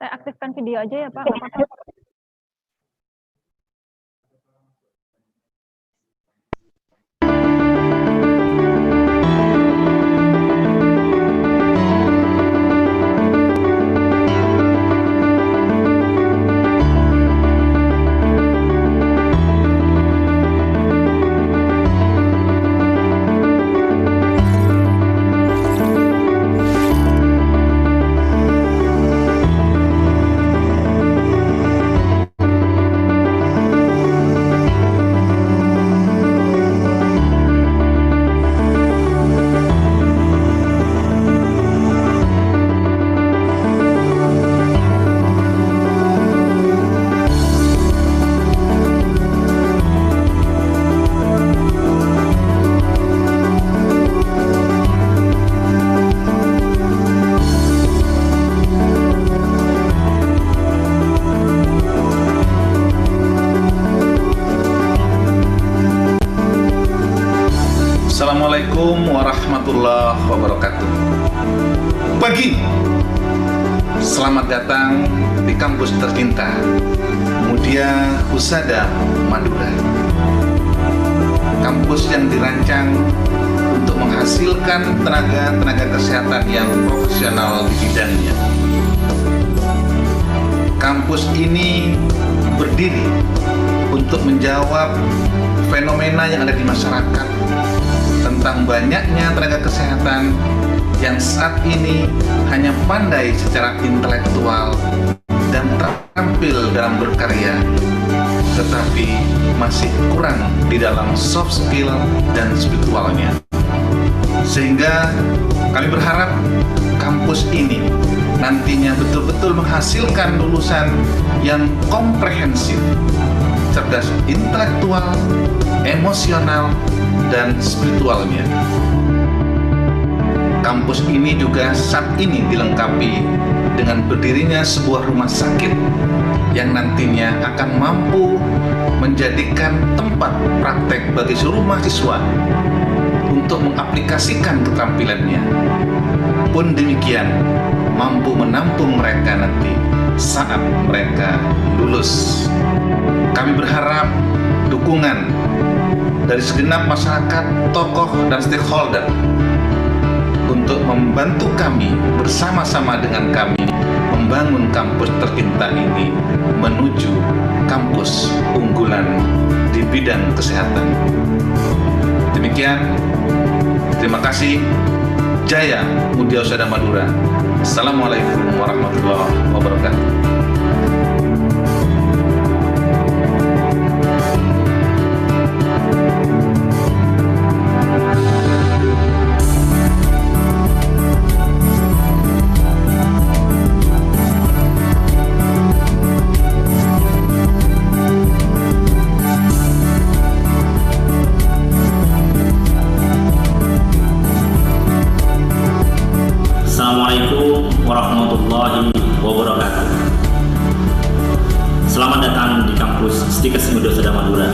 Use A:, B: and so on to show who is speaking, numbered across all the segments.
A: Saya aktifkan video aja ya Pak, nggak apa-apa.
B: Assalamualaikum warahmatullahi wabarakatuh. Pagi, selamat datang di kampus tercinta Ngudia Husada Madura. Kampus yang dirancang untuk menghasilkan tenaga kesehatan yang profesional di bidangnya. Kampus ini berdiri untuk menjawab fenomena yang ada di masyarakat tentang banyaknya tenaga kesehatan yang saat ini hanya pandai secara intelektual dan terampil dalam berkarya, tetapi masih kurang di dalam soft skill dan spiritualnya. Sehingga kami berharap kampus ini nantinya betul-betul menghasilkan lulusan yang komprehensif, cerdas intelektual, emosional, dan spiritualnya. Kampus ini juga saat ini dilengkapi dengan berdirinya sebuah rumah sakit yang nantinya akan mampu menjadikan tempat praktek bagi seluruh mahasiswa untuk mengaplikasikan keterampilannya. Pun demikian, mampu menampung mereka nanti saat mereka lulus. Kami berharap dukungan dari segenap masyarakat, tokoh, dan stakeholder untuk membantu kami bersama-sama dengan kami membangun kampus tercinta ini menuju kampus unggulan di bidang kesehatan. Demikian, terima kasih. Jaya Ngudia Husada Madura. Assalamualaikum warahmatullahi wabarakatuh.
C: Assalamualaikum warahmatullahi wabarakatuh. Selamat datang di kampus STIKES Ngudia Husada Madura,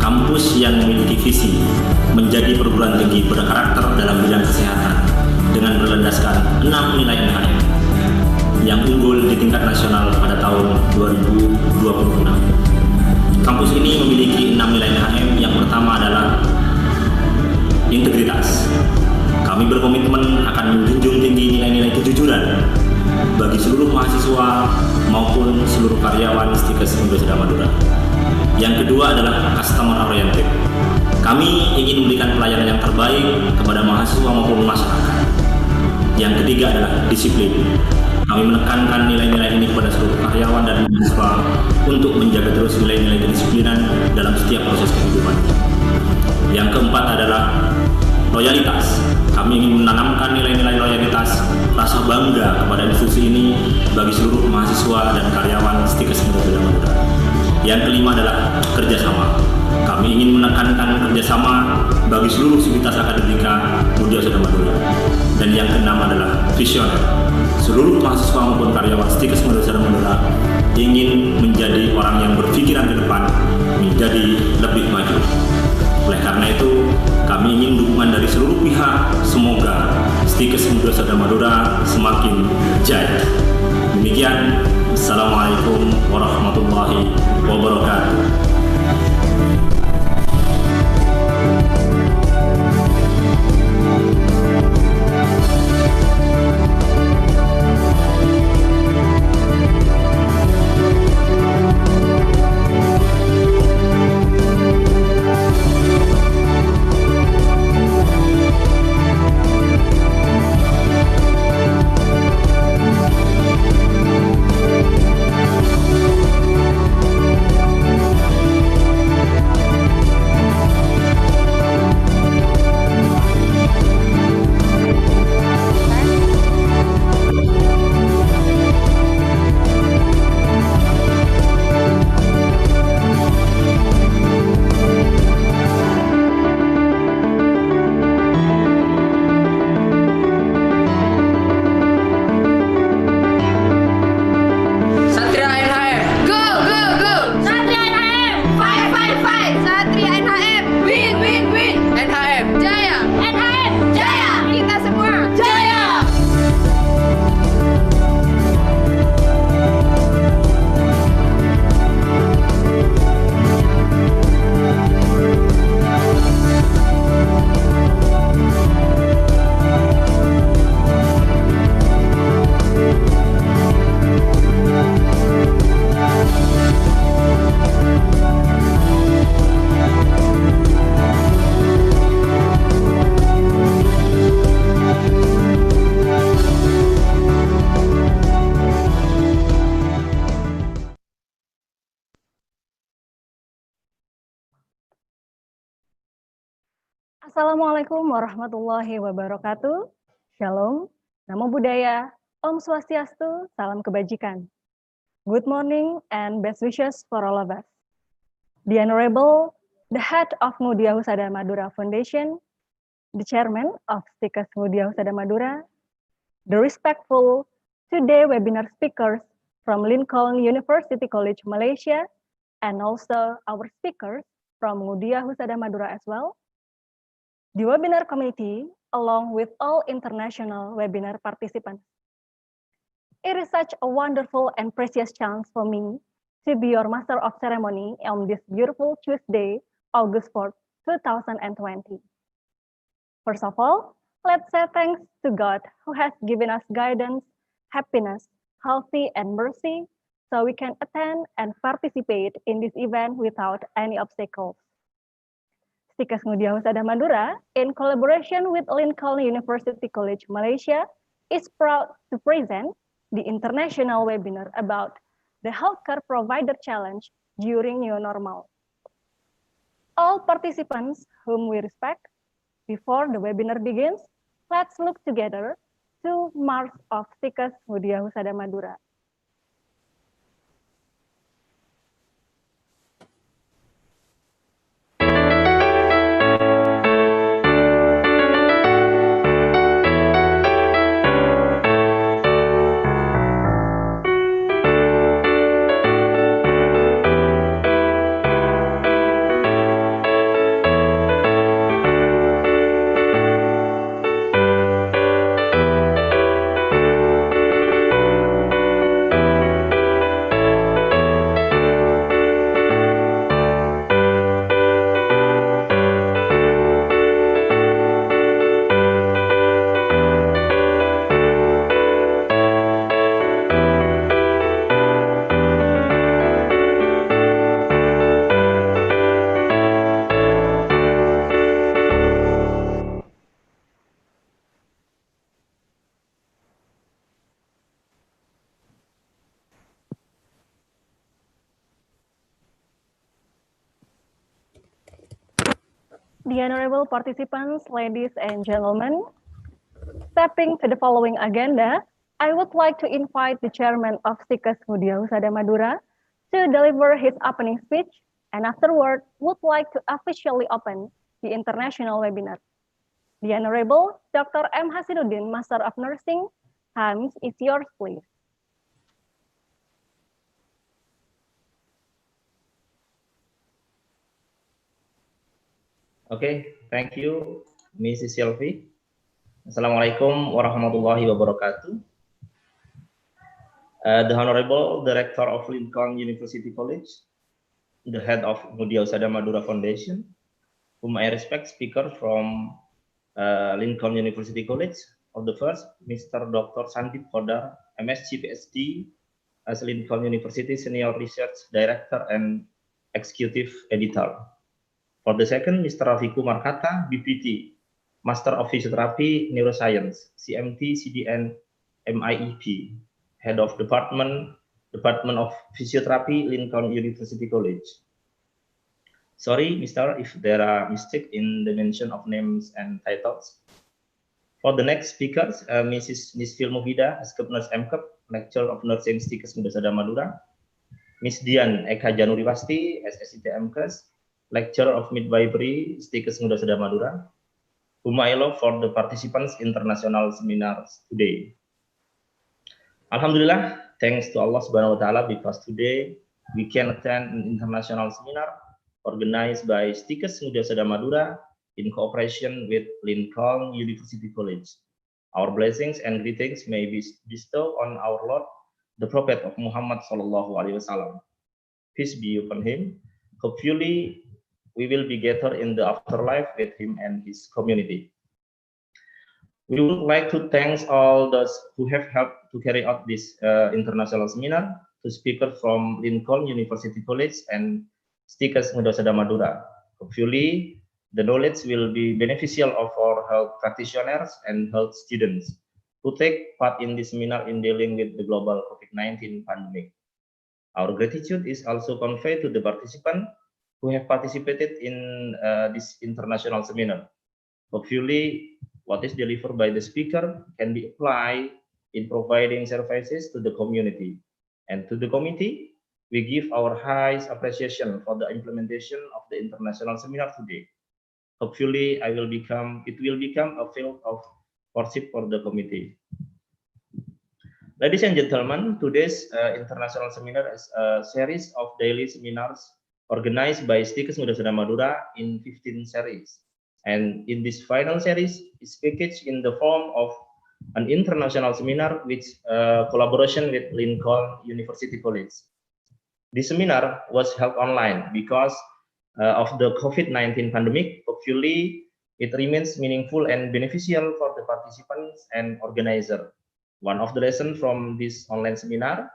C: kampus yang memiliki visi menjadi perguruan tinggi berkarakter dalam bidang kesehatan dengan berlandaskan 6 nilai M.Kep yang unggul di tingkat nasional pada tahun 2026. Kampus ini memiliki 6 nilai M.Kep. Yang pertama adalah integritas. Kami berkomitmen akan menjunjung tinggi nilai-nilai kejujuran bagi seluruh mahasiswa maupun seluruh karyawan STIKES Ngudia Husada Madura. Yang kedua adalah customer oriented. Kami ingin memberikan pelayanan yang terbaik kepada mahasiswa maupun masyarakat. Yang ketiga adalah disiplin. Kami menekankan nilai-nilai ini kepada seluruh karyawan dan mahasiswa untuk menjaga terus nilai-nilai kedisiplinan dalam setiap proses kehidupan. Yang keempat adalah loyalitas. Kami ingin menanamkan nilai-nilai loyalitas, rasa bangga kepada institusi ini bagi seluruh mahasiswa dan karyawan STIKES Ngudia Husada Madura. Yang kelima adalah kerjasama. Kami ingin menekankan kerjasama bagi seluruh sivitas akademika Ngudia Husada Madura. Dan yang keenam adalah visioner. Seluruh mahasiswa maupun karyawan STIKES Ngudia Husada Madura ingin menjadi orang yang berpikiran ke depan, menjadi lebih maju. Oleh karena itu, kami ingin dukungan dari seluruh pihak. Semoga STIKES Ngudia Husada Madura semakin jaya. Demikian, Assalamualaikum warahmatullahi wabarakatuh.
A: Assalamualaikum warahmatullahi wabarakatuh. Shalom, Namo Buddhaya, Om Swastiastu, Salam Kebajikan. Good morning and best wishes for all of us. The Honorable, the head of Ngudia Husada Madura Foundation, the chairman of STIKES Ngudia Husada Madura, the respectful today webinar speakers from Lincoln University College, Malaysia, and also our speakers from Ngudia Husada Madura as well. The webinar committee, along with all international webinar participants. It is such a wonderful and precious chance for me to be your master of ceremony on this beautiful Tuesday, August 4th, 2020. First of all, let's say thanks to God who has given us guidance, happiness, healthy, and mercy so we can attend and participate in this event without any obstacles. STIKES Ngudia Husada Madura, in collaboration with Lincoln University College, Malaysia, is proud to present the international webinar about the healthcare provider challenge during new normal. All participants whom we respect, before the webinar begins, let's look together to marks of STIKES Ngudia Husada Madura. The honorable participants, ladies and gentlemen, stepping to the following agenda, I would like to invite the chairman of STIKES Ngudia Husada Madura to deliver his opening speech, and afterward would like to officially open the international webinar. The Honorable Dr. M. Hasinuddin, Master of Nursing, time is yours, please.
D: Okay, thank you, Mrs. Sylvie. Assalamualaikum warahmatullahi wabarakatuh. the Honorable Director of Lincoln University College, the head of Ngudia Husada Madura Foundation, whom I respect, speaker from Lincoln University College. Of the first, Mr. Dr. Sandeep Poddar, MSc PhD, as Lincoln University Senior Research Director and Executive Editor. For the second, Mr. Ravakumar Katta, B.P.T, Master of Physiotherapy, Neuroscience, CMT, CDN, MIAP, Head of Department of Physiotherapy, Lincoln University College. Sorry, Mr., if there are mistakes in the mention of names and titles. For the next speakers, Mrs. Nisfil Mufidah, S.Kep Nurse M.Kep, Lecturer of Nursing STIKES Ngudia Husada Madura. Ms. Dian Januriswasti, S.SiT M.Kes, Lecturer of Midwifery, STIKES Ngudia Husada Madura, whom I love for the participants international seminars today. Alhamdulillah, thanks to Allah Subhanahu wa Ta'ala, because today we can attend an international seminar organized by STIKES Ngudia Husada Madura in cooperation with Lincoln University College. Our blessings and greetings may be bestowed on our Lord, the Prophet of Muhammad Sallallahu Alaihi Wasallam. Peace be upon him. Hopefully, we will be gathered in the afterlife with him and his community. We would like to thank all those who have helped to carry out this international seminar, to speakers from Lincoln University College and STIKES Ngudia Husada Madura. Hopefully, the knowledge will be beneficial of our health practitioners and health students who take part in this seminar in dealing with the global COVID-19 pandemic. Our gratitude is also conveyed to the participants who have participated in this international seminar. Hopefully, what is delivered by the speaker can be applied in providing services to the community. And to the committee, we give our highest appreciation for the implementation of the international seminar today. Hopefully, it will become a field of worship for the committee. Ladies and gentlemen, today's international seminar is a series of daily seminars organized by STIKES Ngudia Husada Madura in 15 series. And in this final series is packaged in the form of an international seminar with collaboration with Lincoln University College. This seminar was held online because of the COVID-19 pandemic. Hopefully, it remains meaningful and beneficial for the participants and organizer. One of the lessons from this online seminar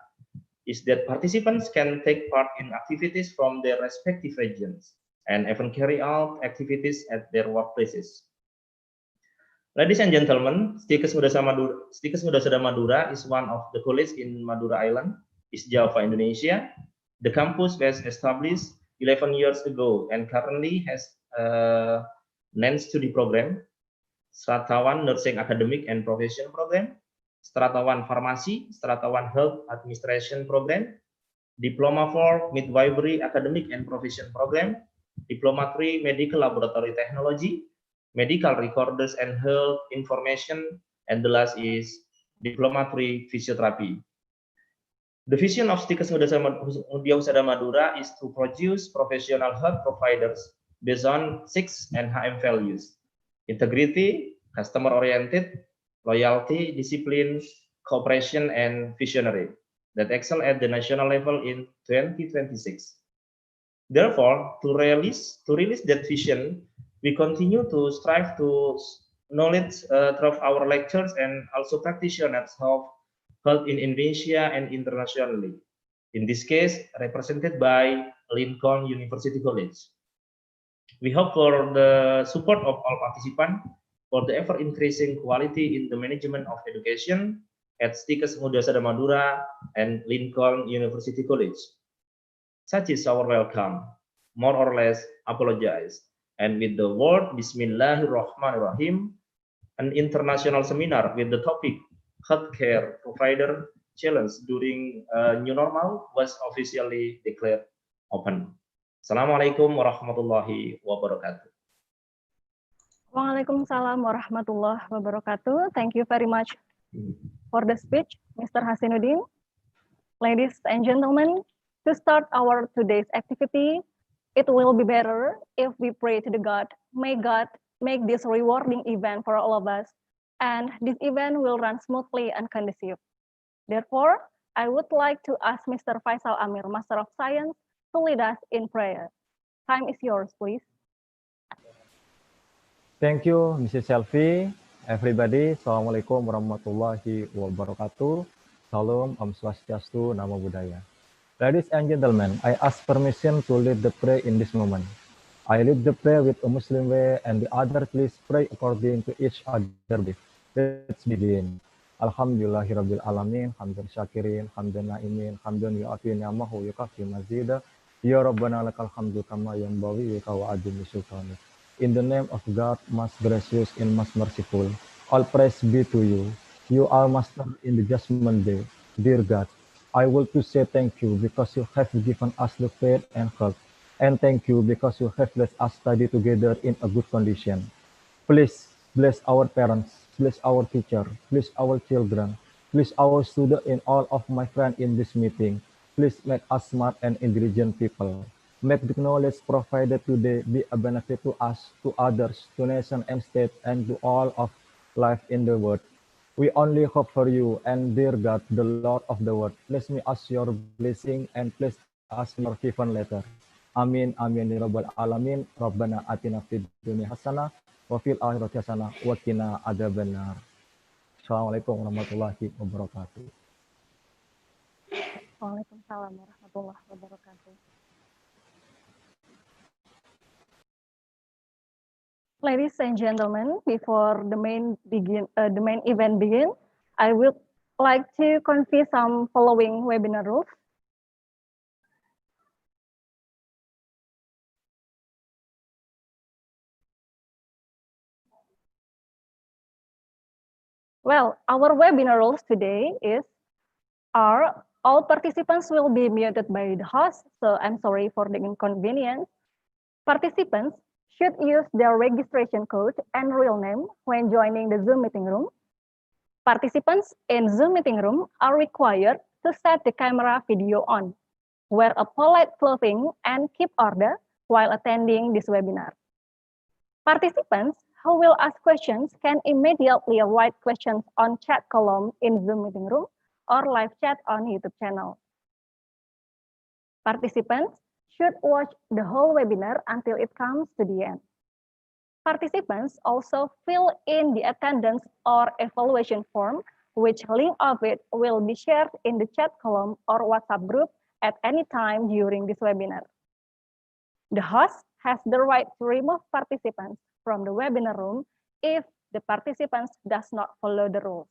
D: is that participants can take part in activities from their respective regions and even carry out activities at their workplaces. Ladies and gentlemen, STIKES Ngudia Husada Madura is one of the colleges in Madura Island, East Java, Indonesia. The campus was established 11 years ago and currently has a non-study program, Strata 1 Nursing Academic and Profession Program, Strata 1 Pharmacy, Strata 1 Health Administration Program, Diploma 4 Midwifery Academic and Profession Program, Diploma 3 Medical Laboratory Technology, Medical Recorders and Health Information, and the last is Diploma 3 Physiotherapy. The vision of STIKES Ngudia Husada Madura is to produce professional health providers based on 6 NHM values: integrity, customer-oriented, loyalty, discipline, cooperation, and visionary that excel at the national level in 2026. Therefore, to release that vision, we continue to strive to knowledge through our lectures and also practitioners of health in Indonesia and internationally. In this case, represented by Lincoln University College. We hope for the support of all participants for the ever-increasing quality in the management of education at STIKES Ngudia Husada Madura and Lincoln University College. Such is our welcome, more or less apologize. And with the word Bismillahirrahmanirrahim, an international seminar with the topic Healthcare Provider Challenge during New Normal was officially declared open. Assalamualaikum warahmatullahi wabarakatuh.
A: Waalaikumsalam warahmatullahi wabarakatuh. Thank you very much for the speech, Mr. Hasinuddin. Ladies and gentlemen, to start our today's activity, it will be better if we pray to the God. May God make this rewarding event for all of us, and this event will run smoothly and conducive. Therefore, I would like to ask Mr. Faisal Amir, Master of Science, to lead us in prayer. Time is yours, please.
E: Thank you, Mrs. Selfie. Everybody, Assalamualaikum warahmatullahi wabarakatuh. Salam, Om Swastiastu, Namo Buddhaya. Ladies and gentlemen, I ask permission to lead the prayer in this moment. I lead the prayer with a Muslim way, and the other please pray according to each other belief. Let's begin. Alhamdulillahirabbil alamin, hamdan syakirin, hamdan naimin, hamdan yu'afi ni'amahu yukafi mazida. Ya Rabbana lakal hamdu kama yanbaghi wa azimi sultanik. In the name of God, most gracious and most merciful, all praise be to you. You are Master in the Judgment Day. Dear God, I want to say thank you because you have given us the faith and health. And thank you because you have let us study together in a good condition. Please bless our parents, bless our teacher, bless our children, bless our student and all of my friends in this meeting. Please make us smart and intelligent people. Make the knowledge provided today be a benefit to us, to others, to nation and state, and to all of life in the world. We only hope for you, and dear God, the Lord of the world, bless me as your blessing and bless us your given letter. Amin, amin, ya rabbal alamin. Rabbana atina fid dunya hasanah, wa fil akhirati hasanah, wa qina adzabannar. Assalamualaikum warahmatullahi wabarakatuh.
A: Waalaikumsalam warahmatullahi wabarakatuh. Ladies and gentlemen, before the main event begins, I would like to convey some following webinar rules. Well, our webinar rules today are all participants will be muted by the host, so I'm sorry for the inconvenience. Participants should use their registration code and real name when joining the Zoom meeting room. Participants in Zoom meeting room are required to set the camera video on, wear a polite clothing, and keep order while attending this webinar. Participants who will ask questions can immediately write questions on chat column in Zoom meeting room or live chat on YouTube channel. Participants should watch the whole webinar until it comes to the end. Participants also fill in the attendance or evaluation form, which link of it will be shared in the chat column or WhatsApp group at any time during this webinar. The host has the right to remove participants from the webinar room if the participants does not follow the rules.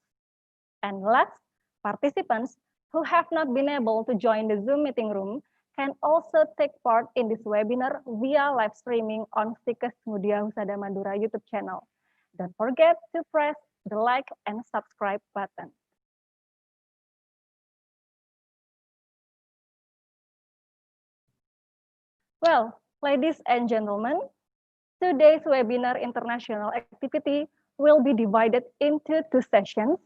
A: And last, participants who have not been able to join the Zoom meeting room can also take part in this webinar via live streaming on STIKES Ngudia Husada Madura YouTube channel. Don't forget to press the like and subscribe button. Well, ladies and gentlemen, today's webinar international activity will be divided into two sessions.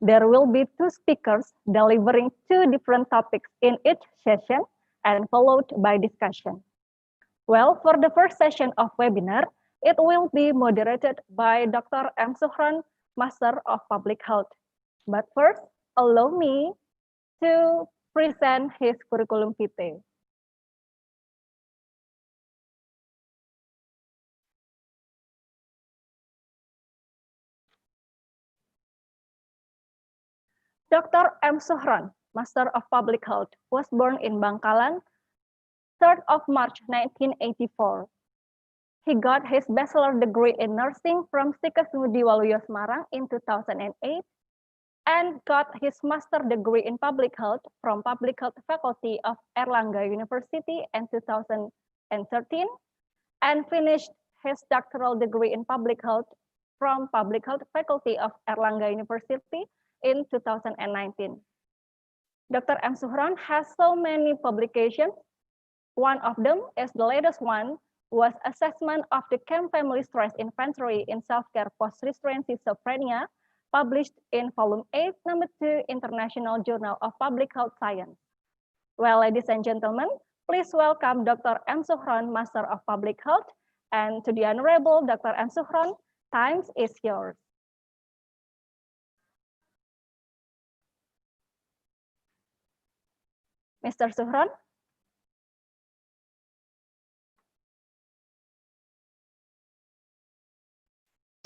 A: There will be two speakers delivering two different topics in each session and followed by discussion. Well, for the first session of webinar, it will be moderated by Dr. M. Suhran, Master of Public Health. But first, allow me to present his curriculum vitae. Dr. M. Suhran, Master of Public Health, was born in Bangkalan, 3rd of March 1984. He got his bachelor degree in nursing from STIKES Ngudia Husada in 2008 and got his master degree in public health from Public Health Faculty of Erlangga University in 2013 and finished his doctoral degree in public health from Public Health Faculty of Erlangga University in 2019. Dr. M. Suhran has so many publications. One of them is the latest one was Assessment of the Chem Family Stress Inventory in Self-Care Post-Restraint Schizophrenia, published in Volume 8, Number 2, International Journal of Public Health Science. Well, ladies and gentlemen, please welcome Dr. M. Suhran, Master of Public Health, and to the Honorable Dr. M. Suhran, time is yours. Mr. Suhron?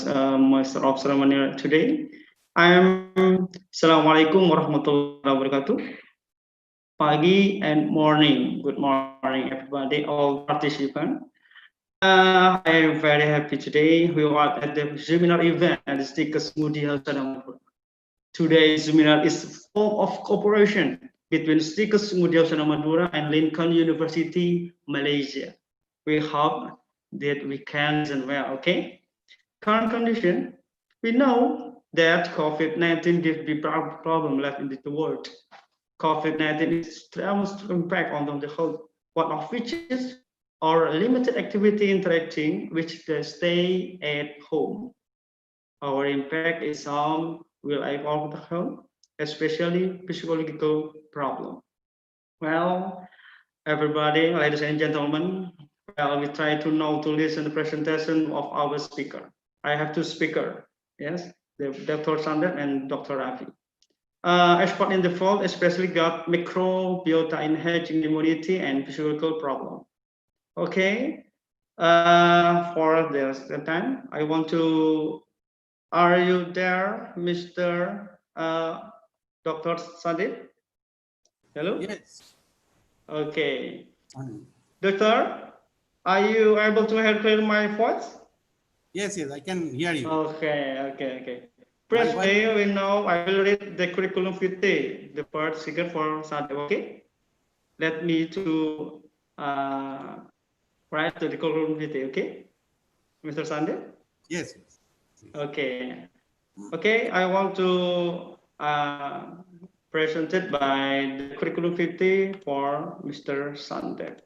F: Master of Ceremonial today. I am Assalamualaikum warahmatullahi wabarakatuh. Pagi and morning. Good morning, everybody, all participants. I am very happy today. We are at the seminar event at the STIKES Ngudia Husada Madura. Today's seminar is full of cooperation between STIKES Ngudia Husada Madura and Lincoln University, Malaysia. We hope that we can listen well, okay? Current condition, we know that COVID-19 gives big problem left in the world. COVID-19 is tremendous impact on the health, one of which is our limited activity interacting, which they stay at home. Our impact is some will evolve the health, especially physiological problem. Well, everybody, ladies and gentlemen, well, we try to know to listen to the presentation of our speaker. I have two speakers, yes, Dr. Sandeep and Dr. Rafi. Expert in the field especially got microbiota enhancing immunity and physiological problem. Okay, for the time, I want to, are you there, Mr. Dr. Sandeep? Hello?
G: Yes.
F: Okay. Doctor, are you able to hear clear my voice?
G: Yes, I can hear you.
F: Okay. First, we know I will read the curriculum vitae, the part figure for Sandeep, okay? Let me to write the curriculum vitae, okay? Mr. Sandeep?
G: Yes.
F: Okay. Okay, I want to present it by the curriculum vitae for Mr. Sandeep.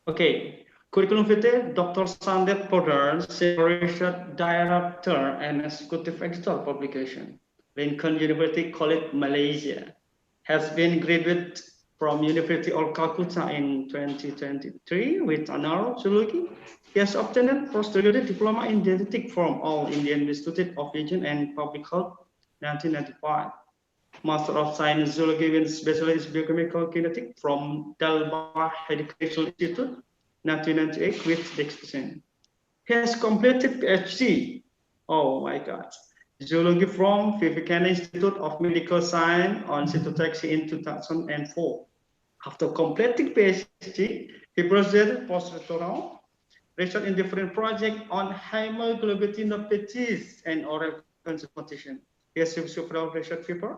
F: Okay, curriculum vitae, Dr. Sandeep Poddar, Senior Research Director and Executive Editor Publication, Lincoln University College, Malaysia, has been graduated from University of Calcutta in 2023 with honor zoology. He has obtained a postgraduate diploma in dietetic from All Indian Institute of Hygiene and Public Health, 1995. Master of Science Zoology with Specialist Biochemical Kinetic from Dalbar Educational Institute, 1998 with distinction. He has completed PhD, oh my God, Zoology from Vivekananda Institute of Medical Science on cytotoxicity in 2004. After completing PhD, he proceeded postdoctoral research in different projects on hemoglobinopathies and oral transplantation. He has several research papers,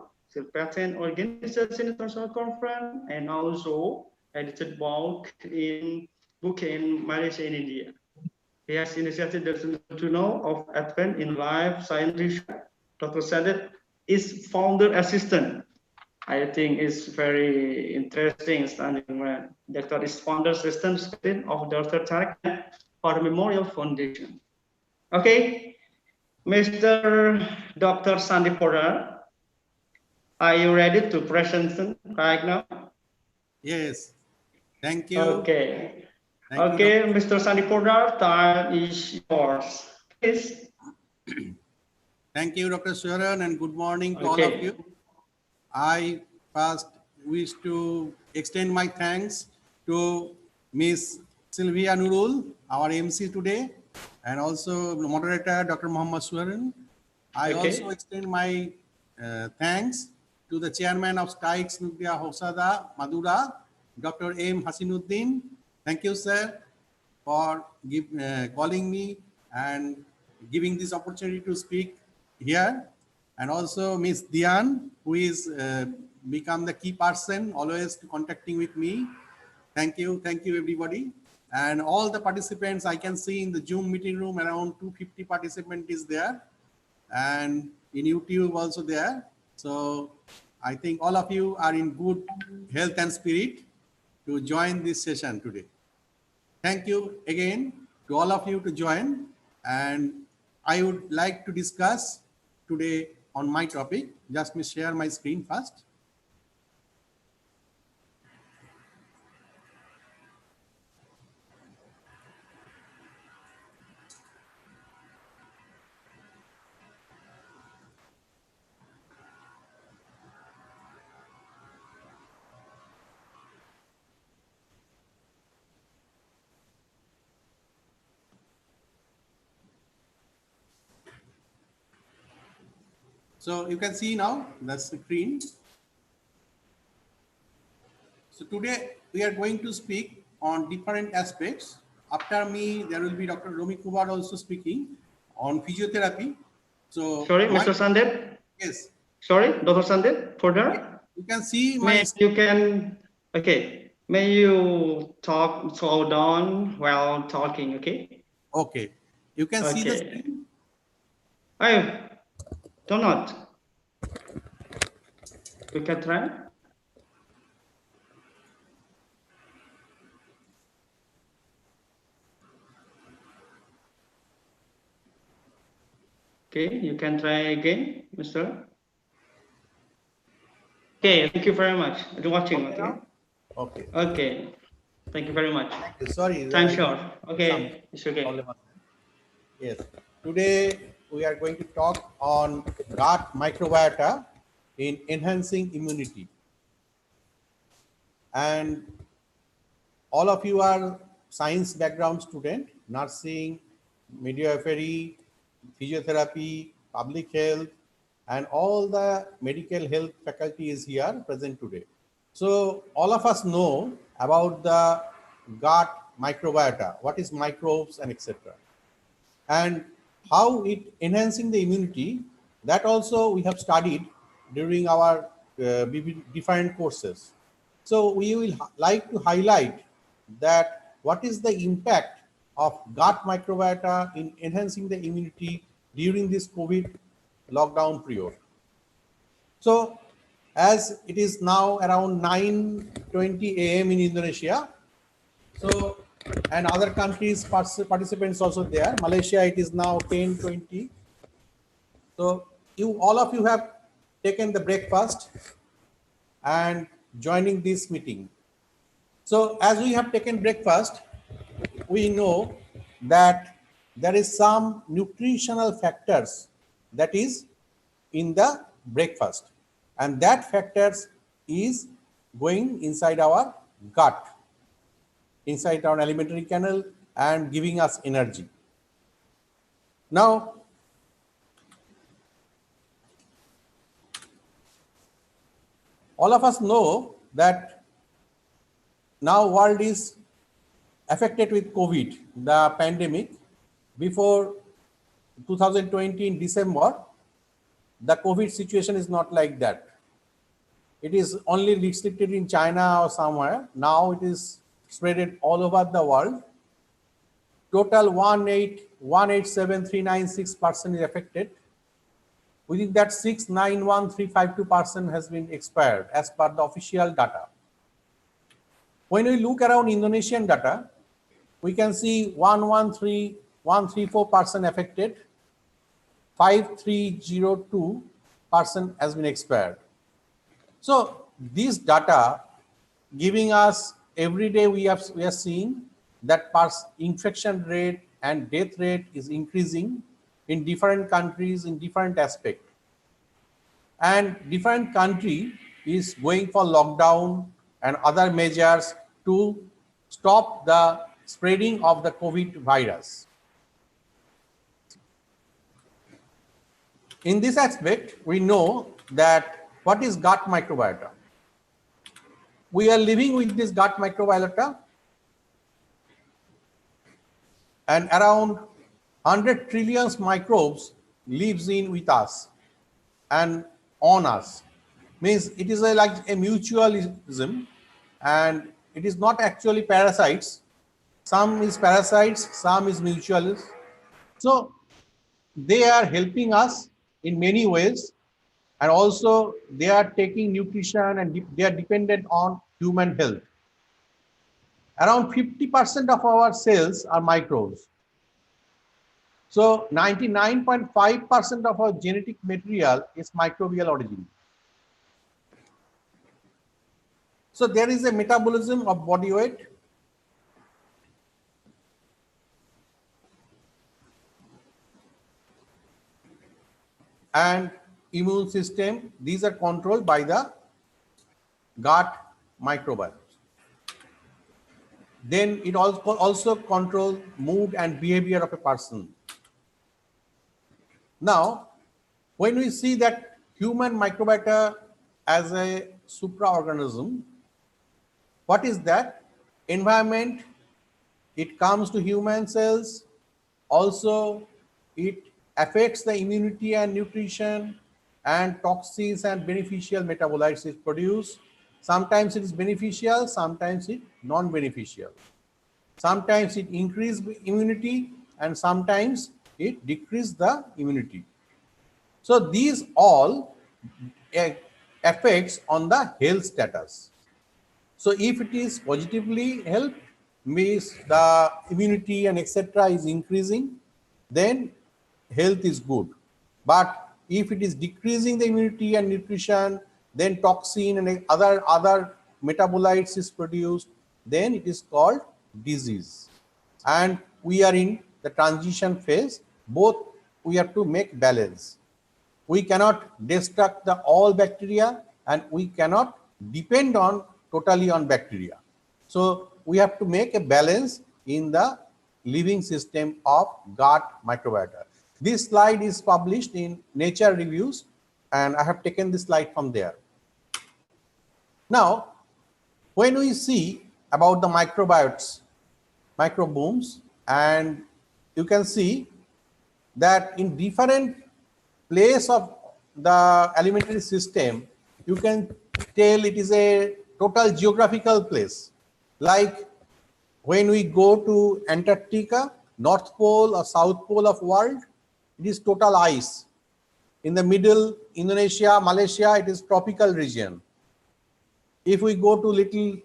F: patent organization international conference, and also edited book in Malaysia and India. He has initiated the Journal of Advent in Life Science Research. Dr. Sandeep is founder assistant. I think it's very interesting standing when Dr. is founder assistant of Dr. Tarek for Memorial Foundation. Okay, Mr. Dr. Sandeep Poddar, are you ready to present right now?
G: Yes. Thank you.
F: Okay.
G: Thank
F: Okay,
G: you,
F: Mr. Sandeep Poddar, time is yours. Please.
G: Thank you, Dr. Sharon, and good morning to all of you. I first wish to extend my thanks to Miss Sylvia Nurul, our MC today, and also the moderator, Dr. Muhammad Suharan. I also extend my thanks to the chairman of STIKES Ngudia Husada Madura, Dr. M. Hasinuddin. Thank you, sir, for calling me and giving this opportunity to speak here. And also Miss Dian, who is become the key person always contacting with me. Thank you everybody. And all the participants I can see in the Zoom meeting room, around 250 participants is there. And in YouTube also there. So I think all of you are in good health and spirit to join this session today. Thank you again to all of you to join. And I would like to discuss today on my topic. Just me share my screen first. So you can see now the screen. So today we are going to speak on different aspects. After me, there will be Dr. Ravakumar also speaking on physiotherapy. So
F: Sorry, Mr. Sandeep.
G: Yes.
F: Sorry, Dr. Sandeep. Further.
G: You can see
F: May you can. Okay. May you talk slow down while talking. Okay.
G: Okay. You can see the
F: Okay.
G: screen.
F: I do not. We can try. Okay, you can try again, Mr. Okay, thank you very much. I'm watching. Okay.
G: Okay.
F: Okay. Thank you very much.
G: Thank you. Sorry.
F: Time short. Okay, it's okay.
G: Yes. Today we are going to talk on gut microbiota in enhancing immunity. And all of you are science background student, nursing, midwifery, physiotherapy, public health, and all the medical health faculty is here present today. So all of us know about the gut microbiota, what is microbes and etc. And how it enhancing the immunity, that also we have studied during our different courses. So we will like to highlight that what is the impact of gut microbiota in enhancing the immunity during this COVID lockdown period. So as it is now around 9:20 a.m. in Indonesia, so and other countries participants also there. Malaysia, it is now 10:20. So all of you have taken the breakfast and joining this meeting. So as we have taken breakfast, we know that there is some nutritional factors that is in the breakfast, and that factors is going inside our gut, inside our alimentary canal, and giving us energy. Now, all of us know that now world is affected with COVID, the pandemic. Before 2020 in December, the COVID situation is not like that. It is only restricted in China or somewhere. Now it is spread all over the world. Total 1,887,396 person is affected. Within that, 691,352 person has been expired as per the official data. When we look around Indonesian data, we can see 113,134 person affected, 5,302 person has been expired. So this data giving us every day we are seeing that infection rate and death rate is increasing in different countries in different aspects. And different country is going for lockdown and other measures to stop the spreading of the COVID virus. In this aspect, we know that what is gut microbiota? We are living with this gut microbiota, and around 100 trillion microbes lives in with us and on us. Means it is like a mutualism, and it is not actually parasites. Some is parasites, some is mutualists. So they are helping us in many ways, and also they are taking nutrition and they are dependent on human health. Around 50% of our cells are microbes. So 99.5% of our genetic material is microbial origin. So there is a metabolism of body weight. And immune system, these are controlled by the gut microbiome. Then it also controls mood and behavior of a person. Now, when we see that human microbiota as a supraorganism. What is that? Environment, it comes to human cells. Also, it affects the immunity and nutrition, and toxins and beneficial metabolites is produced. Sometimes it is beneficial, sometimes it non-beneficial. Sometimes it increases immunity and sometimes it decreases the immunity. So these all affects on the health status. So if it is positively help, means the immunity and etc. is increasing, then health is good. But if it is decreasing the immunity and nutrition, then toxin and other metabolites is produced, then it is called disease. And we are in the transition phase. Both we have to make balance. We cannot destruct the all bacteria and we cannot depend on totally on bacteria. So we have to make a balance in the living system of gut microbiota. This slide is published in Nature Reviews and I have taken this slide from there. Now, when we see about the microbiotes, microbiomes, and you can see that in different place of the alimentary system, you can tell it is a total geographical place. Like when we go to Antarctica, North Pole or South Pole of world, it is total ice. In the middle, Indonesia, Malaysia, it is tropical region. If we go to little,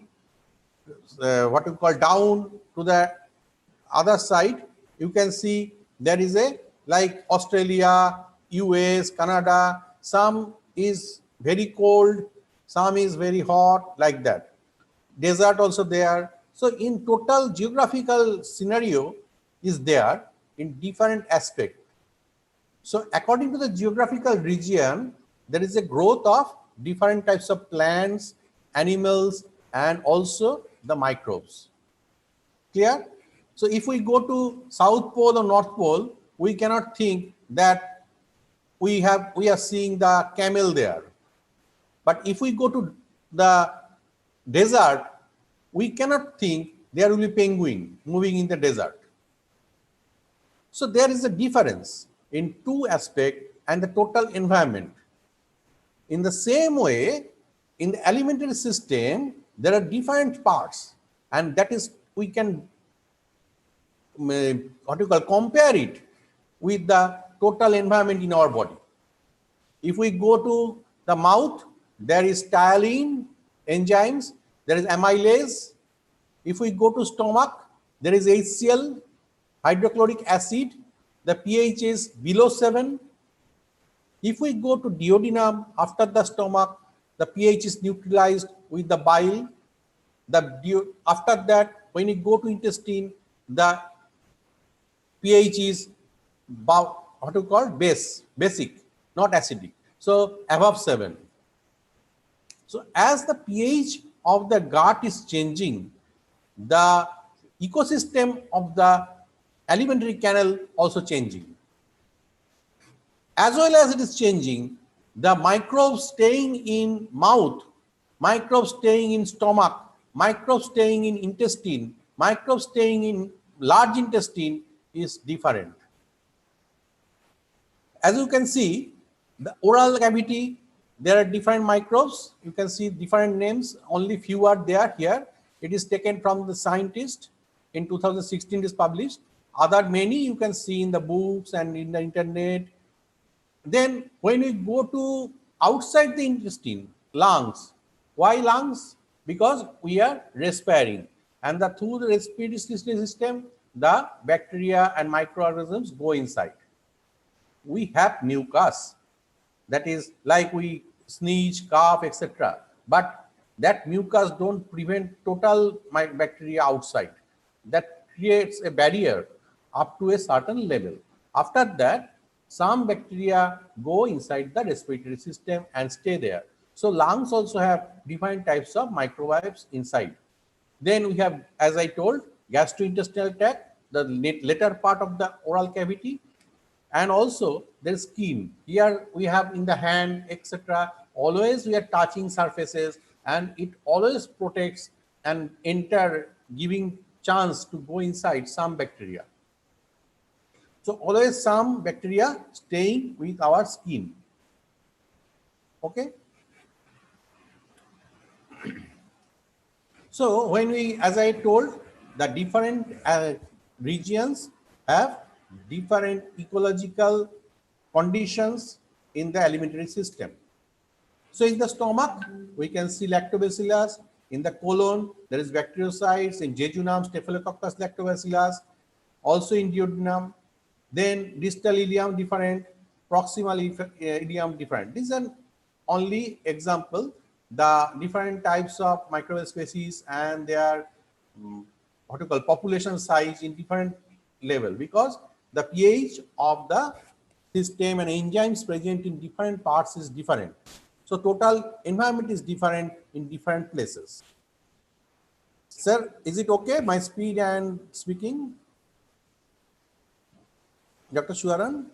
G: what we call down to the other side, you can see there is a like Australia, US, Canada, some is very cold, some is very hot, like that. Desert also there. So in total geographical scenario is there in different aspect. So according to the geographical region, there is a growth of different types of plants, animals, and also the microbes. Clear? So if we go to South Pole or North Pole, we cannot think that we are seeing the camel there. But if we go to the desert, we cannot think there will be penguin moving in the desert. So there is a difference in two aspects and the total environment. In the same way, in the alimentary system, there are different parts, and that is we can compare it with the total environment in our body. If we go to the mouth, there is ptyalin enzymes, there is amylase. If we go to stomach, there is HCl, hydrochloric acid. The pH is below 7. If we go to duodenum, after the stomach, the pH is neutralized with the bile. After that, when you go to intestine, the pH is what you call basic, not acidic. So above 7. So as the pH of the gut is changing, the ecosystem of the alimentary canal also changing. As well as it is changing, the microbes staying in mouth, microbes staying in stomach, microbes staying in intestine, microbes staying in large intestine is different. As you can see, the oral cavity, there are different microbes. You can see different names, only few are there here. It is taken from the scientist. In 2016 it is published. Other many you can see in the books and in the internet. Then when we go to outside the intestine, lungs. Why lungs? Because we are respiring. And through the respiratory system, the bacteria and microorganisms go inside. We have mucus. That is like we sneeze, cough, etc. But that mucus don't prevent total bacteria outside. That creates a barrier up to a certain level. After that, some bacteria go inside the respiratory system and stay there. So lungs also have different types of microbes inside. Then we have, as I told, gastrointestinal tract, the later part of the oral cavity. and also their skin. Here we have in the hand, etc. Always we are touching surfaces, and it always protects and enter, giving chance to go inside some bacteria. So always some bacteria staying with our skin. Okay. So when we, as I told, the different regions have different ecological conditions in the alimentary system. So in the stomach, we can see lactobacillus. In the colon, there is bacteriocytes. In jejunum, Staphylococcus lactobacillus. Also in duodenum. Then distal ileum different, proximal ileum different. This is an only example. The different types of microbial species and their what you call population size in different level, because the pH of the system and enzymes present in different parts is different. So total environment is different in different places. Sir, is it okay, my speed and speaking? Dr. Shuaran?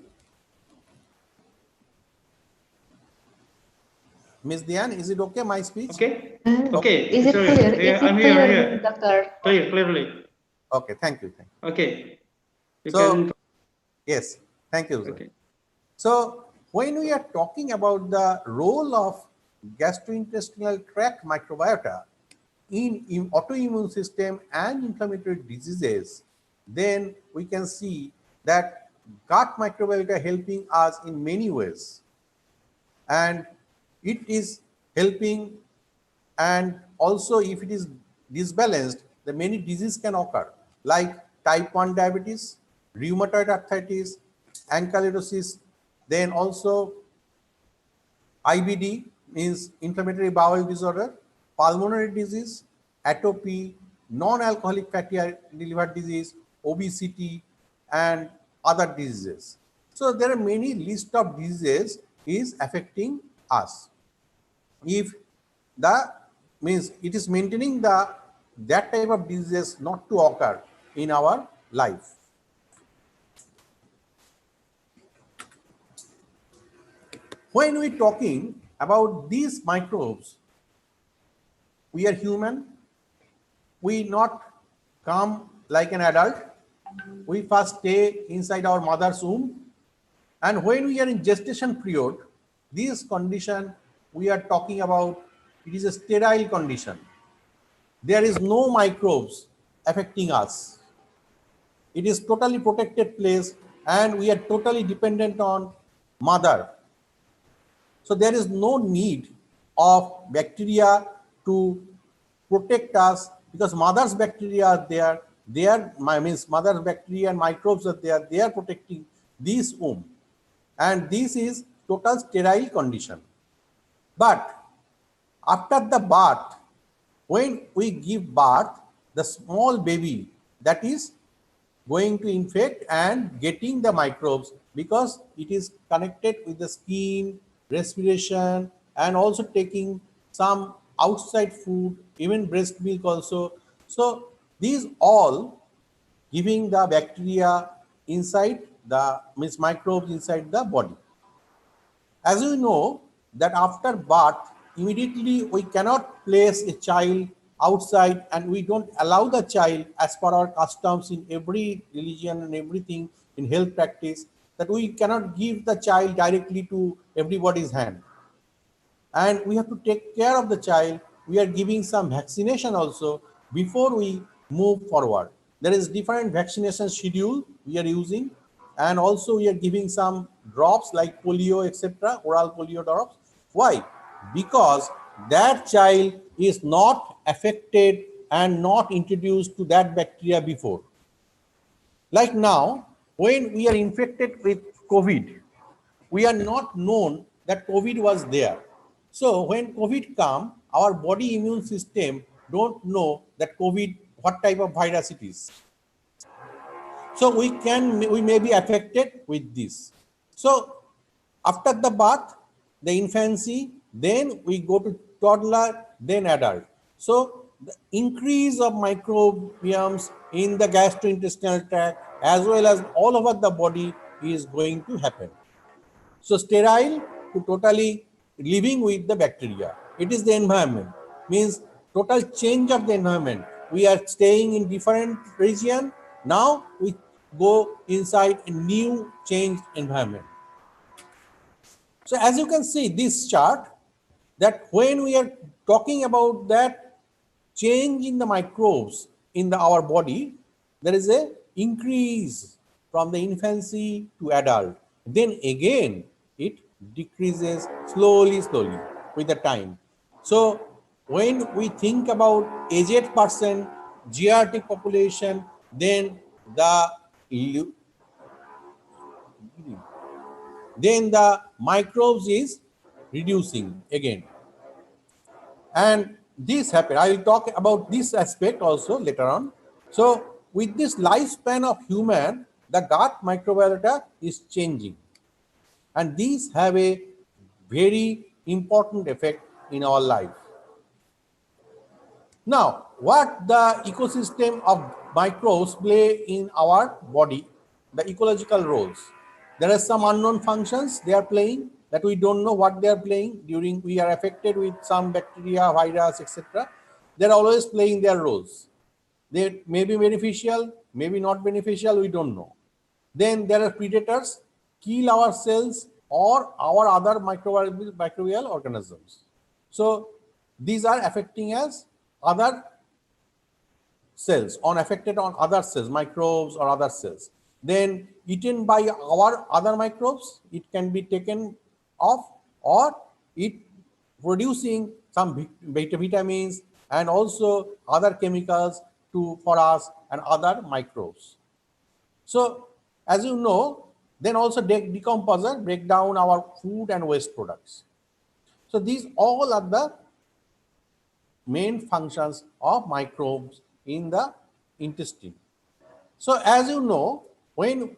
G: Miss Dian, is it okay, my speech?
F: Okay. Okay.
H: Is it
F: Sorry.
H: clear?
F: Yeah,
H: Is it
F: I'm
H: clear,
F: here.
H: Doctor?
F: Clearly.
G: Okay, thank you.
F: Okay. You
G: So,
F: can.
G: yes, thank you, sir.
F: Okay.
G: So, when we are talking about the role of gastrointestinal tract microbiota in autoimmune system and inflammatory diseases, then we can see that gut microbiota helping us in many ways, and it is helping, and also if it is disbalanced, the many diseases can occur like type 1 diabetes, rheumatoid arthritis, ankylosing, then also IBD means inflammatory bowel disorder, pulmonary disease, atopy, non-alcoholic fatty liver disease, obesity, and other diseases. So there are many list of diseases is affecting us. If the means it is maintaining the that type of diseases not to occur in our life. When we talking about these microbes, we are human. We not come like an adult. We first stay inside our mother's womb. And when we are in gestation period, this condition we are talking about, it is a sterile condition. There is no microbes affecting us. It is totally protected place, and we are totally dependent on mother. So there is no need of bacteria to protect us, because mother's bacteria are there. Means mother's bacteria and microbes are there. They are protecting this womb, and this is total sterile condition. But after the birth, when we give birth, the small baby that is going to infect and getting the microbes, because it is connected with the skin, respiration, and also taking some outside food, even breast milk also. So these all giving the bacteria inside the means microbes inside the body. As you know that after birth, immediately we cannot place a child outside, and we don't allow the child, as per our customs in every religion and everything in health practice, that we cannot give the child directly to everybody's hand. And we have to take care of the child. We are giving some vaccination also before we move forward. There is different vaccination schedule we are using, and also we are giving some drops like polio, etc., oral polio drops. Why? Because that child is not affected and not introduced to that bacteria before. Like now, when we are infected with COVID, we are not known that COVID was there. So when COVID come, our body immune system don't know that COVID, what type of virus it is. So we may be affected with this. So after the birth, the infancy, then we go to toddler, then adult. So the increase of microbiomes in the gastrointestinal tract as well as all over the body is going to happen. So sterile to totally living with the bacteria. It is the environment, means total change of the environment. We are staying in different region. Now we go inside a new changed environment. So as you can see this chart, that when we are talking about that change in the microbes in our body, there is a increase from the infancy to adult. Then again, it decreases slowly with the time. So when we think about aged person, geriatric population, then the microbes is reducing again. And this happen. I will talk about this aspect also later on. So with this lifespan of human, the gut microbiota is changing. And these have a very important effect in our life. Now, what the ecosystem of microbes play in our body, the ecological roles. There are some unknown functions they are playing that we don't know what they are playing during we are affected with some bacteria, virus, etc. They're always playing their roles. They may be beneficial, maybe not beneficial, we don't know. Then there are predators, kill our cells or our other microbial organisms. So these are affecting us other cells, affected on other cells, microbes or other cells. Then eaten by our other microbes, it can be taken off, or it producing some vitamins and also other chemicals for us and other microbes. So as you know, then also decomposer break down our food and waste products. So these all are the main functions of microbes in the intestine. So as you know, when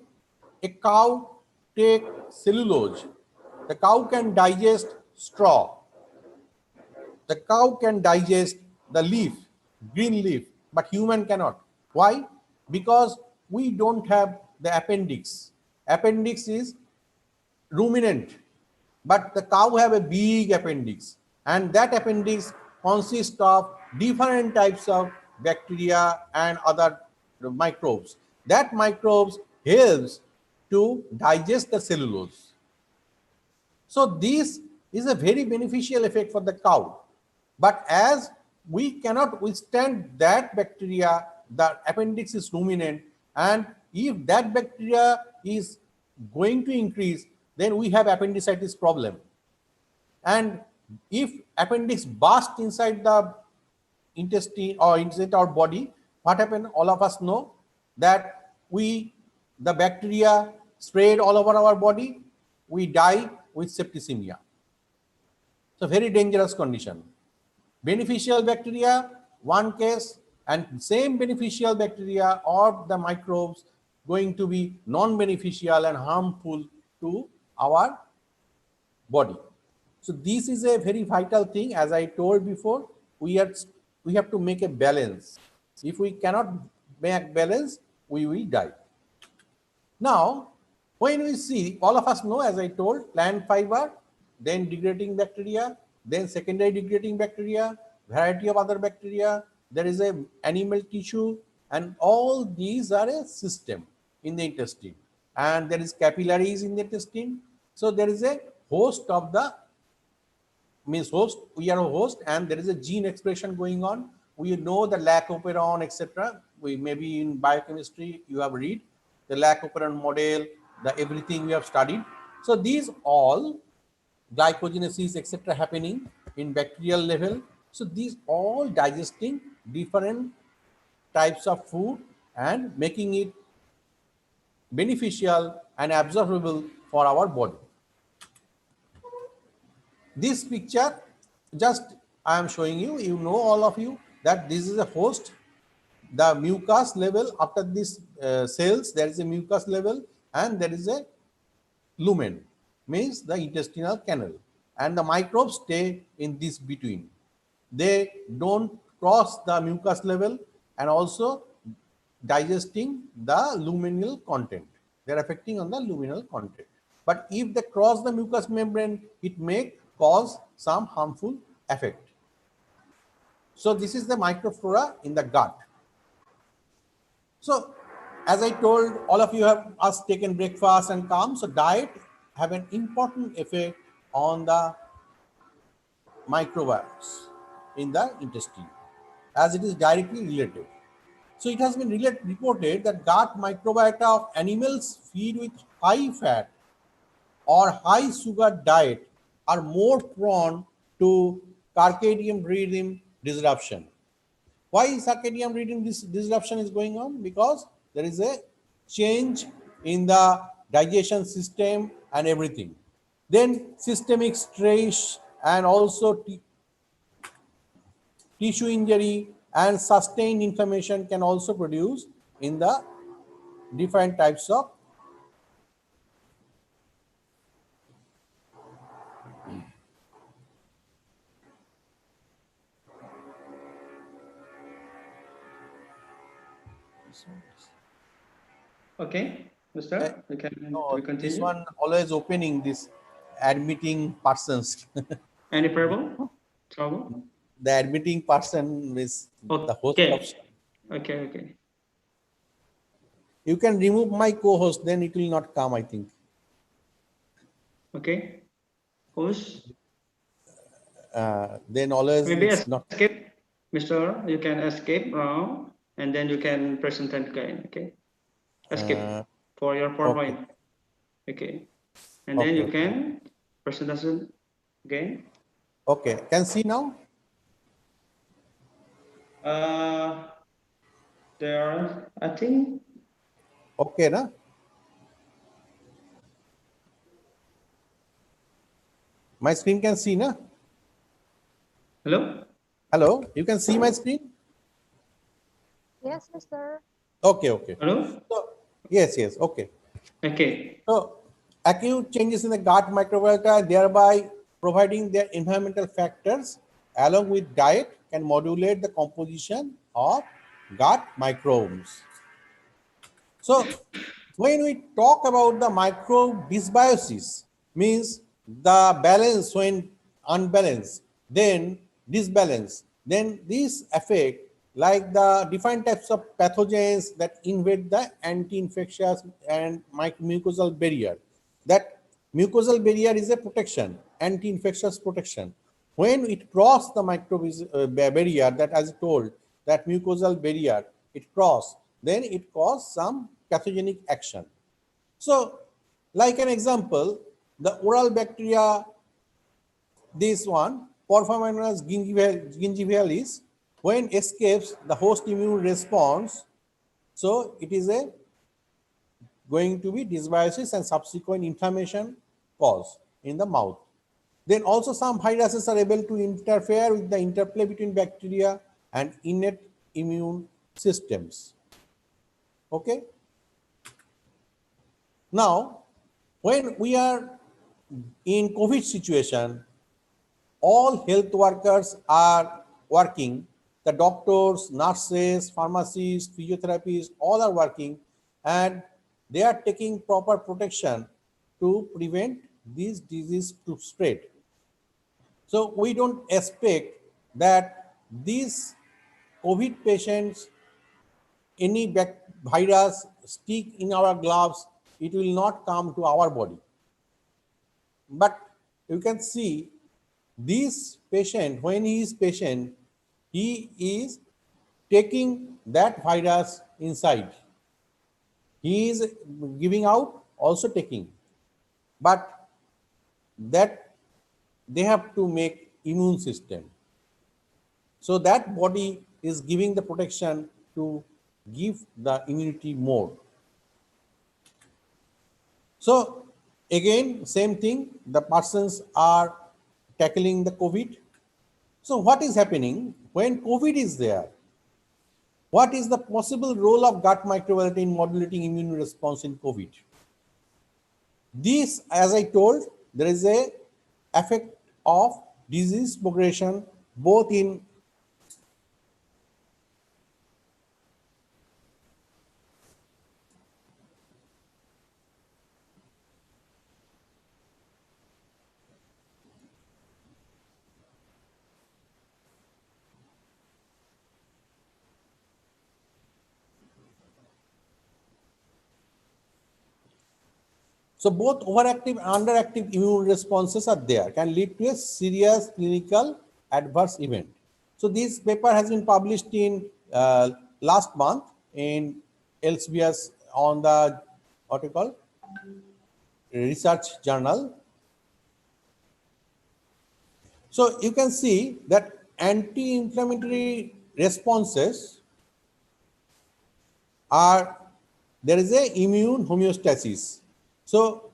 G: a cow takes cellulose, the cow can digest straw. The cow can digest the leaf, green leaf, but human cannot. Why? Because we don't have the appendix. Appendix is ruminant, but the cow have a big appendix, and that appendix consists of different types of bacteria and other microbes. That microbes helps to digest the cellulose. So this is a very beneficial effect for the cow. But as we cannot withstand that bacteria, the appendix is ruminant, and if that bacteria is going to increase, then we have appendicitis problem. And if appendix burst inside the intestine or inside our body, what happens? All of us know that the bacteria spread all over our body, we die with septicemia. So very dangerous condition. Beneficial bacteria, one case, and same beneficial bacteria or the microbes going to be non-beneficial and harmful to our body. So this is a very vital thing. As I told before, we have to make a balance. If we cannot make balance, we will die. Now, when we see, all of us know, as I told, plant fiber, then degrading bacteria, then secondary degrading bacteria, variety of other bacteria, there is a animal tissue, and all these are a system in the intestine. And there is capillaries in the intestine. So there is a host of the, we are a host, and there is a gene expression going on. We know the lac-operon, etc. We maybe in biochemistry you have read the lac-operon model, the everything we have studied. So these all glycogenesis, etc. happening in bacterial level. So these all digesting different types of food and making it beneficial and absorbable for our body. This picture, just I am showing you, you know, all of you, that this is a host. The mucus level after this cells, there is a mucus level, and there is a lumen, means the intestinal canal, and the microbes stay in this between. They don't cross the mucus level and also digesting the luminal content. They're affecting on the luminal content. But if they cross the mucous membrane, it may cause some harmful effect. So this is the microflora in the gut. So as I told, all of you have us taken breakfast and come. So diet have an important effect on the microbiomes in the intestine, as it is directly related. So it has been reported that gut microbiota of animals feed with high fat or high sugar diet are more prone to circadian rhythm disruption. Why circadian rhythm disruption is going on? Because there is a change in the digestion system and everything. Then systemic stress and also tissue injury and sustained inflammation can also produce in the different types of
F: Okay, Mr. We can
G: no, this
F: continue.
G: one always opening this admitting persons.
F: Any problem? Trouble?
G: The admitting person is the host
F: Okay.
G: option.
F: Okay.
G: You can remove my co-host, then it will not come, I think.
F: Okay. Host.
G: Then always
F: Maybe
G: it's not.
F: escape, Mr. You can escape now, and then you can present again. Okay. Escape for your
G: Okay.
F: PowerPoint. Okay. And then you can presentation again.
G: Okay. Can see now?
F: There, I think.
G: Okay, na? My screen can see, na?
F: Hello?
G: Hello? You can see my screen?
A: Yes, Mr.
G: Okay.
F: Hello?
G: So, yes, okay.
F: Okay.
G: So, acute changes in the gut microbiota, thereby providing their environmental factors along with diet can modulate the composition of gut microbes. So, when we talk about the microbe dysbiosis, means the balance when unbalanced, then disbalance, then these affect like the different types of pathogens that invade the anti-infectious and mucosal barrier. That mucosal barrier is a protection, anti-infectious protection. When it crosses the barrier, that as I told, that mucosal barrier, it cross, then it causes some pathogenic action. So, like an example, the oral bacteria, this one, Porphyromonas gingivalis, when escapes the host immune response, so it is a going to be dysbiosis and subsequent inflammation cause in the mouth. Then also some viruses are able to interfere with the interplay between bacteria and innate immune systems. Okay. Now, when we are in COVID situation, all health workers are working. The doctors, nurses, pharmacists, physiotherapists, all are working, and they are taking proper protection to prevent this disease to spread. So we don't expect that these COVID patients, any virus stick in our gloves, it will not come to our body. But you can see this patient, when he is patient, he is taking that virus inside. He is giving out, also taking. But that they have to make immune system. So that body is giving the protection to give the immunity more. So again, same thing, the persons are tackling the COVID. So what is happening when COVID is there? What is the possible role of gut microbiota in modulating immune response in COVID? This, as I told, there is a effect of disease progression both in So both overactive and underactive immune responses are there, can lead to a serious clinical adverse event. So this paper has been published in last month in Elsevier on the what you call research journal. So you can see that anti-inflammatory responses are, there is a immune homeostasis. So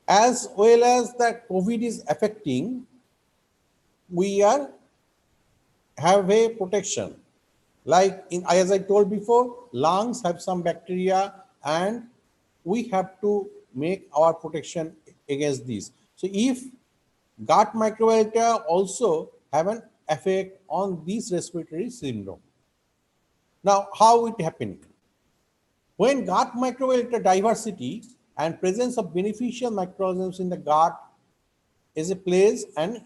G: as well as that COVID is affecting, we are have a protection. Like as I told before, lungs have some bacteria and we have to make our protection against this. So if gut microbiota also have an effect on this respiratory syndrome. Now, how it happened? When gut microbiota diversity and presence of beneficial microorganisms in the gut plays an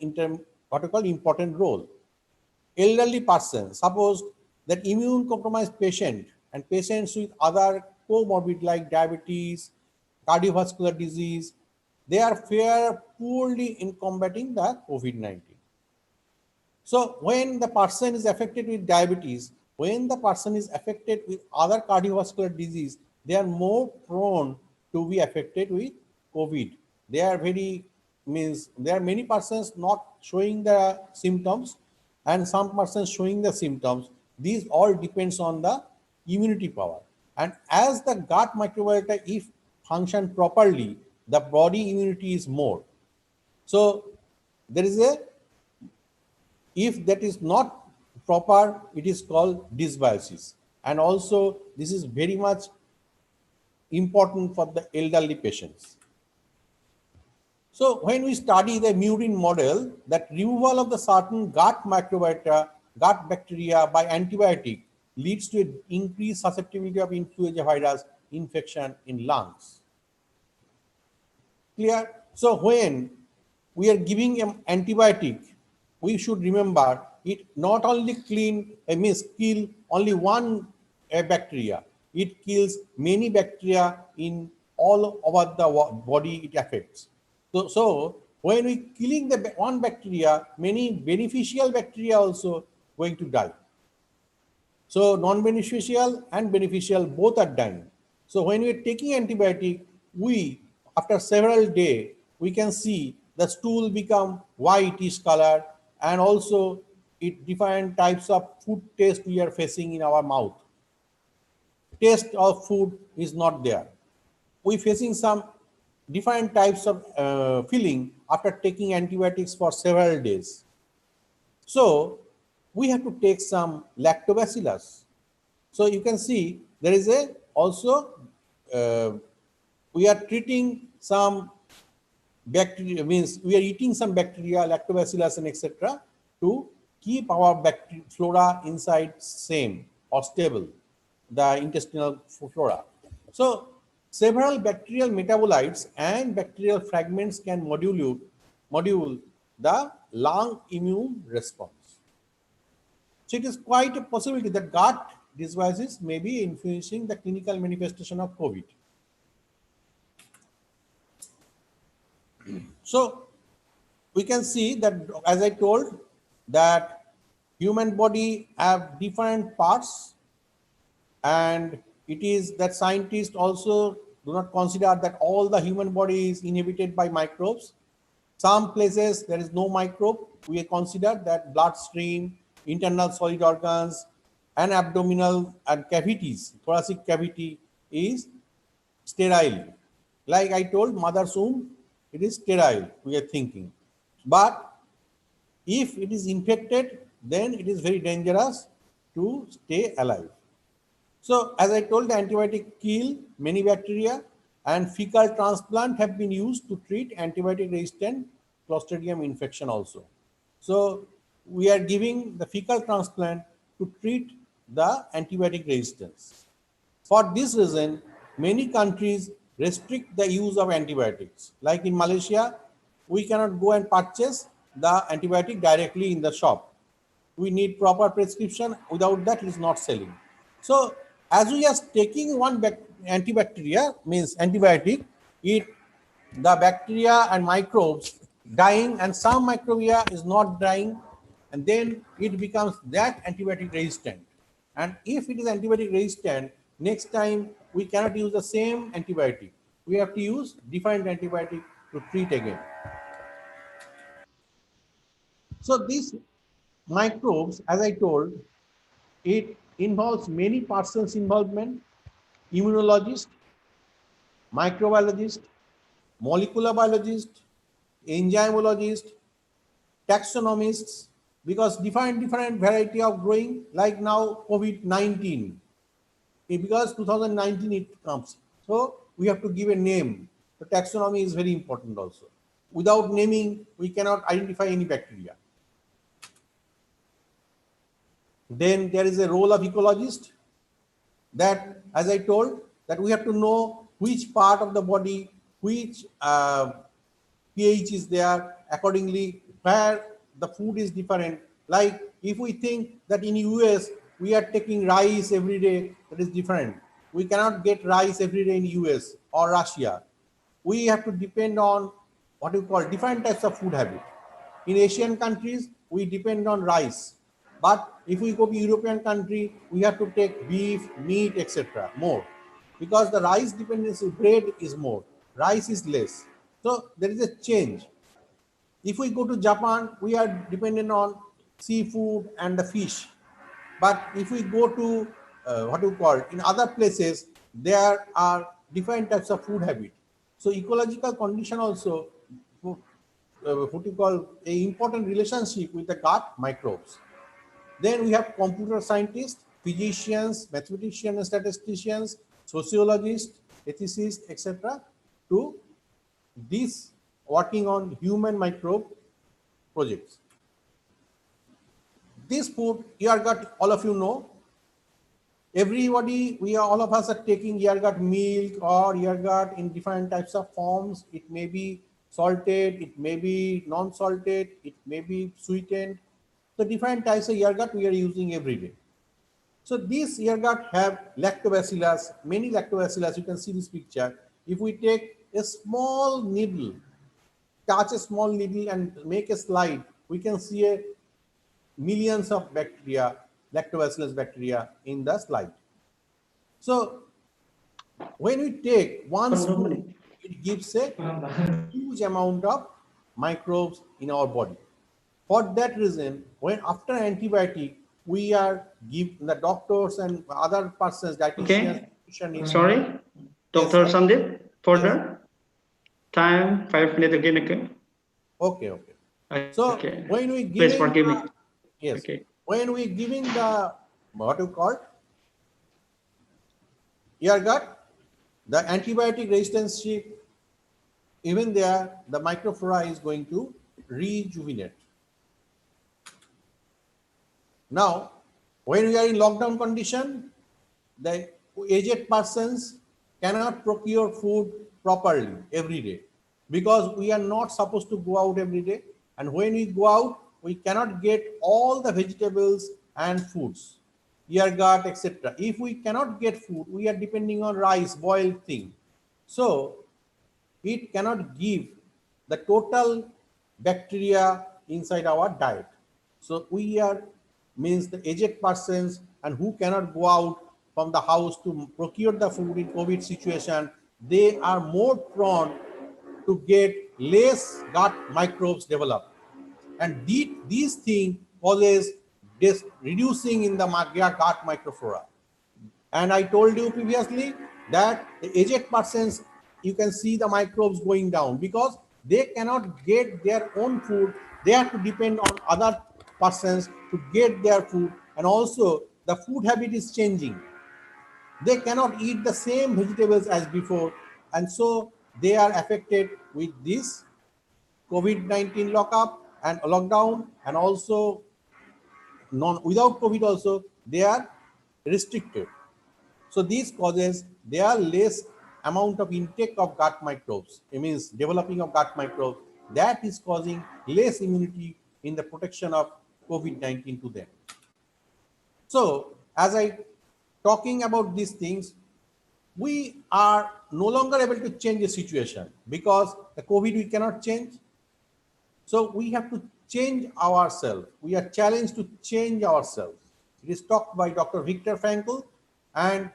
G: what we call important role. Elderly person, suppose that immune compromised patient and patients with other comorbid like diabetes, cardiovascular disease, they are fare poorly in combating the COVID-19. So when the person is affected with diabetes, when the person is affected with other cardiovascular disease, they are more prone to be affected with COVID. They are there are many persons not showing the symptoms and some persons showing the symptoms. These all depends on the immunity power. And as the gut microbiota, if function properly, the body immunity is more. So there is a, if that is not proper, it is called dysbiosis. And also this is very much important for the elderly patients. So when we study the murine model, that removal of the certain gut microbiota, gut bacteria by antibiotic leads to an increased susceptibility of influenza virus infection in lungs. Clear? So when we are giving an antibiotic, we should remember it not only kill only one bacteria, it kills many bacteria in all over the body it affects. So when we killing the one bacteria, many beneficial bacteria also going to die. So non-beneficial and beneficial both are dying. So when we are taking antibiotic, we after several days we can see the stool become whitish color, and also it different types of food taste we are facing in our mouth. Taste of food is not there. We facing some different types of feeling after taking antibiotics for several days. So we have to take some lactobacillus. So you can see there is a also we are treating some bacteria, means we are eating some bacteria, lactobacillus and etc. to keep our flora inside same or stable, the intestinal flora. So several bacterial metabolites and bacterial fragments can modulate the lung immune response. So it is quite a possibility that gut dysbiosis may be influencing the clinical manifestation of COVID. So we can see that, as I told, that human body have different parts, and it is that scientists also do not consider that all the human body is inhabited by microbes. Some places there is no microbe. We consider that bloodstream, internal solid organs, and abdominal and cavities, thoracic cavity is sterile. Like I told, mother's womb, it is sterile, we are thinking. But if it is infected, then it is very dangerous to stay alive. So as I told, the antibiotic kill many bacteria, and fecal transplant have been used to treat antibiotic resistant Clostridium infection also. So we are giving the fecal transplant to treat the antibiotic resistance. For this reason, many countries restrict the use of antibiotics. Like in Malaysia, we cannot go and purchase the antibiotic directly in the shop. We need proper prescription. Without that, it is not selling. So as we are taking one antibacteria, means antibiotic, it the bacteria and microbes dying, and some microbia is not dying, and then it becomes that antibiotic resistant. And if it is antibiotic resistant, next time we cannot use the same antibiotic. We have to use different antibiotic to treat again. So these microbes, as I told, it involves many persons involvement: immunologist, microbiologist, molecular biologist, enzymologist, taxonomists, because different variety of growing, like now COVID-19, because 2019 it comes. So we have to give a name. The taxonomy is very important also. Without naming, we cannot identify any bacteria. Then there is a role of ecologist, that, as I told, that we have to know which part of the body, which pH is there, accordingly where the food is different. Like if we think that in US we are taking rice every day, that is different. We cannot get rice every day in US or Russia. We have to depend on what you call different types of food habit. In Asian countries, we depend on rice. But if we go to European country, we have to take beef, meat, etc. more. Because the rice dependency, bread is more, rice is less. So there is a change. If we go to Japan, we are dependent on seafood and the fish. But if we go to what you call in other places, there are different types of food habit. So ecological condition also, what you call a important relationship with the gut microbes. Then we have computer scientists, physicians, mathematicians, statisticians, sociologists, ethicists, etc. to this working on human microbe projects. This food, ear gut, all of you know. Everybody, all of us are taking ear gut milk or ear gut in different types of forms. It may be salted, it may be non-salted, it may be sweetened. So different types of ear gut we are using every day. So these ear gut have lactobacillus, many lactobacillus. You can see this picture. If we take a small needle, touch a small needle and make a slide, we can see a millions of bacteria, lactobacillus bacteria in the slide. So when we take one spoon, it gives a huge amount of microbes in our body. For that reason, when after antibiotic, we are give the doctors and other persons, dietitians, nutritionists.
F: Sorry, Dr.
G: Yes,
F: Sandeep, further.
G: Yes.
F: Time 5 minutes again.
G: Okay. So
F: okay.
G: when we
F: Please
G: giving
F: forgive me.
G: Yes.
F: Okay.
G: When we giving the what you call ear gut, the antibiotic resistance, even there, the microflora is going to rejuvenate. Now, when we are in lockdown condition, the aged persons cannot procure food properly every day because we are not supposed to go out every day. And when we go out, we cannot get all the vegetables and foods, ear gut, etc. If we cannot get food, we are depending on rice, boiled thing. So it cannot give the total bacteria inside our diet. So we are means the aged persons and who cannot go out from the house to procure the food in COVID situation, they are more prone to get less gut microbes develop. And these things causes this reducing in the gut microflora. And I told you previously that the aged persons, you can see the microbes going down because they cannot get their own food. They have to depend on other persons to get their food. And also the food habit is changing. They cannot eat the same vegetables as before. And so they are affected with this COVID-19 lockup and lockdown, and also without COVID also, they are restricted. So these causes, there are less amount of intake of gut microbes. It means developing of gut microbes. That is causing less immunity in the protection of COVID-19 to them. So as I talking about these things, we are no longer able to change the situation because the COVID we cannot change. So we have to change ourselves. We are challenged to change ourselves. It is talked by Dr. Viktor Frankl. And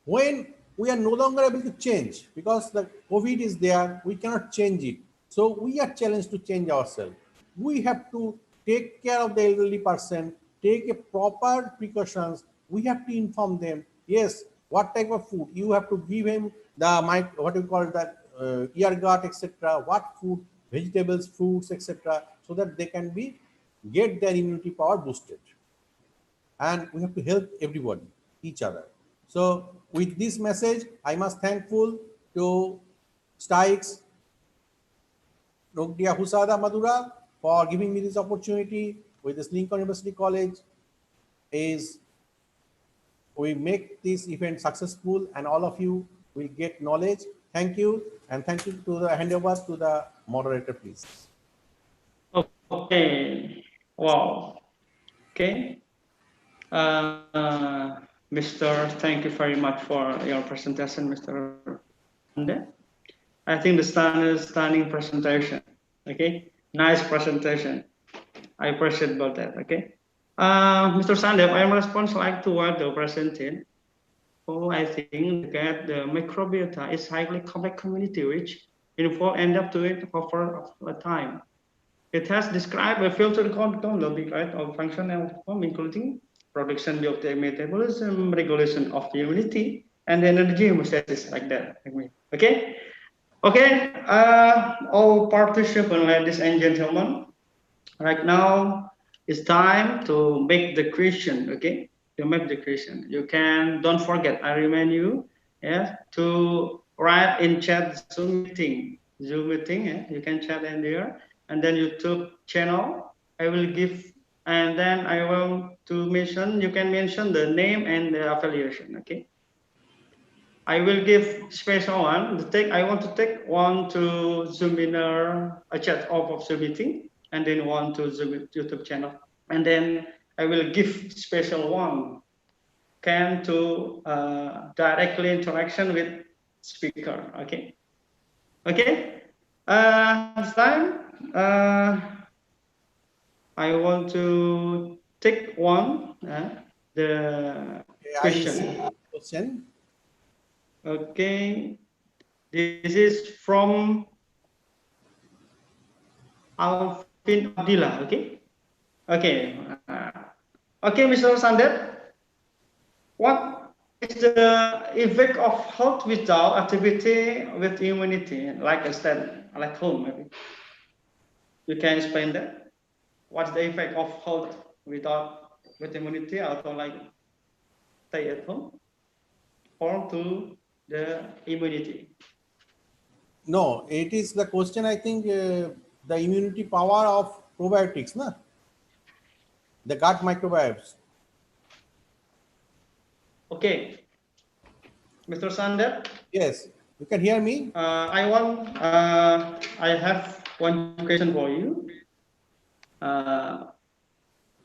G: when we are no longer able to change because the COVID is there, we cannot change it. So we are challenged to change ourselves. We have to take care of the elderly person, take a proper precautions. We have to inform them, yes, what type of food you have to give him, the what we call that ear gut, etc. What food, vegetables, fruits, etc. So that they can be get their immunity power boosted. And we have to help everybody, each other. So with this message, I must thankful to STIKES Ngudia Husada Madura for giving me this opportunity with this Lincoln University College. Is we make this event successful and all of you will get knowledge. Thank you, and thank you to the handover to the moderator, please.
F: Okay. Wow. Okay. Mr. Thank you very much for your presentation, Mr. Ande. I think the stunning presentation. Okay. Nice presentation. I appreciate about that. Okay. Mr. Sandeep, I am response like to what the presented. Oh, I think that the microbiota is highly complex community which involve end up to it over a time. It has described a filter control right, of functional form, including production of the metabolism, regulation of the immunity, and energy homeostasis like that. Okay. Okay. All participants, ladies and gentlemen, right now it's time to make the question. Okay. To make the question, you can don't forget. I remind you, yeah, to write in chat Zoom meeting. Yeah, you can chat in there, and then YouTube channel. I will give, and then I will to mention. You can mention the name and the affiliation. Okay. I will give special one. I want to take one to Zoom webinar, a chat off of Zoom meeting, and then one to Zoom YouTube channel, and then I will give special one can to directly interaction with speaker. Okay. Okay. This time I want to take one the
G: question.
F: Okay. This is from Alvin Abdillah. Okay. Okay. Okay, Mr. Sandeep. What is the effect of health without activity with immunity, like a stand, like home? Maybe you can explain that. What's the effect of health without with immunity, or like stay at home, or to the immunity?
G: No, it is the question. I think the immunity power of probiotics, na? The gut microbiomes.
F: Okay, Mr. Sandeep.
G: Yes, you can hear me.
F: I have one question for you.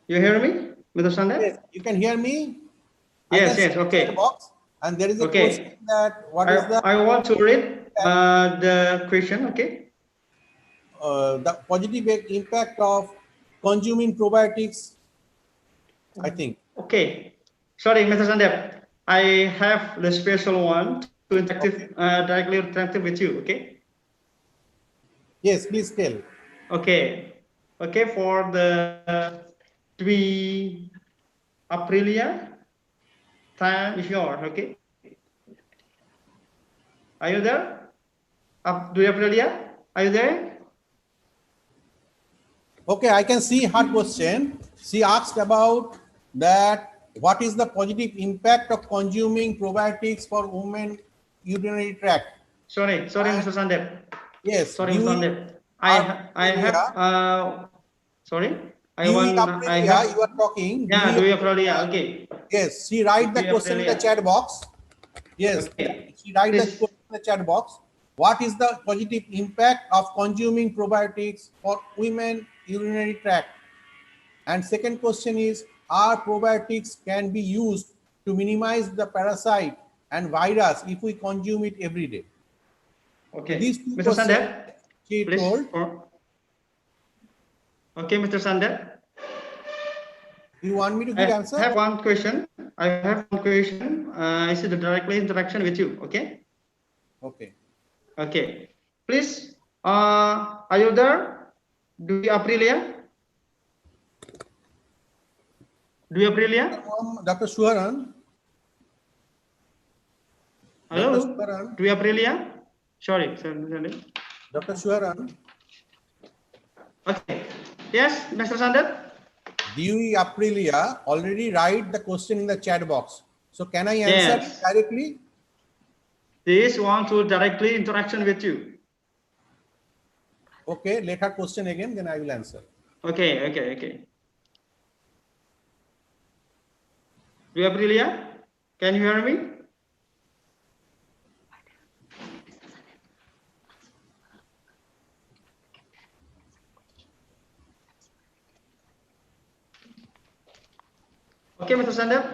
F: You hear me, Mr. Sandeep?
G: Yes, you can hear me.
F: Yes, yes, okay.
G: Box, and there is a question that
F: I want to read the question, okay?
G: The positive impact of consuming probiotics, I think.
F: Okay. Sorry, Mr. Sandeep. I have the special one to directly interactive with you, okay?
G: Yes, please tell.
F: Okay. Okay, for the Dwi Aprilia, time is yours, okay? Are you there? Dwi Aprilia, are you there?
G: Okay, I can see her question. She asked about that what is the positive impact of consuming probiotics for women urinary tract?
F: Sorry, Mr. Sandeep.
G: Yes.
F: Sorry, Mr. Sandeep. I have sorry. You are
G: talking.
F: Yeah, Dwi Aprilia, okay.
G: Yes, she write the question in the chat box. Yes,
F: okay.
G: She write the question in the chat box. What is the positive impact of consuming probiotics for women urinary tract? And second question is, are probiotics can be used to minimize the parasite and virus if we consume it every day?
F: Okay,
G: These two
F: Mr.
G: questions
F: Sandeep,
G: she
F: please.
G: told.
F: Okay, Mr. Sandeep.
G: You want me to give
F: I
G: answer?
F: have one question. I have one question. Is it directly interaction with you? Okay.
G: Okay.
F: Okay. Please. Are you there? Do you Aprilia? Do you Aprilia?
G: Dr. Swaran.
F: Hello.
G: Dr. Swaran.
F: Do you Aprilia? Sorry, sorry.
G: Dr. Swaran.
F: Okay. Yes, Mr. Sandeep.
G: Dewey Aprilia already write the question in the chat box. So can I answer it directly?
F: This want to directly interaction with you.
G: Okay, let her question again, then I will answer.
F: Okay. Do you Aprilia? Can you hear me? Okay, Mr. Sandeep.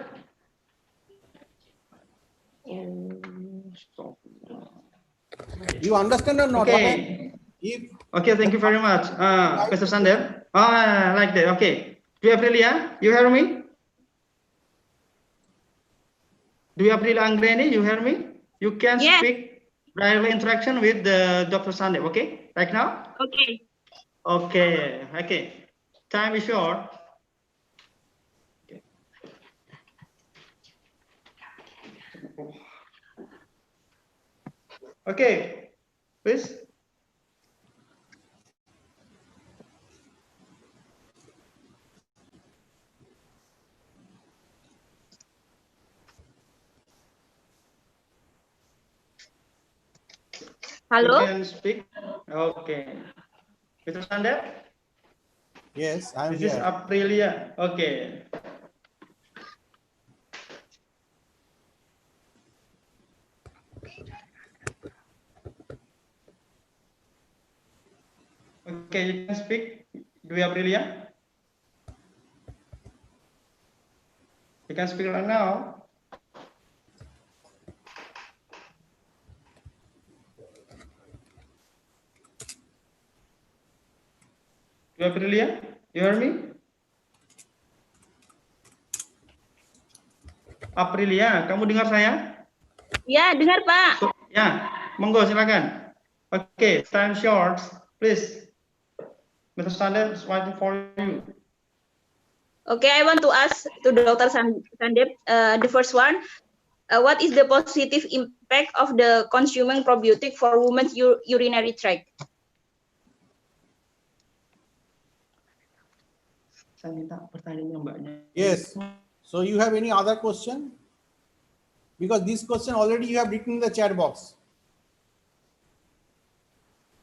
G: You understand or not?
F: Okay. Okay, thank you very much, Mr. Sandeep. Like that. Okay. Do you Aprilia? You hear me? Do you Aprilia Anggreni? You hear me? You can speak directly interaction with the Dr. Sandeep. Okay, right now.
H: Okay.
F: Okay. Time is short. Okay, please.
H: Hello.
F: You can speak. Okay. Mr. Sandeep?
G: Yes, I'm
F: This is
G: here.
F: Aprilia. Okay. Okay, you can speak. Do you Aprilia? You can speak right now. Do you Aprilia? You hear me? Aprilia, kamu dengar saya?
H: Ya, dengar Pak.
F: Ya, monggo silakan. Okay, time short, please. Mr. Sandeep is waiting for you.
H: Okay, I want to ask to Dr. Sandeep, the first one, what is the positive impact of the consuming probiotic for women's urinary tract?
F: Saya minta pertanyaannya mbaknya.
G: Yes. So you have any other question? Because this question already you have written in the chat box.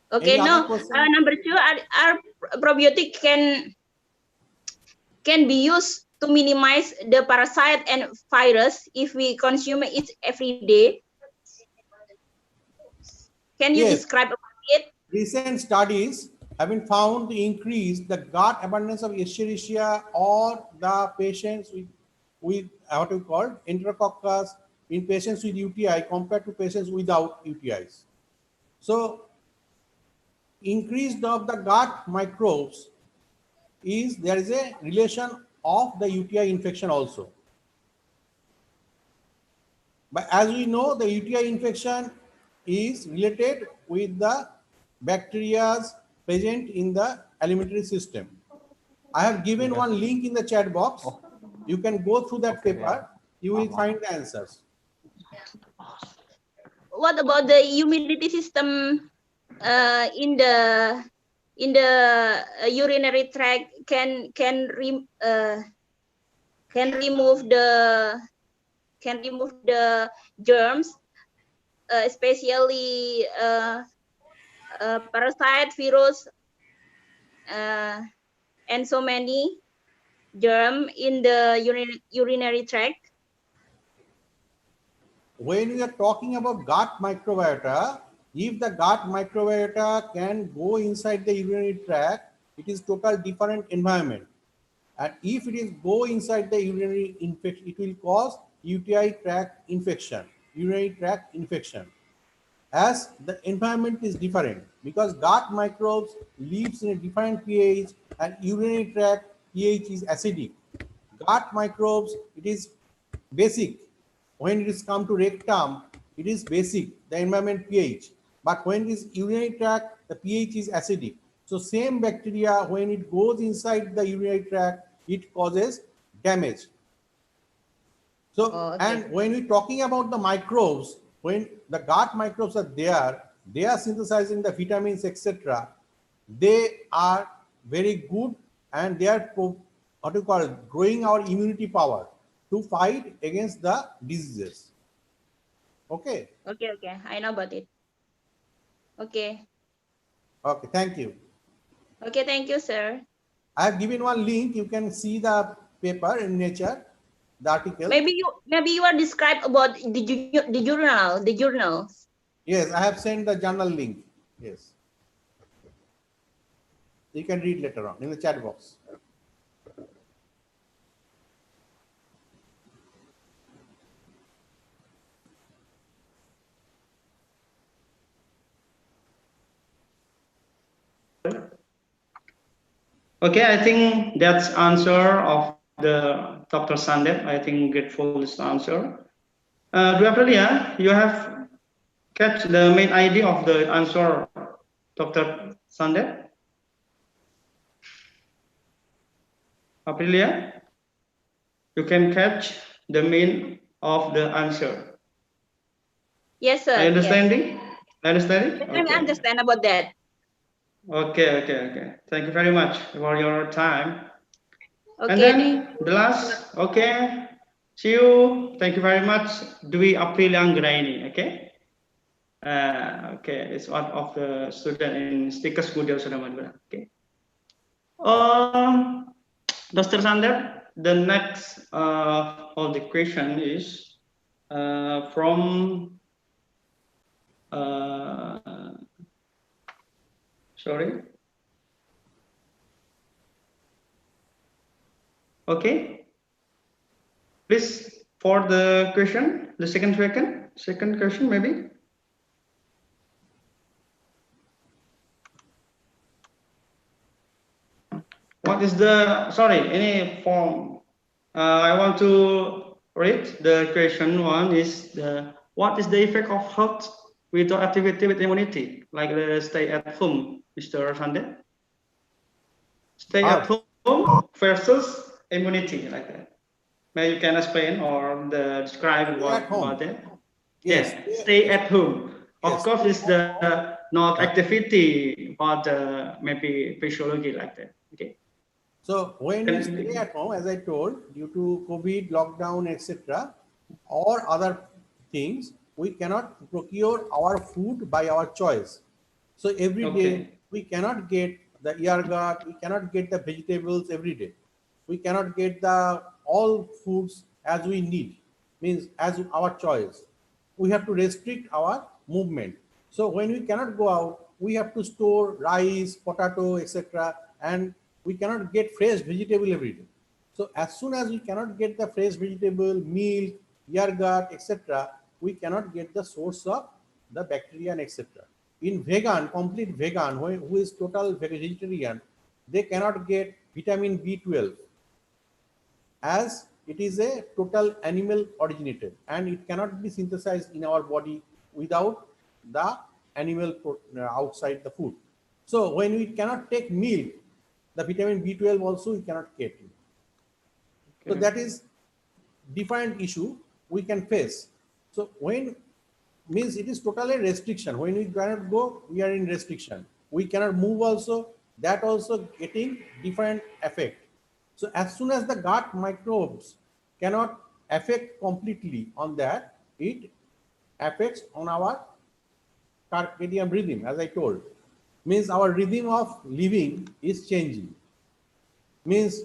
H: Okay, no. Number two, are probiotic can be used to minimize the parasite and virus if we consume it every day. Can you describe about it?
G: Recent studies have been found to increase the gut abundance of Escherichia or the patients with what we call enterococcus in patients with UTI compared to patients without UTIs. So increase of the gut microbes there is a relation of the UTI infection also. But as we know, the UTI infection is related with the bacteria present in the alimentary system. I have given one link in the chat box. You can go through that paper. You will find the answers.
H: What about the immunity system in the urinary tract? Can remove the germs, especially parasite, virus, and so many germs in the urinary tract.
G: When we are talking about gut microbiota, if the gut microbiota can go inside the urinary tract, it is total different environment. And if it is go inside the urinary infection, it will cause UTI tract infection. urinary tract infection. As the environment is different, because gut microbes lives in a different pH and urinary tract pH is acidic. Gut microbes, it is basic. When it is come to rectum, it is basic, the environment pH. But when it is urinary tract, the pH is acidic. So same bacteria, when it goes inside the urinary tract, it causes damage. So, and when we're talking about the microbes, when the gut microbes are there, they are synthesizing the vitamins, etc. They are very good and they are, what you call it, growing our immunity power to fight against the diseases. Okay.
H: Okay, okay. I know about it. Okay.
G: Okay, thank you.
H: Okay, thank you, sir.
G: I have given one link. You can see the paper in Nature, the article.
H: Maybe you are described about the journal.
G: Yes, I have sent the journal link. Yes. You can read later on in the chat box.
F: Okay, I think that's answer of the Dr. Sandeep. I think grateful is the answer. Dr. Aprilia, you have catch the main idea of the answer, Dr. Sandeep? Aprilia, you can catch the main of the answer.
H: Yes, sir.
F: I understanding?
H: Yes.
F: I understand it?
H: I understand about that.
F: Okay. Thank you very much for your time.
H: Okay,
F: And then the last, okay. See you. Thank you very much. Dwi Aprilia Anggraini, okay? Okay, it's one of the student in STIKES Ngudia Husada Madura, okay? Dr. Sander, the next all the question is from sorry. Okay. Please for the question, the second question maybe. What is the, sorry, any form? I want to read the question one is what is the effect of health without activity with immunity, like the stay at home, Mr. Sande? Stay at home versus immunity, like that. Maybe you can explain or describe what about it. Yes, stay at home. Of course, it's the not activity, but maybe physiology like that. Okay.
G: So when we stay at home, as I told, due to COVID, lockdown, etc., or other things, we cannot procure our food by our choice. So every day we cannot get the yargut, we cannot get the vegetables every day. We cannot get the all foods as we need, means as our choice. We have to restrict our movement. So when we cannot go out, we have to store rice, potato, etc., and we cannot get fresh vegetable every day. So as soon as we cannot get the fresh vegetable, milk, yargut, etc., we cannot get the source of the bacteria and etc. In vegan, complete vegan, who is total vegetarian, they cannot get vitamin B12 as it is a total animal originated and it cannot be synthesized in our body without the animal outside the food. So when we cannot take milk, the vitamin B12 also we cannot get. So that is different issue we can face. So when means it is totally restriction. When we cannot go, we are in restriction. We cannot move also, that also getting different effect. So as soon as the gut microbes cannot affect completely on that, it affects on our circadian rhythm, as I told. Means our rhythm of living is changing. Means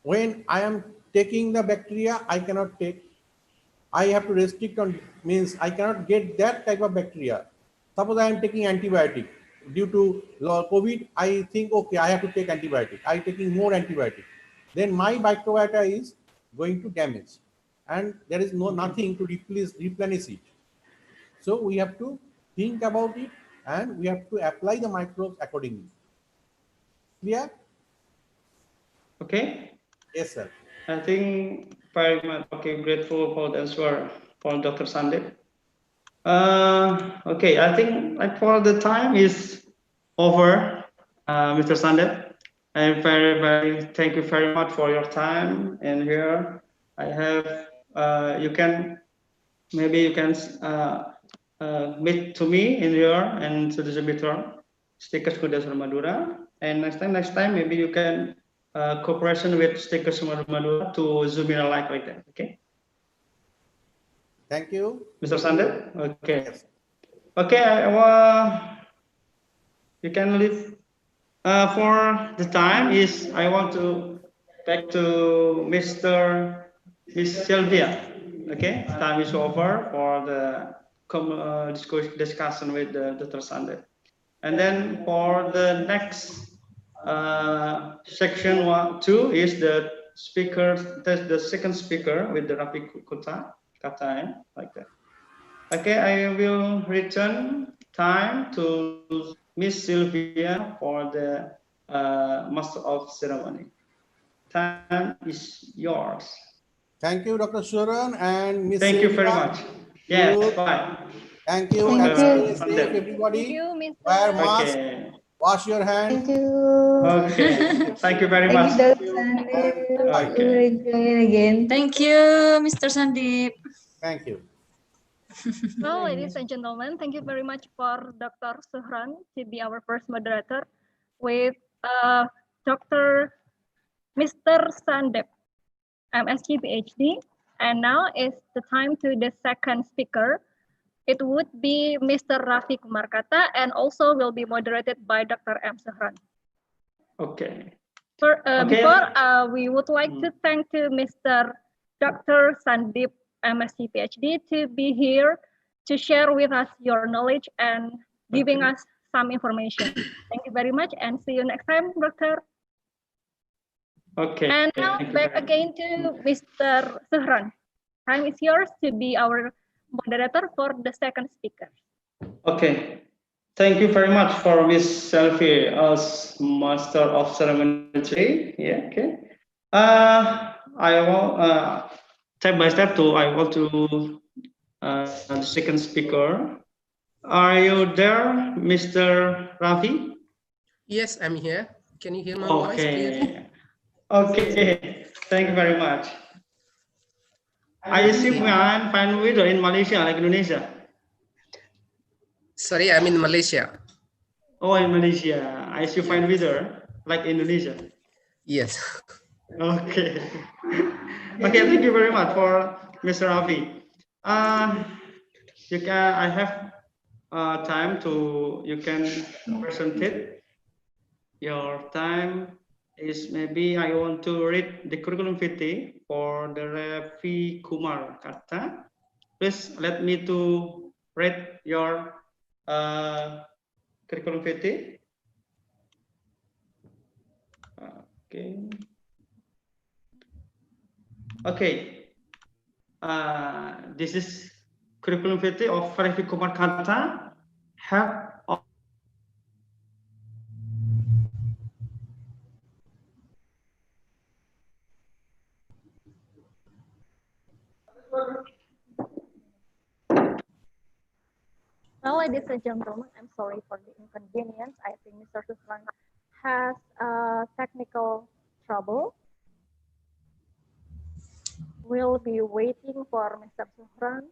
G: when I am taking the bacteria, I cannot take. I have to restrict on, means I cannot get that type of bacteria. Suppose I am taking antibiotic. Due to COVID, I think, okay, I have to take antibiotic. I am taking more antibiotic. Then my microbiota is going to damage. and there is nothing to replenish it. So we have to think about it, and we have to apply the microbes accordingly. Clear?
F: Okay.
G: Yes, sir.
F: I think very much grateful for the answer from Dr. Sandeep. Okay, I think like for the time is over, Mr. Sandeep. I very thank you very much for your time. And here I have maybe you can meet to me in here and to the exhibitor, STIKES Ngudia Husada Madura. And next time maybe you can cooperation with STIKES Ngudia Husada Madura to Zoom in like that. Okay.
G: Thank you,
F: Mr. Sandeep. Okay.
G: Yes.
F: Okay. You can leave. For the time is I want to back to Miss Sylvia. Okay, time is over for the discussion with Dr. Sandeep. And then for the next section 2 is the speaker, the second speaker with the Katta, like that. Okay, I will return time to Miss Sylvia for the Master of Ceremony. Time is yours.
G: Thank you, Dr. Suran and Miss
F: Thank
G: Sylvia.
F: you very much. Yes, bye.
G: Thank you.
H: Thank
G: Stay
H: you.
G: safe, everybody.
A: Thank you, Mr.
G: Wear mask.
F: Okay.
G: Wash your hands.
H: Thank you.
F: Okay. Thank you very
H: Thank
F: much.
H: you, Dr. Sandeep.
F: Okay.
H: Again.
I: Thank you, Mr. Sandeep.
G: Thank you.
A: So, ladies and gentlemen, thank you very much for Dr. Suhran to be our first moderator with Dr. Mr. Sandeep, MSc PhD. And now is the time to the second speaker. It would be Mr. Ravakumar Katta, and also will be moderated by Dr. M. Suhran.
F: Okay.
A: Before, we would like to thank to Mr. Dr. Sandeep, MSc PhD, to be here to share with us your knowledge and giving us some information. Thank you very much, and see you next time, Doctor.
F: Okay.
A: And now back again to Mr. Suhran. Time is yours to be our moderator for the second speaker.
F: Okay. Thank you very much for Miss Selfie as Master of Ceremony today. Yeah. Okay. I will step by step I want to the second speaker. Are you there, Mr. Ravi?
J: Yes, I'm here. Can you hear my voice clearly?
F: Okay. Thank you very much. I assume I'm fine with in Malaysia, like Indonesia.
J: Sorry, I'm in Malaysia.
F: Oh, in Malaysia. I assume fine weather, like Indonesia.
J: Yes.
F: Okay. Okay, thank you very much for Mr. Ravi. I have time to, you can present it. Your time is maybe I want to read the curriculum vitae for the Ravakumar Katta. Please let me to read your curriculum vitae. Okay. Okay. This is curriculum vitae of Ravakumar Katta.
A: Well, ladies and gentlemen, I'm sorry for the inconvenience. I think Mr. Suhran has technical trouble. We'll be waiting for Mr. Suhran.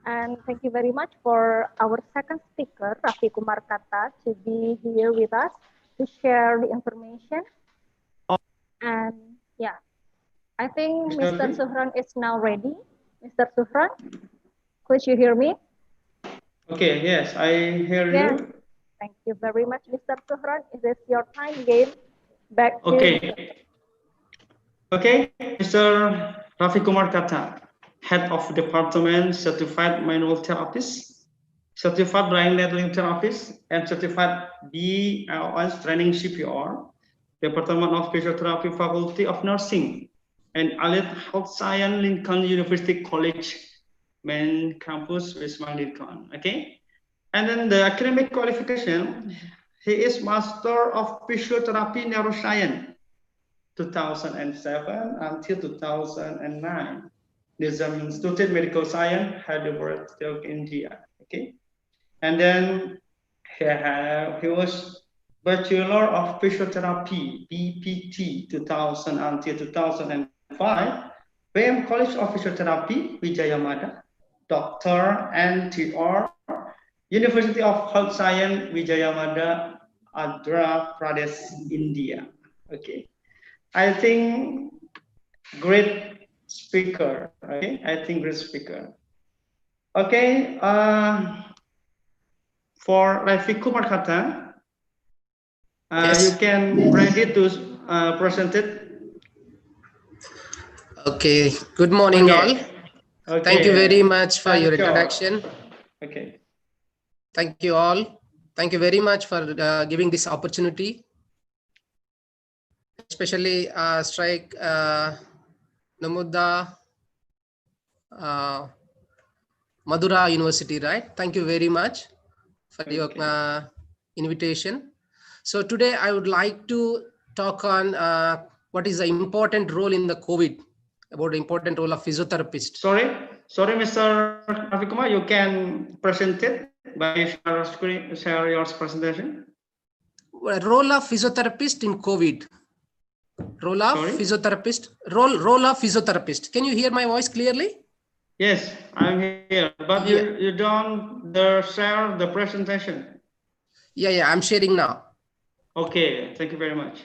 A: And thank you very much for our second speaker, Ravakumar Katta, to be here with us to share the information. And yeah, I think Mr. Suhran is now ready. Mr. Suhran, could you hear me?
F: Okay, yes, I hear you.
A: Thank you very much, Mr. Suhran. It is your time again. Back to
F: Okay, Mr. Ravakumar Katta, Head of Department, Certified Manual Therapist, Certified Brain Needling Therapist, and Certified BLS Training CPR, Department of Physiotherapy, Faculty of Nursing, and Allied Health Science, Lincoln University College, main campus, Wisma Lincoln. Okay, and then the academic qualification, he is Master of Physiotherapy Neuroscience, 2007 until 2009. Nizam Institute Medical Science, Hyderabad, India. Okay, and then he was Bachelor of Physiotherapy, B.P.T, 2000 until 2005. PM College of Physiotherapy, Wijayamada, Dr. N.T.R. University of Health Science, Wijayamada, Andhra Pradesh, India. Okay, I think great speaker. Okay, I think great speaker. Okay, for Ravakumar Katta,
J: Yes.
F: you can ready to present it.
J: Okay. Good morning, all.
F: Okay.
J: Thank you very much for your
F: Thank you.
J: introduction.
F: Okay.
J: Thank you all. Thank you very much for giving this opportunity. Especially STIKES Ngudia Madura University, right? Thank you very much for your invitation. So today I would like to talk on what is the important role in the COVID, about the important role of physiotherapist.
F: Sorry, Mr. Ravakumar, you can present it by share your presentation.
J: Role of physiotherapist in COVID. Role of physiotherapist. Role of physiotherapist. Can you hear my voice clearly?
F: Yes, I'm here, but you don't share the presentation.
J: Yeah, I'm sharing now.
F: Okay, thank you very much.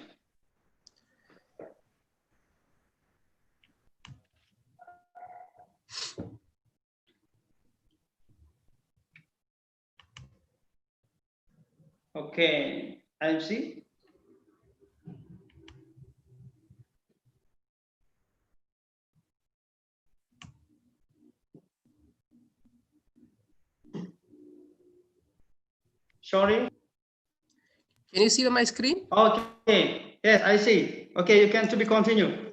F: Okay, I see. Sorry.
J: Can you see my screen?
F: Okay. Yes, I see. Okay, you can to be continued.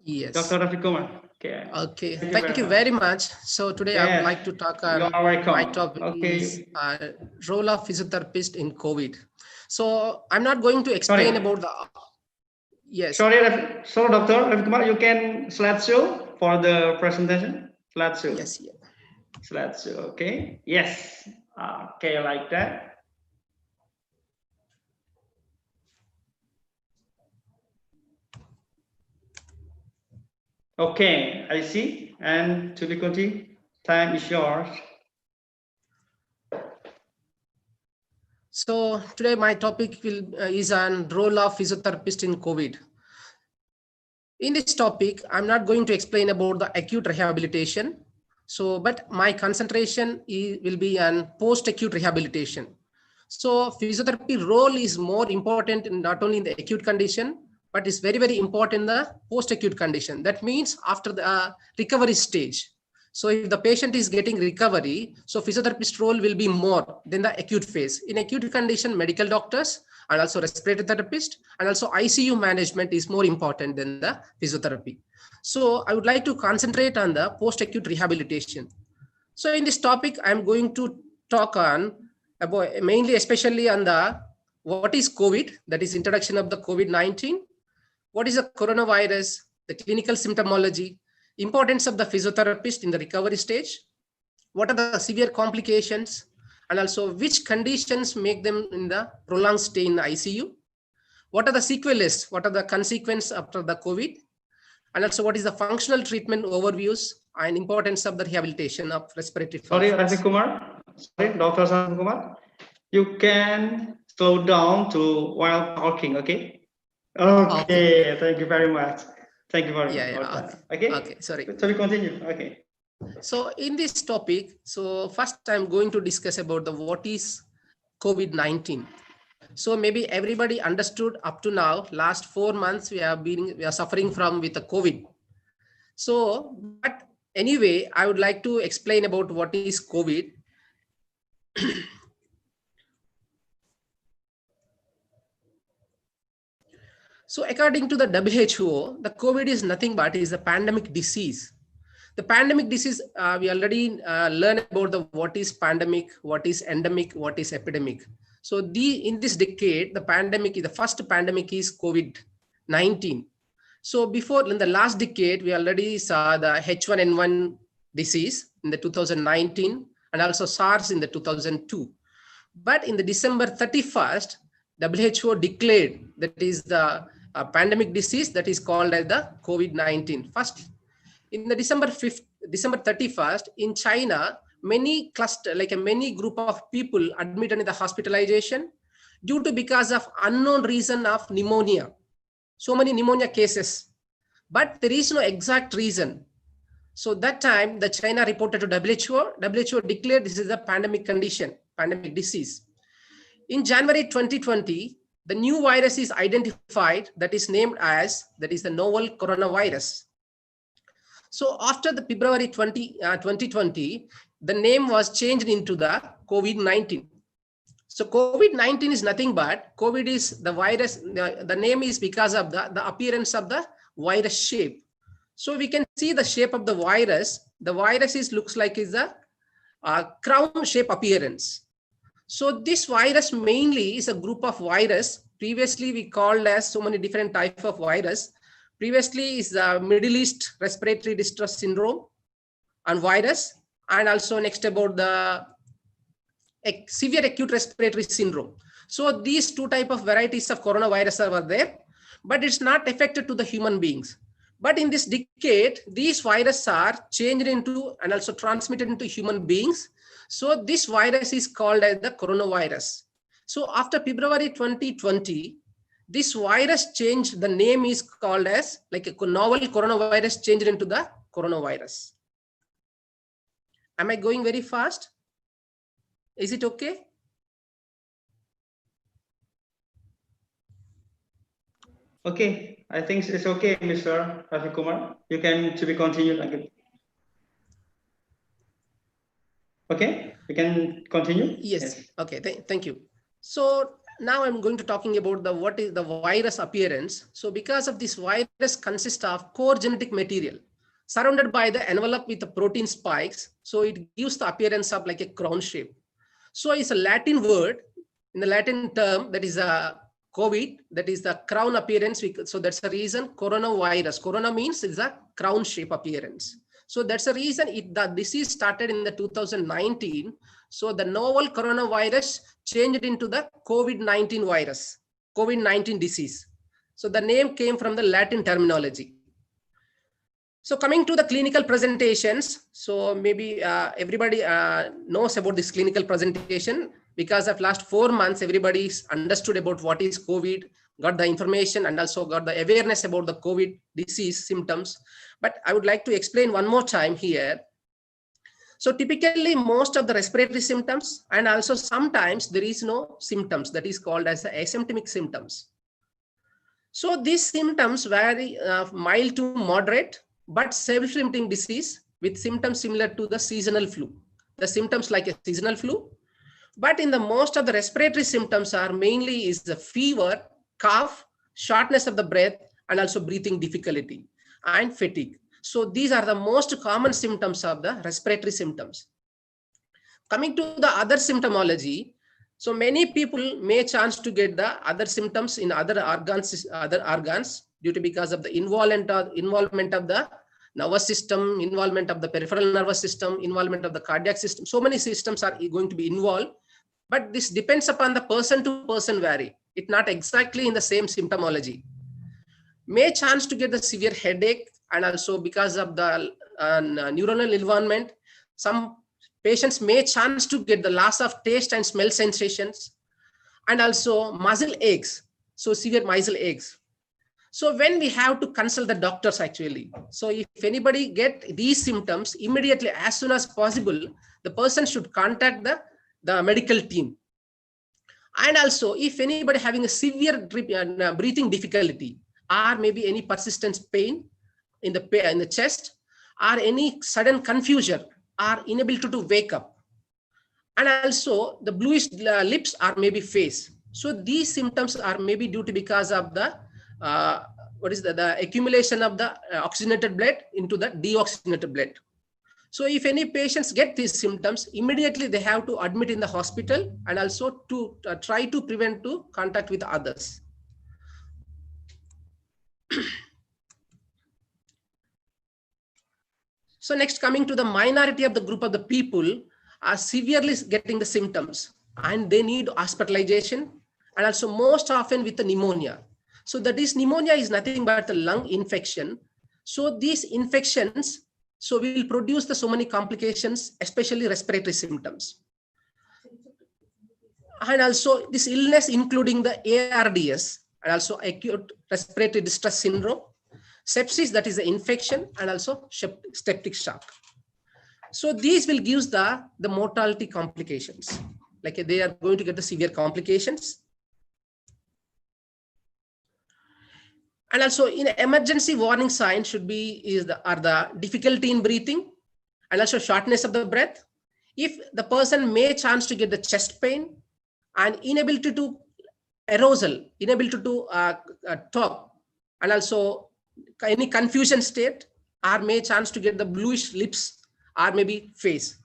J: Yes.
F: Dr. Ravakumar. Okay.
J: Okay. Thank you very much. So today I would like to talk on my topic is role of physiotherapist in COVID. So I'm not going to explain about the. Yes.
F: Sorry, Dr. Ravakumar, you can slideshow for the presentation. Slideshow.
J: Yes. Yeah.
F: Slideshow. Okay. Yes. Okay, like that. Okay, I see. And to be continued, time is yours.
J: So today my topic is on role of physiotherapist in COVID. In this topic, I'm not going to explain about the acute rehabilitation. So, but my concentration will be on post-acute rehabilitation. So physiotherapy role is more important not only in the acute condition, but it's very, very important in the post-acute condition. That means after the recovery stage. So if the patient is getting recovery, so physiotherapist role will be more than the acute phase. In acute condition, medical doctors and also respiratory therapist and also ICU management is more important than the physiotherapy. So I would like to concentrate on the post-acute rehabilitation. So in this topic, I'm going to talk on about mainly especially on the what is COVID, that is introduction of the COVID-19, what is the coronavirus, the clinical symptomology, importance of the physiotherapist in the recovery stage, what are the severe complications, and also which conditions make them in the prolonged stay in the ICU, what are the sequelae, what are the consequences after the COVID, and also what is the functional treatment overviews and importance of the rehabilitation of respiratory
F: functions. Sorry,
J: Ravakumar.
F: Sorry, Dr. Ravakumar. You can slow down to while talking, okay? Okay, thank you very much. Thank you very much. Okay,
J: sorry.
F: So we continue. Okay.
J: So in this topic, so first I'm going to discuss about the what is COVID-19. So maybe everybody understood up to now, last 4 months we are suffering from with the COVID. So, but anyway, I would like to explain about what is COVID. So according to the WHO, the COVID is nothing but is a pandemic disease. The pandemic disease, we already learned about what is pandemic, what is endemic, what is epidemic. So in this decade, the first pandemic is COVID-19. So before, in the last decade, we already saw the H1N1 disease in the 2019 and also SARS in the 2002. But in the December 31st, WHO declared that is the pandemic disease that is called as the COVID-19. First, in the December 31st, in China, many group of people admitted in the hospitalization because of unknown reason of pneumonia. So many pneumonia cases, but there is no exact reason. So that time, the China reported to WHO. WHO declared this is a pandemic condition, pandemic disease. In January 2020, the new virus is identified that is named as, that is the novel coronavirus. So after the February 2020, the name was changed into the COVID-19. So COVID-19 is nothing but, COVID is the virus, the name is because of the appearance of the virus shape. So we can see the shape of the virus. The virus looks like is a crown shape appearance. So this virus mainly is a group of virus. Previously we called as so many different types of virus. Previously is the Middle East respiratory distress syndrome and virus, and also next about the severe acute respiratory syndrome. So these two type of varieties of coronavirus are there, but it's not affected to the human beings. But in this decade, these viruses are changed into and also transmitted into human beings. So this virus is called as the coronavirus. So after February 2020, this virus changed, the name is called as like a novel coronavirus changed into the coronavirus. Am I going very fast? Is it okay?
F: Okay, I think it's okay, Mr. Ravakumar. You can to be continued again. Okay, you can continue.
J: Yes. Okay. Thank you. So now I'm going to talking about what is the virus appearance. So because of this virus consists of core genetic material surrounded by the envelope with the protein spikes. So it gives the appearance of like a crown shape. So it's a Latin word in the Latin term that is a COVID, that is the crown appearance. So that's the reason coronavirus. Corona means it's a crown shape appearance. So that's the reason the disease started in the 2019. So the novel coronavirus changed into the COVID-19 virus, COVID-19 disease. So the name came from the Latin terminology. So coming to the clinical presentations. So maybe everybody knows about this clinical presentation because of last 4 months, everybody's understood about what is COVID, got the information and also got the awareness about the COVID disease symptoms. But I would like to explain one more time here. So typically most of the respiratory symptoms and also sometimes there is no symptoms, that is called as the asymptomatic symptoms. So these symptoms vary mild to moderate, but self-limiting disease with symptoms similar to the seasonal flu. The symptoms like a seasonal flu, but in the most of the respiratory symptoms are mainly is the fever, cough, shortness of the breath, and also breathing difficulty and fatigue. So these are the most common symptoms of the respiratory symptoms. Coming to the other symptomology, so many people may chance to get the other symptoms in other organs due to because of the involvement of the nervous system, involvement of the peripheral nervous system, involvement of the cardiac system. So many systems are going to be involved, but this depends upon the person to person vary. It's not exactly in the same symptomology. May chance to get the severe headache and also because of the neuronal involvement, some patients may chance to get the loss of taste and smell sensations and also muscle aches. So severe muscle aches. So when we have to consult the doctors actually. So if anybody get these symptoms immediately as soon as possible, the person should contact the medical team. And also if anybody having a severe breathing difficulty or maybe any persistent pain in the chest or any sudden confusion or inability to wake up. And also the bluish lips or maybe face. So these symptoms are maybe due to because of the what is the accumulation of the oxygenated blood into the deoxygenated blood. So if any patients get these symptoms, immediately they have to admit in the hospital and also to try to prevent to contact with others. So next, coming to the minority of the group of the people are severely getting the symptoms and they need hospitalization and also most often with the pneumonia. So that is pneumonia is nothing but a lung infection. So these infections will produce so many complications, especially respiratory symptoms. And also this illness including the ARDS and also acute respiratory distress syndrome, sepsis, that is the infection, and also septic shock. So these will give the mortality complications, like they are going to get the severe complications. And also in emergency warning signs should be are the difficulty in breathing and also shortness of the breath. If the person may chance to get the chest pain and inability to arousal, inability to talk, and also any confusion state, or may chance to get the bluish lips or maybe face.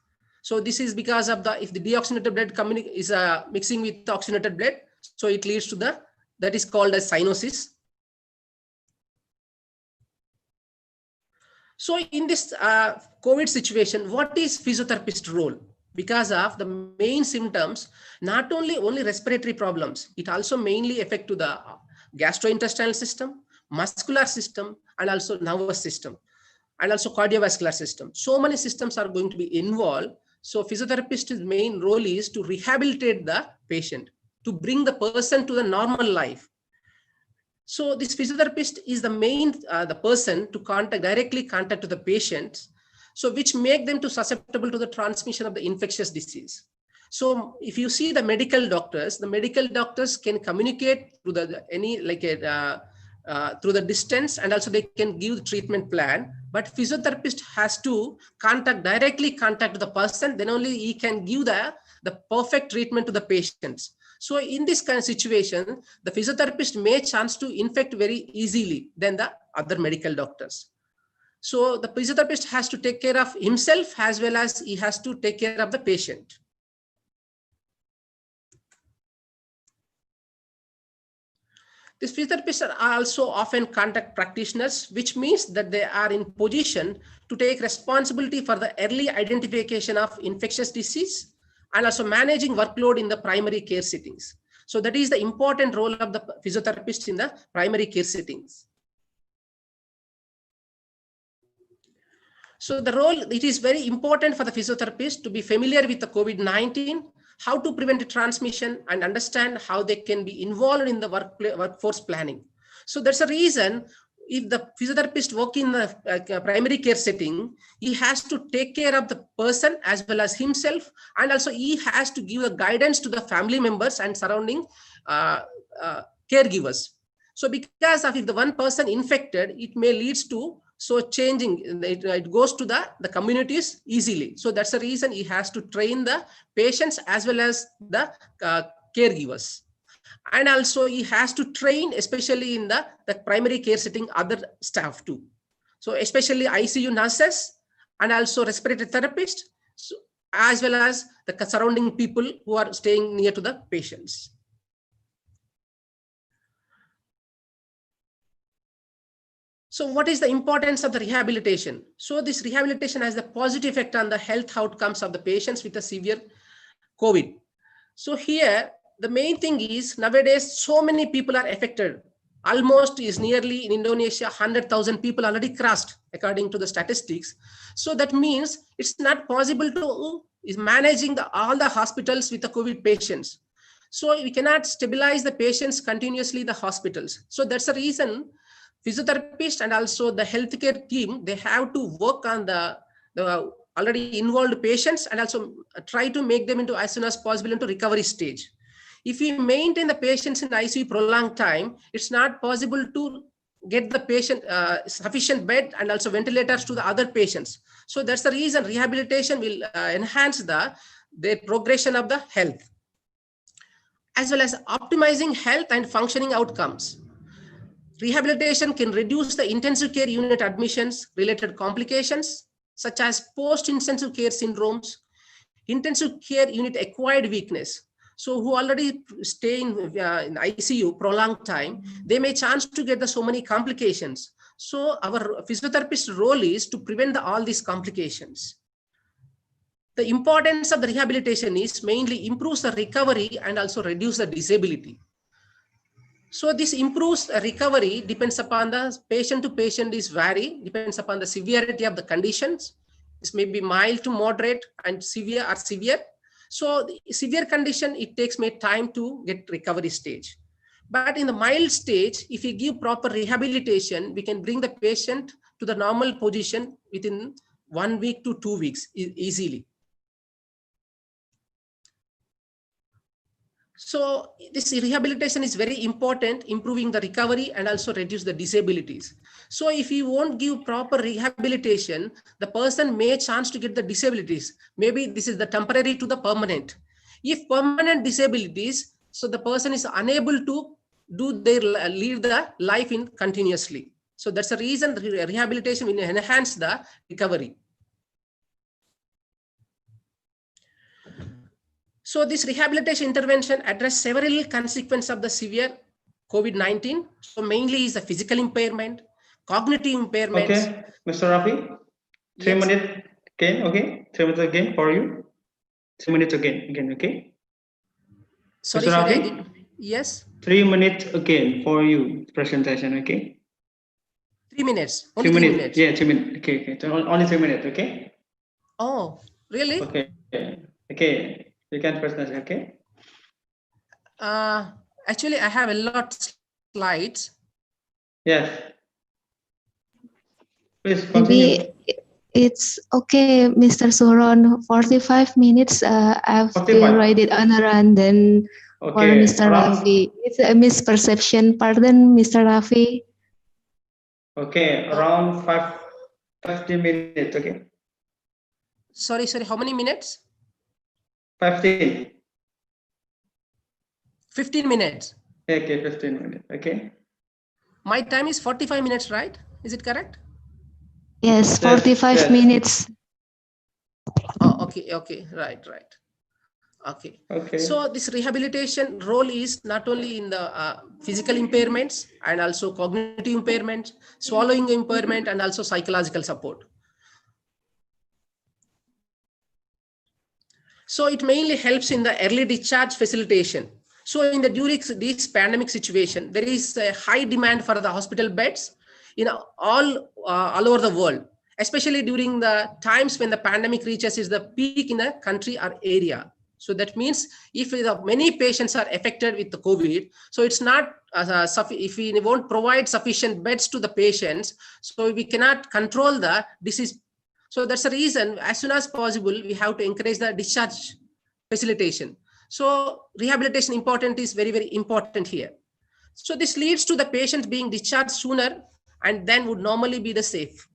J: So this is because of if the deoxygenated blood is mixing with the oxygenated blood, so it leads to that is called as cyanosis. So in this COVID situation, what is physiotherapist role? Because of the main symptoms, not only respiratory problems, it also mainly affect to the gastrointestinal system, muscular system, and also nervous system, and also cardiovascular system. So many systems are going to be involved. So physiotherapist's main role is to rehabilitate the patient, to bring the person to the normal life. So this physiotherapist is the main, the person to directly contact to the patients, so which make them to susceptible to the transmission of the infectious disease. So if you see the medical doctors can communicate through through the distance, and also they can give the treatment plan, but physiotherapist has to directly contact the person, then only he can give the perfect treatment to the patients. So in this kind of situation, the physiotherapist may chance to infect very easily than the other medical doctors. So the physiotherapist has to take care of himself as well as he has to take care of the patient. These physiotherapists are also often contact practitioners, which means that they are in position to take responsibility for the early identification of infectious disease and also managing workload in the primary care settings. So that is the important role of the physiotherapist in the primary care settings. So the role, it is very important for the physiotherapist to be familiar with the COVID-19, how to prevent the transmission, and understand how they can be involved in the workforce planning. So that's a reason, if the physiotherapist work in the primary care setting, he has to take care of the person as well as himself, and also he has to give a guidance to the family members and surrounding caregivers. So because of if the one person infected, it may leads to changing, it goes to the communities easily. So that's the reason he has to train the patients as well as the caregivers. And also he has to train, especially in the primary care setting, other staff too. So especially ICU nurses and also respiratory therapists, as well as the surrounding people who are staying near to the patients. So what is the importance of the rehabilitation? So this rehabilitation has a positive effect on the health outcomes of the patients with a severe COVID. So here, the main thing is nowadays, so many people are affected. Almost is nearly in Indonesia, 100,000 people already crossed according to the statistics. So that means it's not possible to is managing all the hospitals with the COVID patients. So we cannot stabilize the patients continuously in the hospitals. So that's the reason physiotherapist and also the healthcare team, they have to work on the already involved patients and also try to make them into as soon as possible into recovery stage. If we maintain the patients in ICU prolonged time, it's not possible to get the patient sufficient bed and also ventilators to the other patients. So that's the reason rehabilitation will enhance the progression of the health, as well as optimizing health and functioning outcomes. Rehabilitation can reduce the intensive care unit admissions, related complications, such as post-intensive care syndromes, intensive care unit acquired weakness. So who already stay in ICU prolonged time, they may chance to get so many complications. So our physiotherapist role is to prevent all these complications. The importance of the rehabilitation is mainly improves the recovery and also reduce the disability. So this improves recovery depends upon the patient to patient is vary, depends upon the severity of the conditions. This may be mild to moderate and severe or severe. So the severe condition, it takes me time to get recovery stage. But in the mild stage, if you give proper rehabilitation, we can bring the patient to the normal position within 1 week to 2 weeks easily. So this rehabilitation is very important, improving the recovery and also reduce the disabilities. So if you won't give proper rehabilitation, the person may chance to get the disabilities. Maybe this is the temporary to the permanent. If permanent disabilities, so the person is unable to lead the life in continuously. So that's the reason rehabilitation will enhance the recovery. So this rehabilitation intervention address several consequences of the severe COVID-19. So mainly is the physical impairment, cognitive impairments.
F: Okay, Mr. Rafi, 3
J: Yes.
F: minutes again, okay? 3 minutes again for you. 3 minutes again, okay?
J: Sorry,
F: Mr.
J: sorry,
F: Rafi?
J: yes.
F: 3 minutes again for you, presentation, okay?
J: 3 minutes, only
F: 3
J: 3
F: minutes.
J: minutes.
F: Yeah, 3 minutes, okay. So only 3 minutes, okay?
J: Oh, really?
F: Okay, you can present, okay?
J: Actually, I have a lot of slides.
F: Yes. Please continue.
K: Maybe it's okay, Mr. Suron. 45 minutes. I've
F: 45.
K: write it on a run. Then for
F: Okay,
K: Mr. Rafi, it's a misperception. Pardon, Mr. Rafi.
F: Okay, around 15 minutes, okay?
J: Sorry, how many minutes?
F: 15.
J: 15 minutes.
F: Okay, 15 minutes, okay?
J: My time is 45 minutes, right? Is it correct?
K: Yes, 45 minutes.
J: Oh, okay, right. Okay.
F: Okay.
J: So this rehabilitation role is not only in the physical impairments and also cognitive impairment, swallowing impairment, and also psychological support. So it mainly helps in the early discharge facilitation. So in the during this pandemic situation, there is a high demand for the hospital beds in all over the world, especially during the times when the pandemic reaches is the peak in the country or area. So that means if many patients are affected with the COVID, so it's not if we won't provide sufficient beds to the patients, so we cannot control the disease. So that's the reason as soon as possible, we have to encourage the discharge facilitation. So rehabilitation is very, very important here. So this leads to the patient being discharged sooner and then would normally be the safe.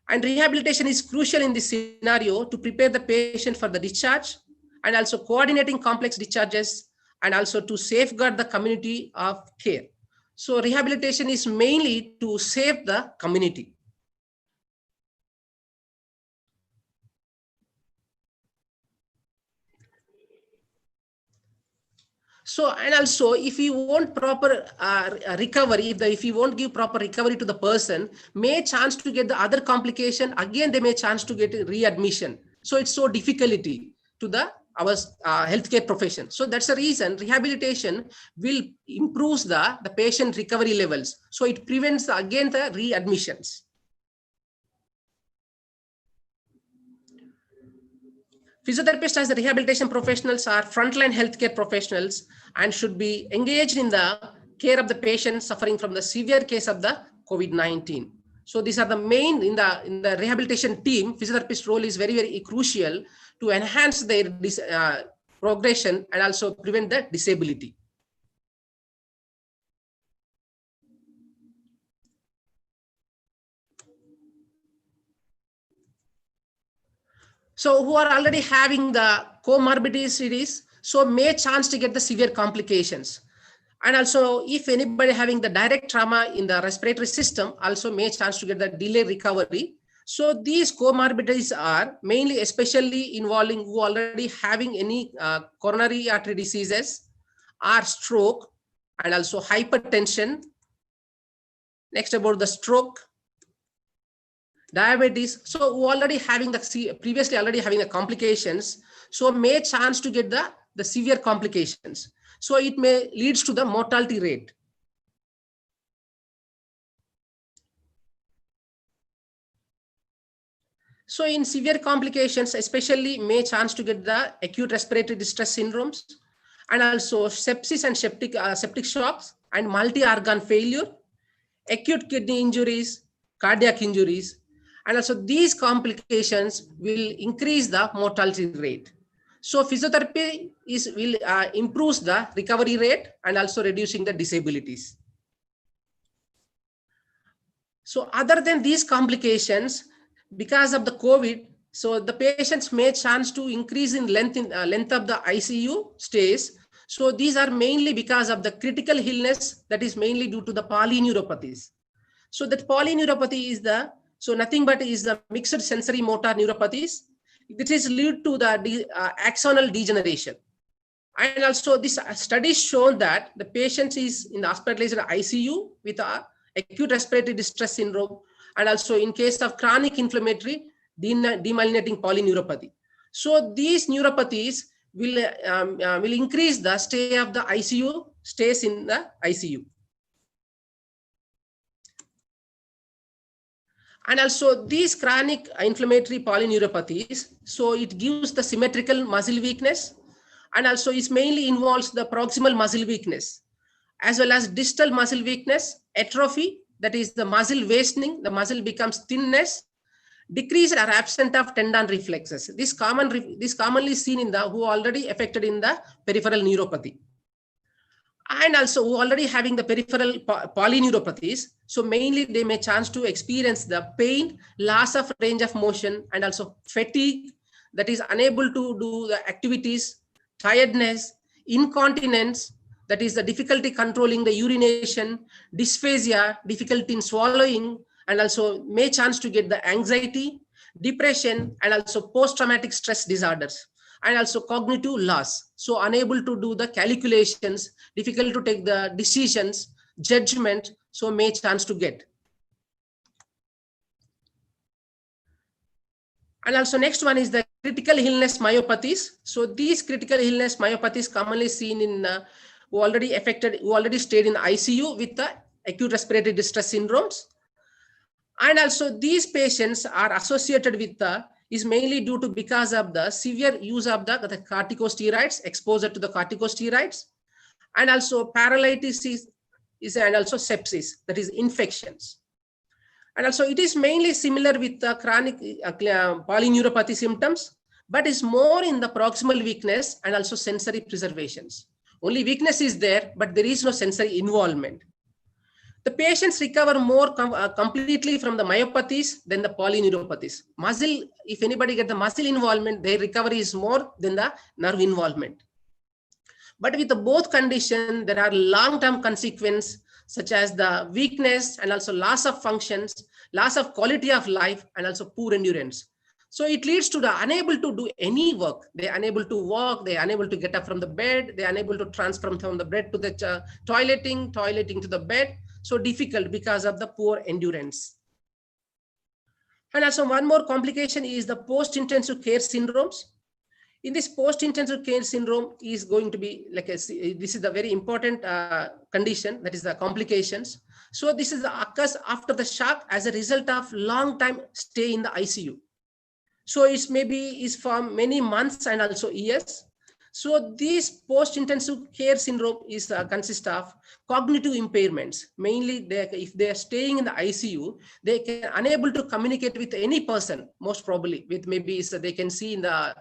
J: And rehabilitation is crucial in this scenario to prepare the patient for the discharge and also coordinating complex discharges and also to safeguard the community of care. So rehabilitation is mainly to save the community. So, and also if you want proper recovery, if you won't give proper recovery to the person, may chance to get the other complication, again, they may chance to get readmission. So it's so difficulty to our healthcare profession. So that's the reason rehabilitation will improve the patient recovery levels. So it prevents again the readmissions. Physiotherapists as the rehabilitation professionals are frontline healthcare professionals and should be engaged in the care of the patient suffering from the severe case of the COVID-19. So these are the main in the rehabilitation team. Physiotherapist role is very, very crucial to enhance their progression and also prevent the disability. So who are already having the comorbidities, so may chance to get the severe complications. And also, if anybody having the direct trauma in the respiratory system, also may chance to get the delayed recovery. So these comorbidities are mainly, especially involving who already having any coronary artery diseases, or stroke, and also hypertension. Next, about the stroke, diabetes. So who already having the previously already having the complications, so may chance to get the severe complications. So it may leads to the mortality rate. So in severe complications, especially may chance to get the acute respiratory distress syndromes, and also sepsis and septic shocks, and multi-organ failure, acute kidney injuries, cardiac injuries, and also these complications will increase the mortality rate. So physiotherapy will improve the recovery rate and also reducing the disabilities. So other than these complications, because of the COVID, so the patients may chance to increase in length of the ICU stays. So these are mainly because of the critical illness that is mainly due to the polyneuropathies. So that polyneuropathy is nothing but is the mixed sensory motor neuropathies. This is lead to the axonal degeneration. And also this studies shown that the patient is in the hospitalized ICU with acute respiratory distress syndrome, and also in case of chronic inflammatory demyelinating polyneuropathy. So these neuropathies will increase the stay of the ICU, stays in the ICU. And also these chronic inflammatory polyneuropathies, so it gives the symmetrical muscle weakness, and also it mainly involves the proximal muscle weakness, as well as distal muscle weakness, atrophy, that is the muscle wasting, the muscle becomes thinness, decreased or absent of tendon reflexes. This commonly seen in the who already affected in the peripheral neuropathy. And also who already having the peripheral polyneuropathies, so mainly they may chance to experience the pain, loss of range of motion, and also fatigue, that is unable to do the activities, tiredness, incontinence, that is the difficulty controlling the urination, dysphagia, difficulty in swallowing, and also may chance to get the anxiety, depression, and also post-traumatic stress disorders, and also cognitive loss. So unable to do the calculations, difficult to take the decisions, judgment, so may chance to get. And also next one is the critical illness myopathies. So these critical illness myopathies commonly seen in who already stayed in the ICU with the acute respiratory distress syndromes. And also these patients are associated with is mainly due to because of the severe use of the corticosteroids, exposure to the corticosteroids, and also paralysis and also sepsis, that is infections. And also it is mainly similar with the chronic polyneuropathy symptoms, but is more in the proximal weakness and also sensory preservations. Only weakness is there, but there is no sensory involvement. The patients recover more completely from the myopathies than the polyneuropathies. Muscle, if anybody get the muscle involvement, their recovery is more than the nerve involvement. But with the both conditions, there are long-term consequences such as the weakness and also loss of functions, loss of quality of life, and also poor endurance. So it leads to the unable to do any work. They're unable to walk, they're unable to get up from the bed, they're unable to transfer from the bed to the toileting to the bed. So difficult because of the poor endurance. And also one more complication is the post-intensive care syndromes. In this post-intensive care syndrome is going to be like this is the very important condition, that is the complications. So this is occurs after the shock as a result of long time stay in the ICU. So it's maybe is for many months and also years. So this post-intensive care syndrome is consists of cognitive impairments. Mainly, if they are staying in the ICU, they can unable to communicate with any person. Most probably, with maybe they can see in the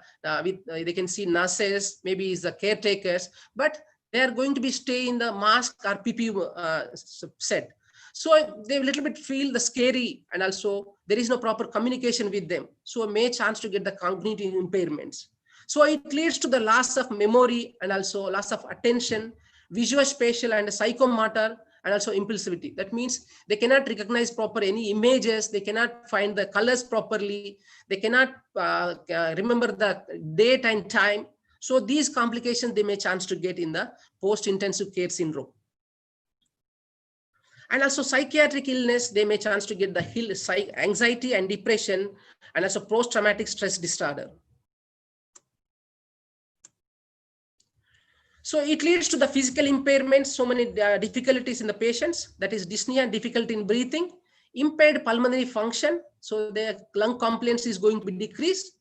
J: they can see nurses, maybe is the caretakers, but they are going to be stay in the mask or PPE set. So they a little bit feel the scary, and also there is no proper communication with them. So may chance to get the cognitive impairments. So it leads to the loss of memory and also loss of attention, visuospatial and psychomotor, and also impulsivity. That means they cannot recognize proper any images, they cannot find the colors properly, they cannot remember the date and time. So these complications they may chance to get in the post-intensive care syndrome. And also psychiatric illness, they may chance to get the anxiety and depression, and also post-traumatic stress disorder. So it leads to the physical impairments, so many difficulties in the patients, that is dyspnea and difficulty in breathing, impaired pulmonary function, so their lung compliance is going to be decreased,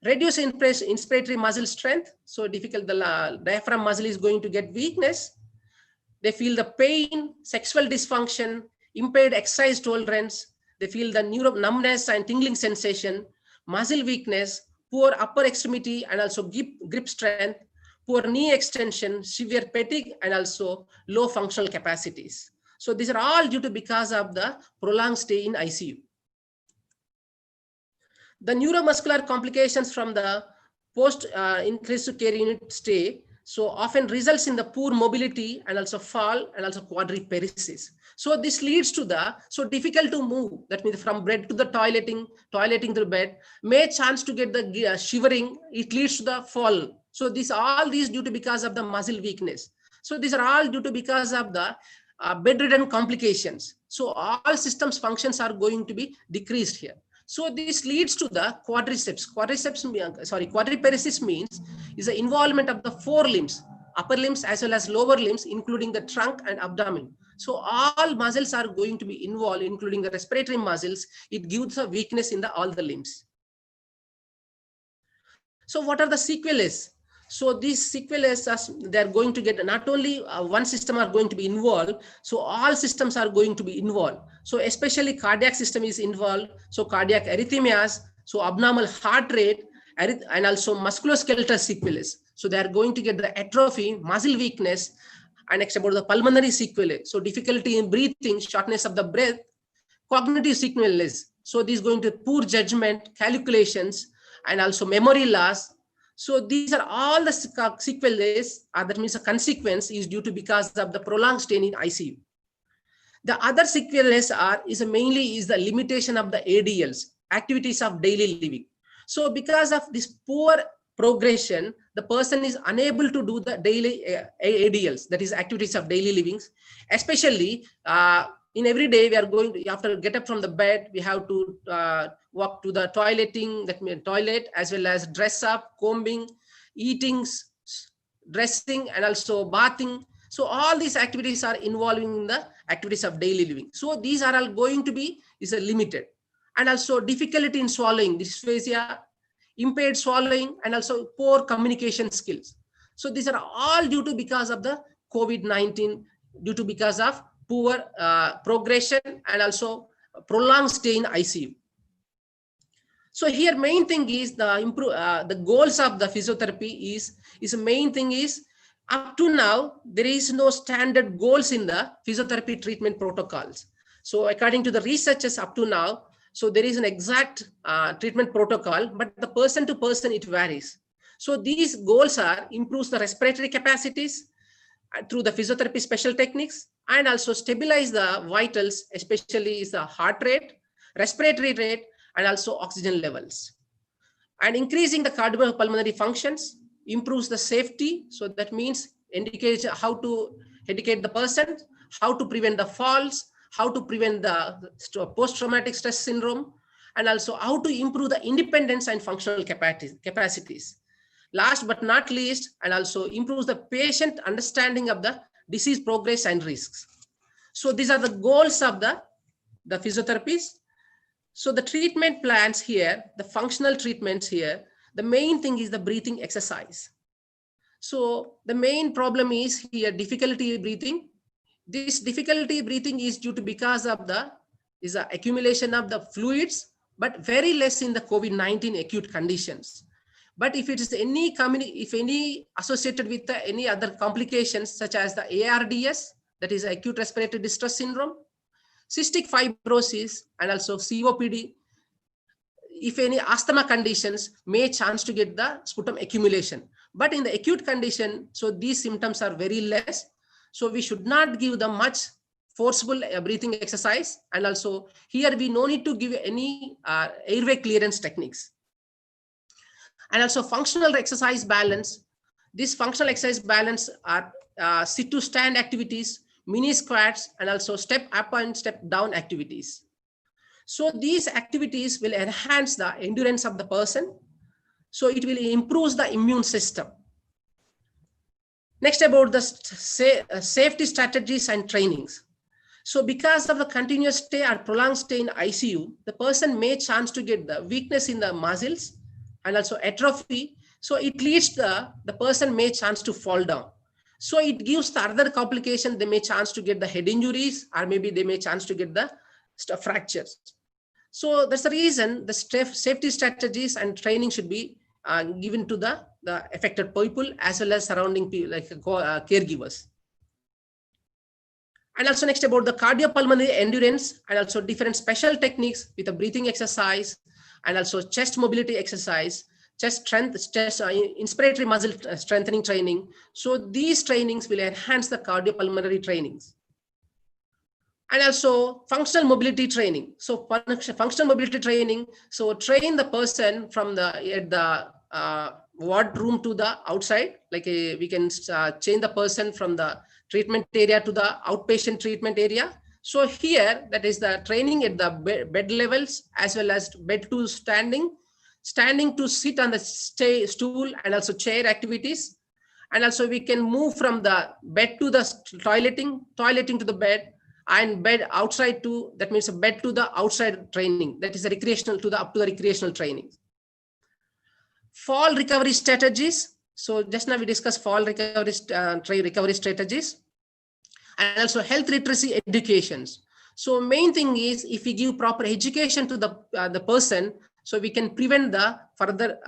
J: reduced inspiratory muscle strength, so the diaphragm muscle is going to get weakness, they feel the pain, sexual dysfunction, impaired exercise tolerance, they feel the numbness and tingling sensation, muscle weakness, poor upper extremity and also grip strength, poor knee extension, severe fatigue, and also low functional capacities. So these are all due to because of the prolonged stay in ICU. The neuromuscular complications from the post-intensive care unit stay so often results in the poor mobility and also fall and also quadriparesis. So this leads to the difficult to move. That means from bed to the toileting to the bed, may chance to get the shivering. It leads to the fall. So all these due to because of the muscle weakness. So these are all due to because of the bedridden complications. So all systems functions are going to be decreased here. So this leads to the quadriceps. Quadriparesis means is the involvement of the four limbs, upper limbs as well as lower limbs, including the trunk and abdomen. So all muscles are going to be involved, including the respiratory muscles. It gives a weakness in all the limbs. So what are the sequelae? So these sequelae, they're going to get not only one system are going to be involved, so all systems are going to be involved. So especially cardiac system is involved. So cardiac arrhythmias, so abnormal heart rate, and also musculoskeletal sequelae. So they are going to get the atrophy, muscle weakness, and next about the pulmonary sequelae. So difficulty in breathing, shortness of the breath, cognitive sequelae. So this is going to poor judgment, calculations, and also memory loss. So these are all the sequelae, that means a consequence is due to because of the prolonged stay in ICU. The other sequelae is mainly the limitation of the ADLs, activities of daily living. So because of this poor progression, the person is unable to do the daily ADLs, that is activities of daily livings, especially in every day we are going to, after get up from the bed, we have to walk to the toileting, that means toilet, as well as dress up, combing, eating, dressing, and also bathing. So all these activities are involving the activities of daily living. So these are all going to be limited. And also difficulty in swallowing, dysphagia, impaired swallowing, and also poor communication skills. So these are all due to because of the COVID-19, due to because of poor progression and also prolonged stay in ICU. So here main thing is the goals of the physiotherapy is the main thing is up to now there is no standard goals in the physiotherapy treatment protocols. So according to the researchers up to now, so there is an exact treatment protocol, but the person to person it varies. So these goals are improves the respiratory capacities through the physiotherapy special techniques, and also stabilize the vitals, especially is the heart rate, respiratory rate, and also oxygen levels. And increasing the cardiopulmonary functions improves the safety. So that means indicates how to educate the person, how to prevent the falls, how to prevent the post-traumatic stress syndrome, and also how to improve the independence and functional capacities. Last but not least, and also improves the patient understanding of the disease progress and risks. So these are the goals of the physiotherapists. So the treatment plans here, the functional treatments here, the main thing is the breathing exercise. So the main problem is here difficulty breathing. This difficulty breathing is due to because of the accumulation of the fluids, but very less in the COVID-19 acute conditions. But if it is any associated with any other complications such as the ARDS, that is acute respiratory distress syndrome, cystic fibrosis, and also COPD, if any asthma conditions may chance to get the sputum accumulation. But in the acute condition, so these symptoms are very less. So we should not give the much forceful breathing exercise. And also here we no need to give any airway clearance techniques. And also functional exercise balance. This functional exercise balance are sit to stand activities, mini squats, and also step up and step down activities. So these activities will enhance the endurance of the person. So it will improve the immune system. Next, about the safety strategies and trainings. So because of the continuous stay or prolonged stay in ICU, the person may chance to get the weakness in the muscles and also atrophy. So it leads the person may chance to fall down. So it gives the other complication. They may chance to get the head injuries, or maybe they may chance to get the fractures. So that's the reason the safety strategies and training should be given to the affected people as well as surrounding people like caregivers. And also next about the cardiopulmonary endurance and also different special techniques with a breathing exercise and also chest mobility exercise, chest strength, inspiratory muscle strengthening training. So these trainings will enhance the cardiopulmonary trainings. And also functional mobility training. So functional mobility training, so train the person from the ward room to the outside, like we can change the person from the treatment area to the outpatient treatment area. So here, that is the training at the bed levels as well as bed to standing, standing to sit on the stool and also chair activities. And also we can move from the bed to the toileting to the bed, and bed outside to, that means a bed to the outside training. That is a recreational to the up to the recreational training. Fall recovery strategies. So just now we discussed fall recovery strategies, and also health literacy educations. So main thing is if we give proper education to the person, so we can prevent the further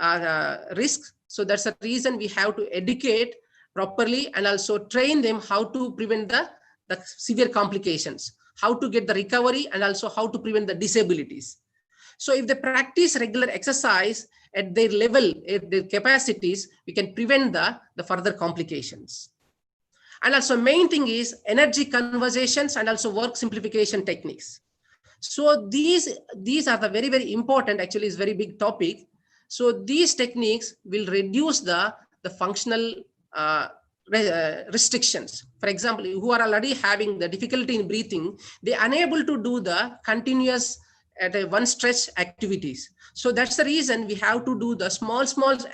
J: risks. So that's the reason we have to educate properly and also train them how to prevent the severe complications, how to get the recovery, and also how to prevent the disabilities. So if they practice regular exercise at their level, at their capacities, we can prevent the further complications. And also main thing is energy conversations and also work simplification techniques. So these are the very, very important, actually is very big topic. So these techniques will reduce the functional restrictions. For example, who are already having the difficulty in breathing, they are unable to do the continuous at a one stretch activities. So that's the reason we have to do the small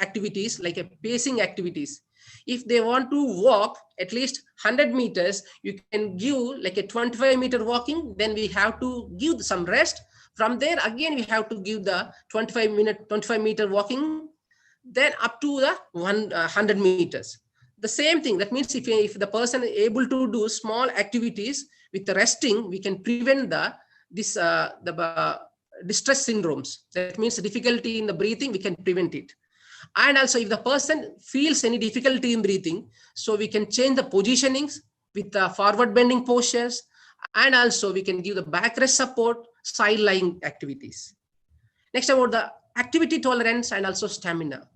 J: activities like a pacing activities. If they want to walk at least 100 meters, you can give like a 25-meter walking, then we have to give some rest. From there, again, we have to give the 25-meter walking, then up to the 100 meters. The same thing, that means if the person is able to do small activities with the resting, we can prevent the distress syndromes. That means difficulty in the breathing, we can prevent it. And also if the person feels any difficulty in breathing, so we can change the positionings with the forward bending postures, and also we can give the backrest support, side lying activities. Next, about the activity tolerance and also stamina.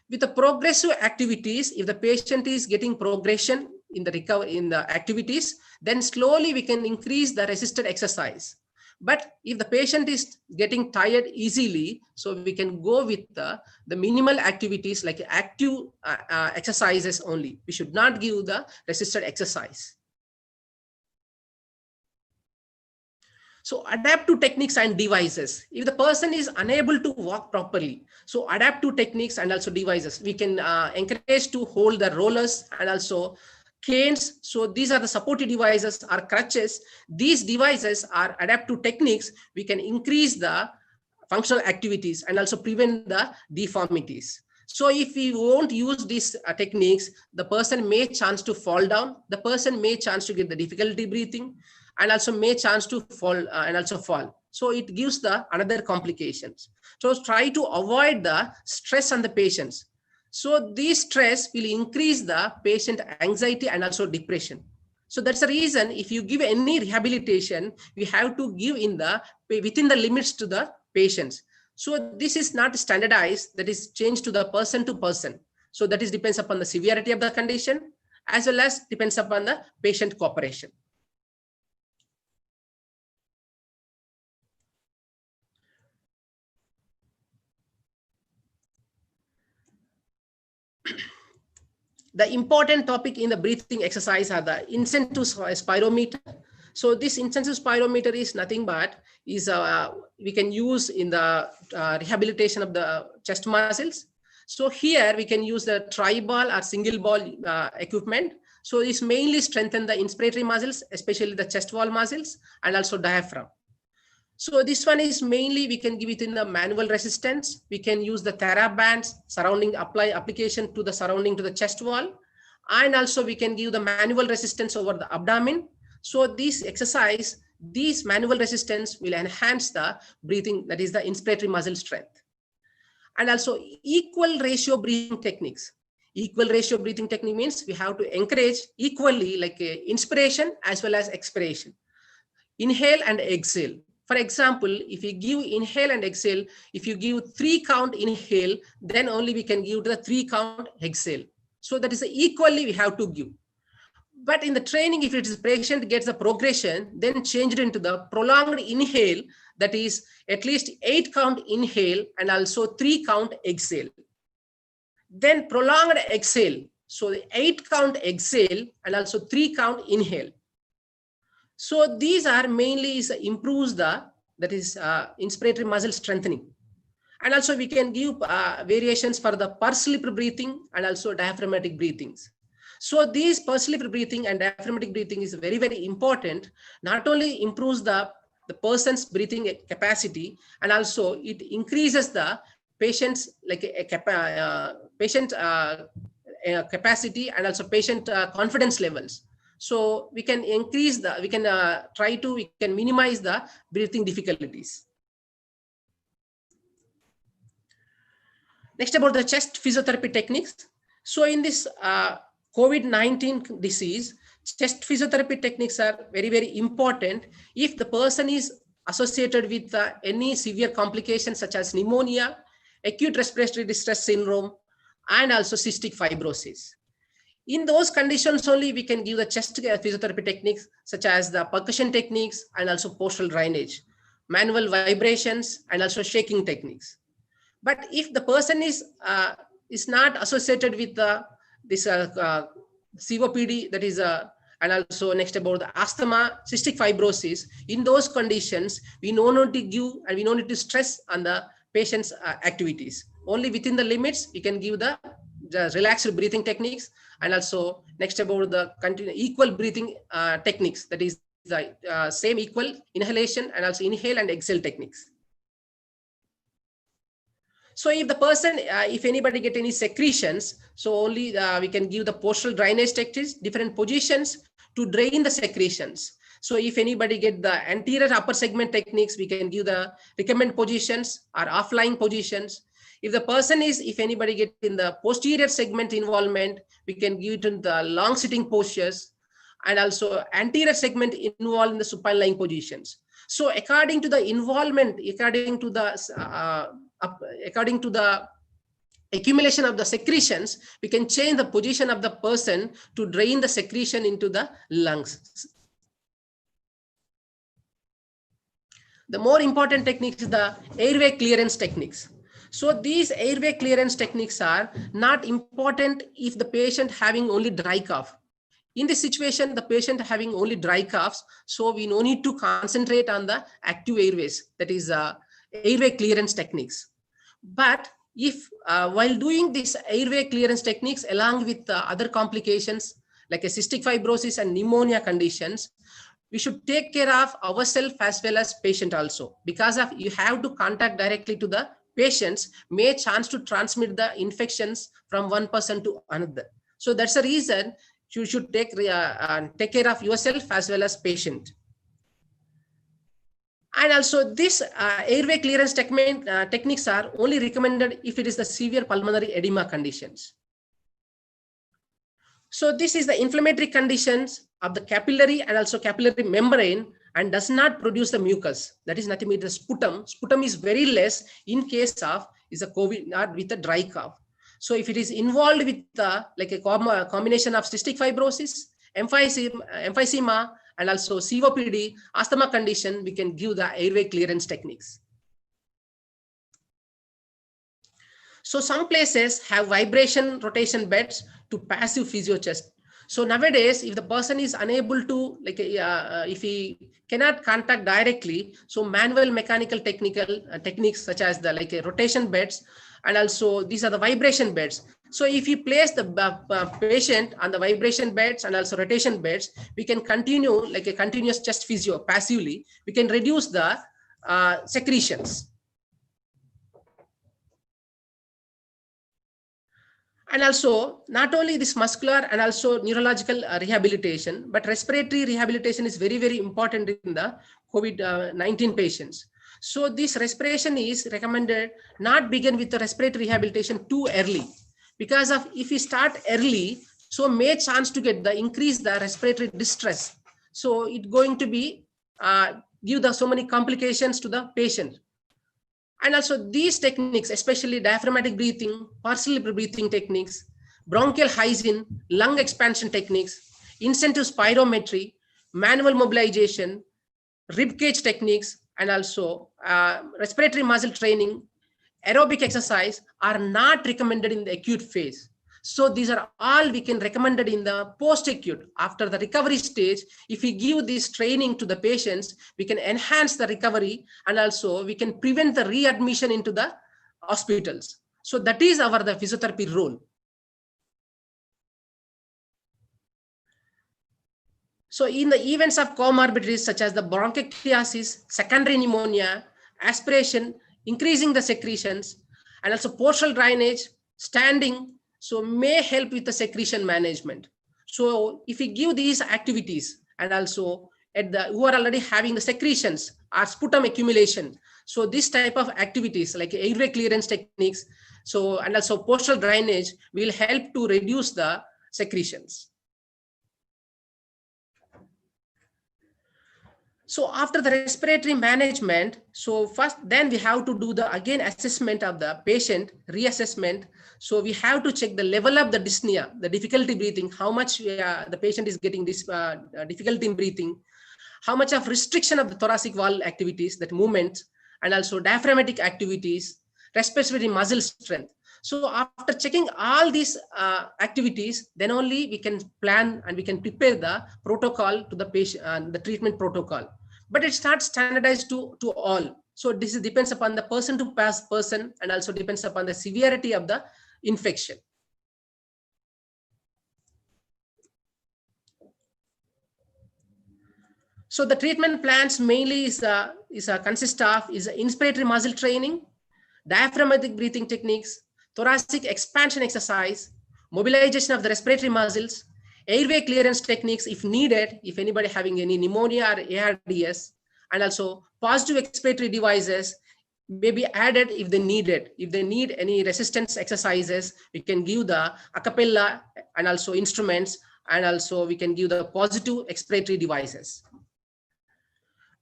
J: With the progressive activities, if the patient is getting progression in the activities, then slowly we can increase the resisted exercise. But if the patient is getting tired easily, so we can go with the minimal activities like active exercises only. We should not give the resisted exercise. So adaptive techniques and devices. If the person is unable to walk properly, so adaptive techniques and also devices, we can encourage to hold the rollers and also canes. So these are the supportive devices or crutches. These devices are adaptive techniques. We can increase the functional activities and also prevent the deformities. So if we won't use these techniques, the person may chance to fall down. The person may chance to get the difficulty breathing, and also may chance to fall So it gives the another complications. So try to avoid the stress on the patients. So this stress will increase the patient anxiety and also depression. So that's the reason if you give any rehabilitation, we have to give within the limits to the patients. So this is not standardized, that is changed to the person. So that is depends upon the severity of the condition as well as depends upon the patient cooperation. The important topic in the breathing exercise are the incentive spirometer. So this incentive spirometer is nothing but we can use in the rehabilitation of the chest muscles. So here we can use the tri-ball or single ball equipment. So it's mainly strengthen the inspiratory muscles, especially the chest wall muscles and also diaphragm. So this one is mainly we can give it in the manual resistance. We can use the TheraBands surrounding application to the surrounding to the chest wall. And also we can give the manual resistance over the abdomen. So this exercise, this manual resistance will enhance the breathing, that is the inspiratory muscle strength. And also equal ratio breathing techniques. Equal ratio breathing technique means we have to encourage equally like inspiration as well as expiration. Inhale and exhale. For example, if you give inhale and exhale, if you give 3 count inhale, then only we can give the 3 count exhale. So that is equally we have to give. But in the training, if it is patient gets the progression, then change it into the prolonged inhale, that is at least 8 count inhale and also 3 count exhale. Then prolonged exhale. So the 8 count exhale and also 3 count inhale. So these are mainly improves the, that is inspiratory muscle strengthening. And also we can give variations for the pursed lip breathing and also diaphragmatic breathings. So these pursed lip breathing and diaphragmatic breathing is very, very important. Not only improves the person's breathing capacity, and also it increases the patient's like patient capacity and also patient confidence levels. So we can increase the, we can we can minimize the breathing difficulties. Next, about the chest physiotherapy techniques. So in this COVID-19 disease, chest physiotherapy techniques are very, very important if the person is associated with any severe complications such as pneumonia, acute respiratory distress syndrome, and also cystic fibrosis. In those conditions only we can give the chest physiotherapy techniques such as the percussion techniques and also postural drainage, manual vibrations, and also shaking techniques. But if the person is not associated with this COPD, that is and also next about the asthma, cystic fibrosis, in those conditions we no need to give and we no need to stress on the patient's activities. Only within the limits we can give the relaxed breathing techniques, and also next about the equal breathing techniques, that is the same equal inhalation and also inhale and exhale techniques. So if the person, if anybody get any secretions, so only we can give the postural drainage techniques, different positions to drain the secretions. So if anybody get the anterior upper segment techniques, we can give the recommend positions or offline positions. If the person is, if anybody get in the posterior segment involvement, we can give it in the long sitting postures, and also anterior segment involved in the supine lying positions. So according to the involvement, according to the accumulation of the secretions, we can change the position of the person to drain the secretion into the lungs. The more important technique is the airway clearance techniques. So these airway clearance techniques are not important if the patient having only dry cough. In this situation, the patient having only dry coughs, so we no need to concentrate on the active airways, that is airway clearance techniques. But if while doing this airway clearance techniques along with other complications like a cystic fibrosis and pneumonia conditions, we should take care of ourselves as well as patient also, because of you have to contact directly to the patients, may chance to transmit the infections from one person to another. So that's the reason you should take care of yourself as well as patient. And also this airway clearance techniques are only recommended if it is the severe pulmonary edema conditions. So this is the inflammatory conditions of the capillary and also capillary membrane and does not produce the mucus. That is nothing but the sputum. Sputum is very less in case of is a COVID, not with a dry cough. So if it is involved with like a combination of cystic fibrosis, emphysema, and also COPD, asthma condition, we can give the airway clearance techniques. So some places have vibration rotation beds to passive physio chest. So nowadays, if the person is unable to, like, if he cannot contact directly, so manual mechanical techniques such as the rotation beds, and also these are the vibration beds. So if you place the patient on the vibration beds and also rotation beds, we can continue like a continuous chest physio passively. We can reduce the secretions. And also, not only this muscular and also neurological rehabilitation, but respiratory rehabilitation is very, very important in the COVID-19 patients. So this respiration is recommended not begin with the respiratory rehabilitation too early, because of if we start early, so may chance to get the increase the respiratory distress. So it's going to be give the so many complications to the patient. And also these techniques, especially diaphragmatic breathing, partial breathing techniques, bronchial hygiene, lung expansion techniques, incentive spirometry, manual mobilization, rib cage techniques, and also respiratory muscle training, aerobic exercise are not recommended in the acute phase. So these are all we can recommended in the post-acute. After the recovery stage, if we give this training to the patients, we can enhance the recovery, and also we can prevent the readmission into the hospitals. So that is the physiotherapy role. So in the events of comorbidities such as the bronchiectasis, secondary pneumonia, aspiration, increasing the secretions, and also postural drainage, standing, so may help with the secretion management. So if we give these activities, and also at the who are already having the secretions or sputum accumulation, so this type of activities like airway clearance techniques, so and also postural drainage will help to reduce the secretions. So after the respiratory management, so first then we have to do the again assessment of the patient, reassessment. So we have to check the level of the dyspnea, the difficulty breathing, how much the patient is getting this difficulty in breathing, how much of restriction of the thoracic wall activities, that movement, and also diaphragmatic activities, respiratory muscle strength. So after checking all these activities, then only we can plan and we can prepare the protocol to the patient, the treatment protocol. But it's not standardized to all. So this depends upon the person to person, and also depends upon the severity of the infection. So the treatment plans mainly consist of inspiratory muscle training, diaphragmatic breathing techniques, thoracic expansion exercise, mobilization of the respiratory muscles, airway clearance techniques if needed, if anybody having any pneumonia or ARDS, and also positive expiratory devices may be added if they needed. If they need any resistance exercises, we can give the a cappella and also instruments, and also we can give the positive expiratory devices.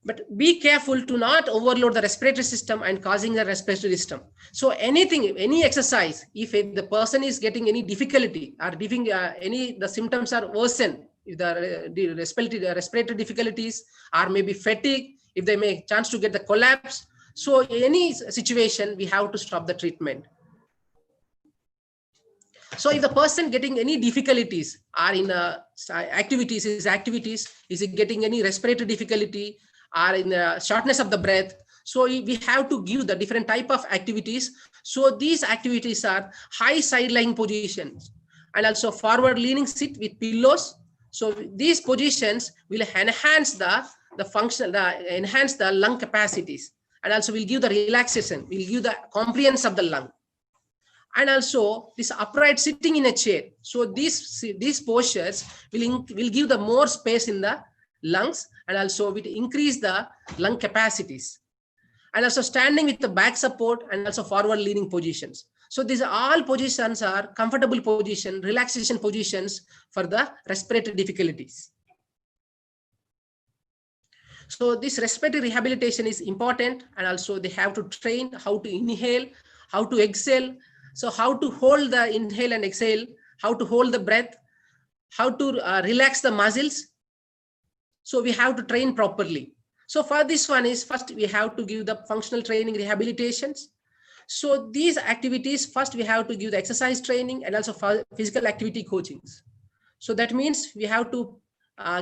J: But be careful to not overload the respiratory system and causing the respiratory system. So anything, any exercise, if the person is getting any difficulty or the symptoms are worsen, if the respiratory difficulties or maybe fatigue, if they may chance to get the collapse, so any situation we have to stop the treatment. So if the person getting any difficulties are in activities, is it getting any respiratory difficulty, or in the shortness of the breath, so we have to give the different type of activities. So these activities are high side lying positions and also forward leaning sit with pillows. So these positions will enhance the function, enhance the lung capacities, and also will give the relaxation, will give the compliance of the lung. And also this upright sitting in a chair. So these postures will give the more space in the lungs, and also will increase the lung capacities. And also standing with the back support and also forward leaning positions. So these all positions are comfortable position, relaxation positions for the respiratory difficulties. So this respiratory rehabilitation is important, and also they have to train how to inhale, how to exhale, So how to hold the inhale and exhale, how to hold the breath, how to relax the muscles. So we have to train properly. So for this one is, first we have to give the functional training rehabilitations. So these activities, first we have to give the exercise training and also physical activity coachings. So that means we have to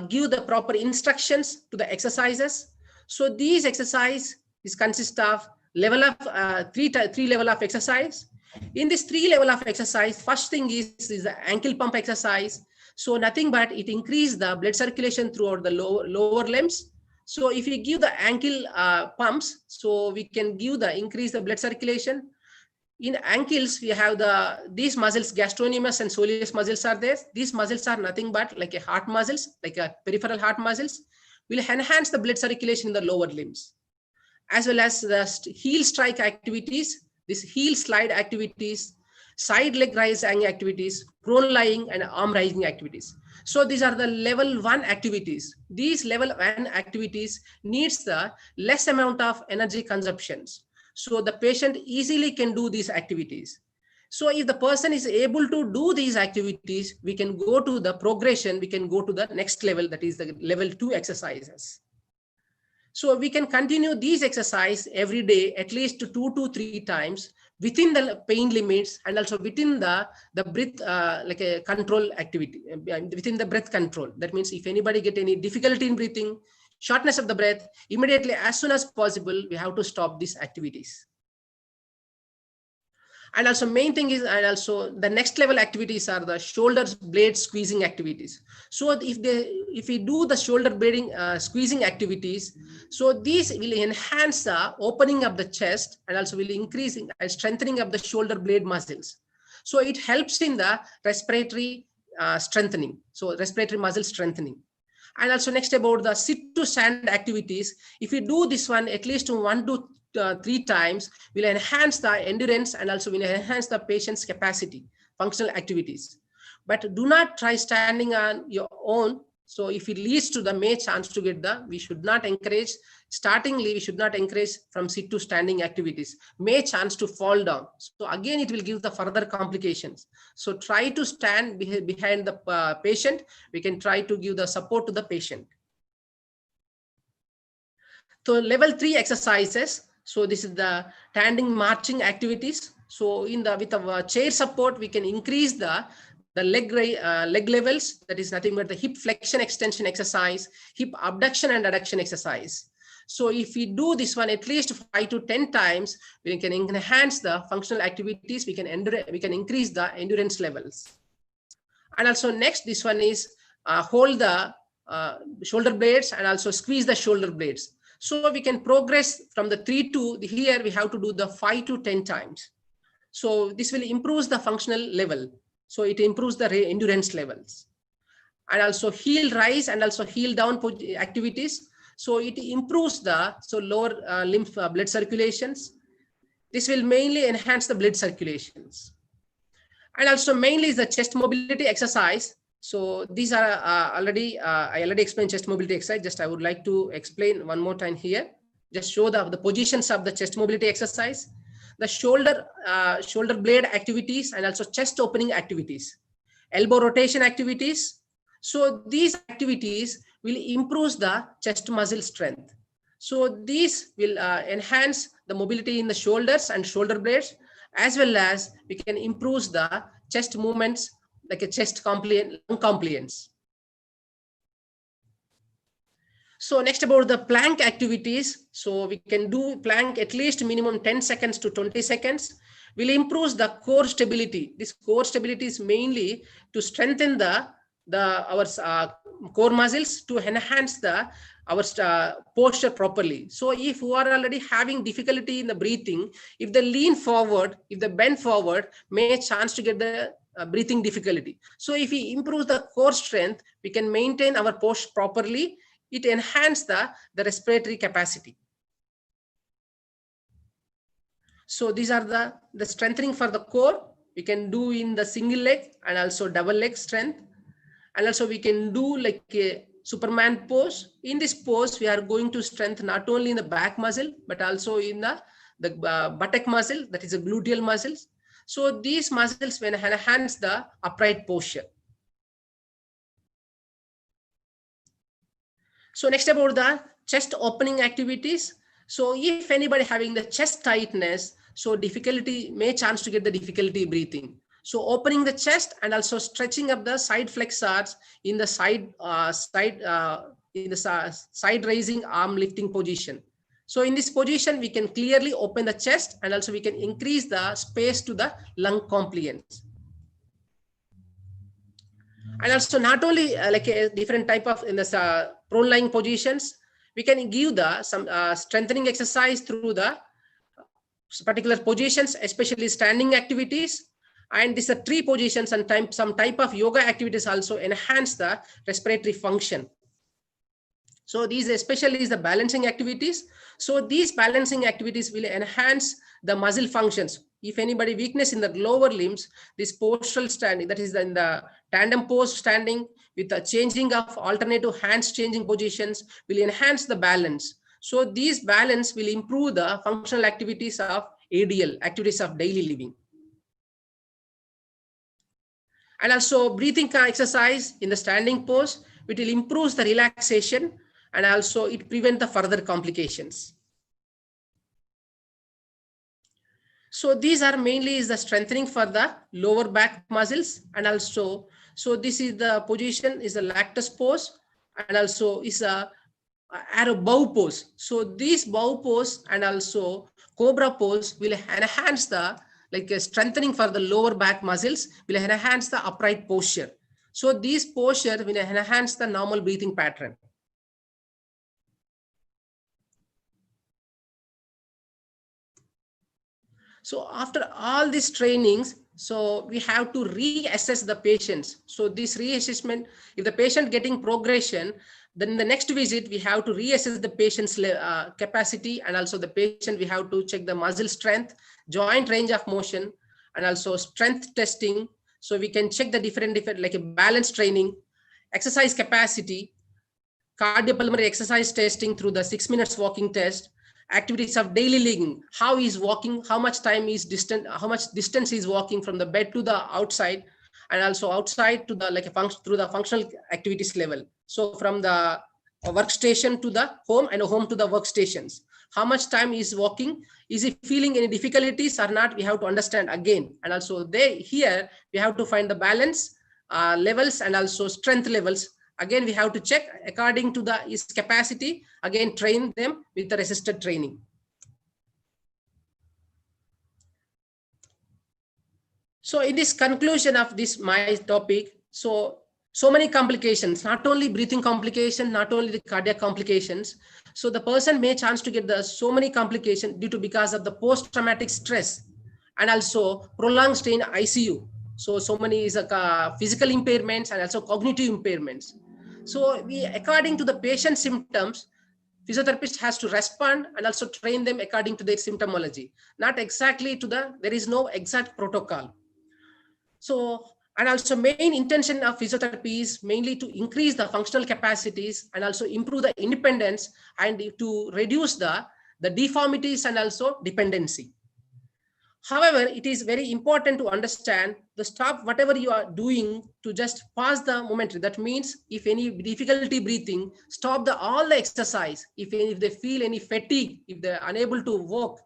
J: give the proper instructions to the exercises. So these exercise is consist of level of three level of exercise. In this 3 level of exercise, first thing is the ankle pump exercise. So nothing but it increase the blood circulation throughout the lower limbs. So if we give the ankle pumps, so we can give the increase the blood circulation. In ankles, we have these muscles, gastrocnemius and soleus muscles are there. These muscles are nothing but like a heart muscles, like a peripheral heart muscles, will enhance the blood circulation in the lower limbs. As well as the heel strike activities, this heel slide activities, side leg rising activities, prone lying and arm rising activities. So these are the level 1 activities. These level 1 activities needs the less amount of energy consumptions. So the patient easily can do these activities. So if the person is able to do these activities, we can go to the progression, we can go to the next level, that is the level 2 exercises. So we can continue these exercise every day, at least 2 to 3 times within the pain limits and also within the breath, like a control activity, within the breath control. That means if anybody get any difficulty in breathing, shortness of the breath, immediately as soon as possible, we have to stop these activities. And also main thing is, and also the next level activities are the shoulder blade squeezing activities. So if we do the shoulder blading squeezing activities, so these will enhance the opening of the chest and also will increasing and strengthening of the shoulder blade muscles. So it helps in the respiratory strengthening. So respiratory muscle strengthening. And also next about the sit to stand activities. If we do this one at least 1 to 3 times, will enhance the endurance and also will enhance the patient's capacity, functional activities. But do not try standing on your own. So if it leads to the may chance to get we should not encourage, startingly we should not encourage from sit to standing activities, may chance to fall down. So again, it will give the further complications. So try to stand behind the patient. We can try to give the support to the patient. So level 3 exercises. So this is the standing marching activities. So with our chair support, we can increase the leg levels. That is nothing but the hip flexion extension exercise, hip abduction and adduction exercise. So if we do this one at least 5 to 10 times, we can enhance the functional activities. We can increase the endurance levels. And also next, this one is hold the shoulder blades and also squeeze the shoulder blades. So we can progress from the 3 to here, we have to do the 5 to 10 times. So this will improve the functional level. So it improves the endurance levels. And also heel rise and also heel down activities. So it improves the lower lymph blood circulations. This will mainly enhance the blood circulations. And also mainly is the chest mobility exercise. So these are I already explained chest mobility exercise. Just I would like to explain one more time here. Just show the positions of the chest mobility exercise, the shoulder blade activities, and also chest opening activities, elbow rotation activities. So these activities will improve the chest muscle strength. So these will enhance the mobility in the shoulders and shoulder blades, as well as we can improve the chest movements, like a chest lung compliance. So next about the plank activities. So we can do plank at least minimum 10 seconds to 20 seconds. Will improve the core stability. This core stability is mainly to strengthen our core muscles, to enhance our posture properly. So if you are already having difficulty in the breathing, if they lean forward, if they bend forward, may chance to get the breathing difficulty. So if we improve the core strength, we can maintain our posture properly. It enhances the respiratory capacity. So these are the strengthening for the core. We can do in the single leg and also double leg strength. And also we can do like a Superman pose. In this pose, we are going to strengthen not only in the back muscle, but also in the buttock muscle, that is a gluteal muscles. So these muscles will enhance the upright posture. So next about the chest opening activities. So if anybody having the chest tightness, so difficulty may chance to get the difficulty breathing. So opening the chest and also stretching up the side flexors in the side raising arm lifting position. So in this position, we can clearly open the chest and also we can increase the space to the lung compliance. And also not only like a different type of in the prone lying positions, we can give the some strengthening exercise through the particular positions, especially standing activities. And these are three positions and some type of yoga activities also enhance the respiratory function. So these especially is the balancing activities. So these balancing activities will enhance the muscle functions. If anybody weakness in the lower limbs, this postural standing, that is in the tandem pose standing with the changing of alternative hands changing positions will enhance the balance. So these balance will improve the functional activities of ADL, activities of daily living. And also breathing exercise in the standing pose, which will improve the relaxation and also it prevents the further complications. So these are mainly is the strengthening for the lower back muscles and also, so this is the position is a lactus pose and also is a arrow bow pose. So this bow pose and also cobra pose will enhance the like a strengthening for the lower back muscles will enhance the upright posture. So this posture will enhance the normal breathing pattern. So after all these trainings, so we have to reassess the patients. So this reassessment, if the patient getting progression, then the next visit, we have to reassess the patient's capacity and also the patient, we have to check the muscle strength, joint range of motion, and also strength testing. So we can check the different like a balance training, exercise capacity, cardiopulmonary exercise testing through the 6 minutes walking test, activities of daily living, how he's walking, how much time is distant, how much distance he's walking from the bed to the outside, and also outside to the like a function through the functional activities level. So from the workstation to the home and home to the workstations, how much time is walking, is he feeling any difficulties or not, we have to understand again. And also here we have to find the balance levels and also strength levels. Again, we have to check according to his capacity, again, train them with the assisted training. So in this conclusion of this, my topic, so many complications, not only breathing complications, not only the cardiac complications. So the person may chance to get so many complications due to because of the post-traumatic stress and also prolonged stay in ICU. So many is physical impairments and also cognitive impairments. So according to the patient symptoms, physiotherapist has to respond and also train them according to their symptomology, not exactly to there is no exact protocol. So, and also main intention of physiotherapy is mainly to increase the functional capacities and also improve the independence and to reduce the deformities and also dependency. However, it is very important to understand the stop whatever you are doing to just pass the moment. That means if any difficulty breathing, stop all the exercise. If they feel any fatigue, if they're unable to walk,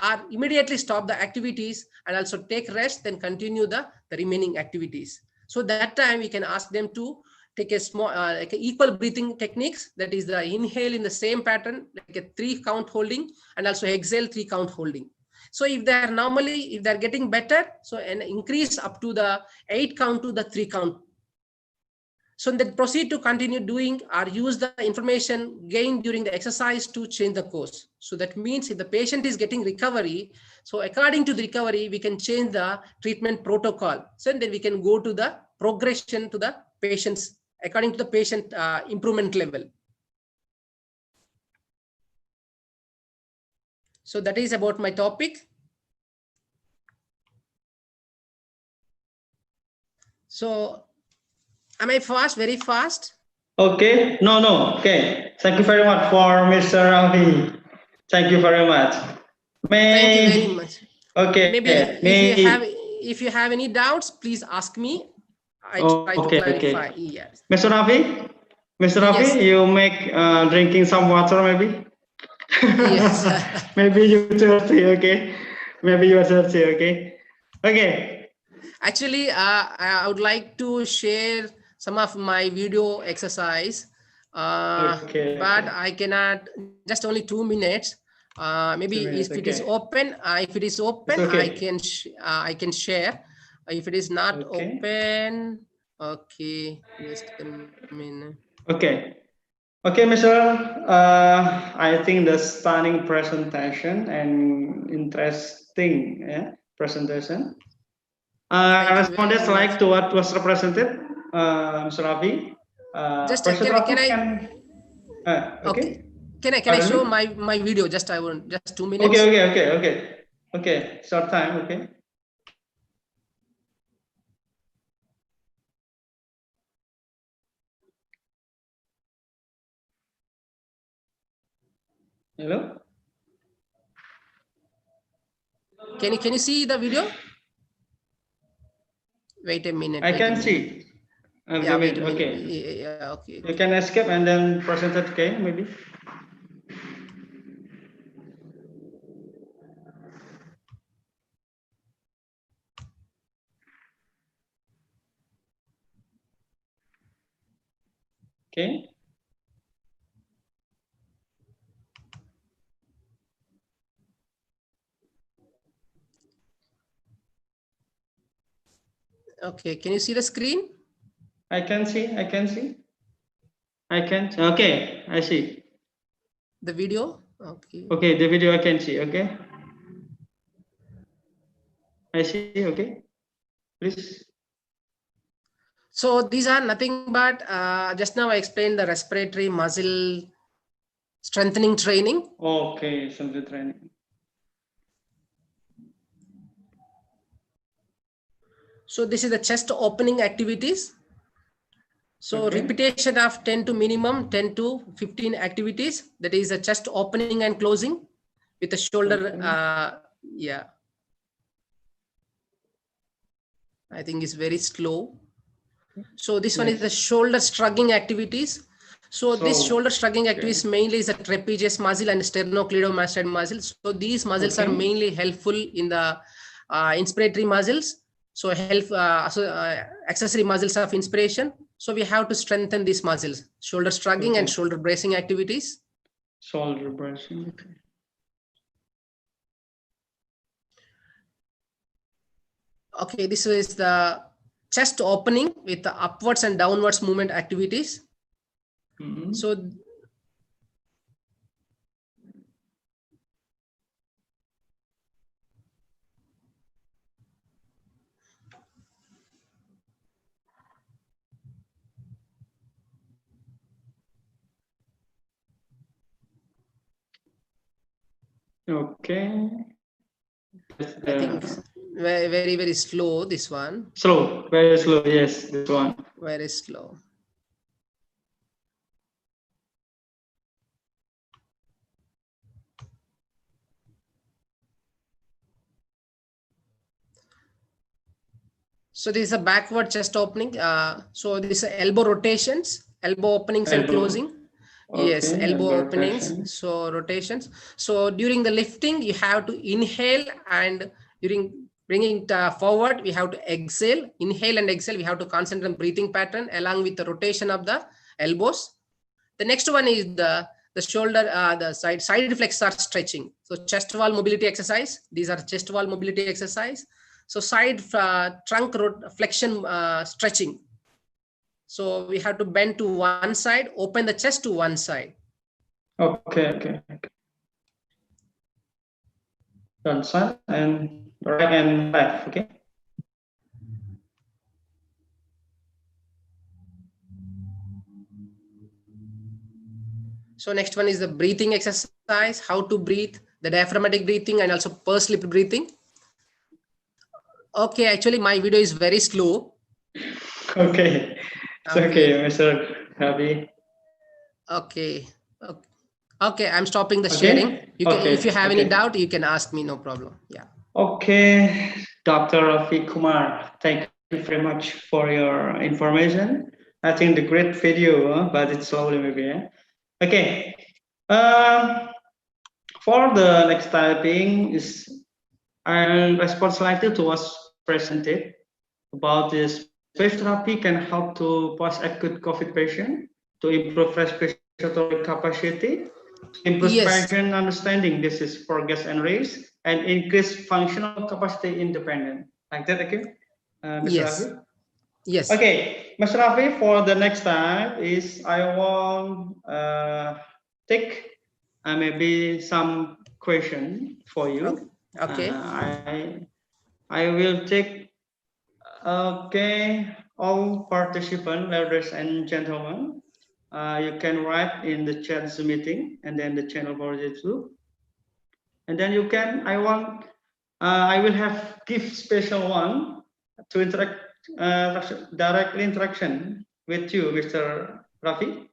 J: or immediately stop the activities and also take rest, then continue the remaining activities. So that time we can ask them to take a small like equal breathing techniques, that is the inhale in the same pattern, like a 3 count holding, and also exhale 3 count holding. So if they're normally, if they're getting better, so an increase up to the 8 count to the 3 count. So then proceed to continue doing or use the information gained during the exercise to change the course. So that means if the patient is getting recovery, so according to the recovery, we can change the treatment protocol. So then we can go to the progression to the patients according to the patient improvement level. So that is about my topic. So am I fast, very fast?
F: Okay, no. Okay, thank you very much for Mr. Ravi. Thank you very much.
J: Thank you very much.
F: Okay,
J: maybe if you have if you have any doubts, please ask me. I try to clarify. Yes.
F: Mr. Ravi,
J: Yes.
F: you make drinking some water maybe?
J: Yes.
F: Maybe you thirsty, okay? Maybe you are thirsty, okay? Okay.
J: Actually, I would like to share some of my video exercise, but I cannot, just only 2 minutes. Maybe
F: 2 minutes,
J: if it is open, I can share. If it is not open, okay, just a minute.
F: Okay. Okay, Mr. I think the stunning presentation and interesting presentation. Respondents like to what was represented, Mr. Ravi.
J: Just can I? Okay. Can I show my video? Just 2 minutes.
F: Okay. Short time. Okay. Hello.
J: Can you see the video? Wait a minute.
F: I can see.
J: Yeah, wait a minute.
F: Okay.
J: Yeah, okay.
F: You can escape and then present it, okay, maybe. Okay.
J: Okay, can you see the screen?
F: I can see. Okay, I see.
J: The video? Okay.
F: Okay, the video I can see, okay. I see, okay. Please.
J: So these are nothing but, just now I explained the respiratory muscle strengthening training.
F: Okay, strengthening training.
J: So this is the chest opening activities. So repetition of 10 to minimum 10 to 15 activities. That is a chest opening and closing with the shoulder. Yeah. I think it's very slow. So this one is the shoulder shrugging activities. So this shoulder shrugging activities mainly is a trapezius muscle and sternocleidomastoid muscles. So these muscles are mainly helpful in the inspiratory muscles. So accessory muscles of inspiration. So we have to strengthen these muscles, shoulder shrugging and shoulder bracing activities.
F: Shoulder bracing. Okay.
J: Okay, this is the chest opening with the upwards and downwards movement activities. So
F: okay.
J: I think very, very slow, this one.
F: Slow, very slow, yes, this one.
J: Very slow. So this is a backward chest opening. So this is elbow rotations, elbow openings and closing. Yes, elbow openings, so rotations. So during the lifting, you have to inhale, and during bringing it forward, we have to exhale. Inhale and exhale, we have to concentrate on breathing pattern along with the rotation of the elbows. The next one is the shoulder, the side flexor stretching. So chest wall mobility exercise. These are chest wall mobility exercise. So side trunk flexion stretching. So we have to bend to one side, open the chest to one side.
F: Okay. One side and right and left, okay.
J: So next one is the breathing exercise, how to breathe, the diaphragmatic breathing and also pursed lip breathing. Okay, actually my video is very slow.
F: Okay. It's okay, Mr. Ravi.
J: Okay, I'm stopping the sharing. You can, if you have any doubt, you can ask me, no problem. Yeah.
F: Okay, Dr. Ravakumar. Thank you very much for your information. I think the great video, but it's slowly maybe. Yeah? Okay. For the next typing is I'll respond slightly to what's presented about this. Physiotherapy can help to post-acute COVID patient to improve respiratory capacity, improve patient understanding. This is progress and race, and increase functional capacity independent. Like that, okay, Mr. Rafi?
J: Yes.
F: Okay, Mr. Rafi, for the next time is I want take maybe some question for you.
J: Okay.
F: I will take. Okay, all participants, ladies and gentlemen, you can write in the chat Zoom meeting and then the channel for YouTube. And then you can, I will have give special one to interact, directly interaction with you, Mr. Rafi.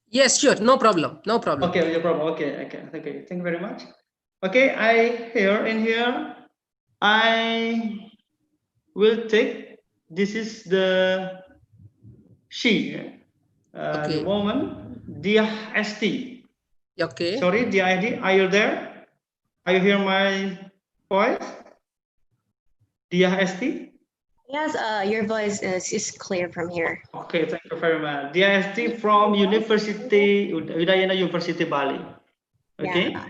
J: Yes, sure, no problem, no problem.
F: Okay, no problem. Okay, thank you very much. Okay, in here, I will take, this is the the woman, Dia ST.
J: Okay.
F: Sorry, the ID, are you there? Are you hear my voice? Dia ST?
L: Yes, your voice is clear from here.
F: Okay, thank you very much. Dia ST from University, Udayana University, Bali. Okay. Yeah.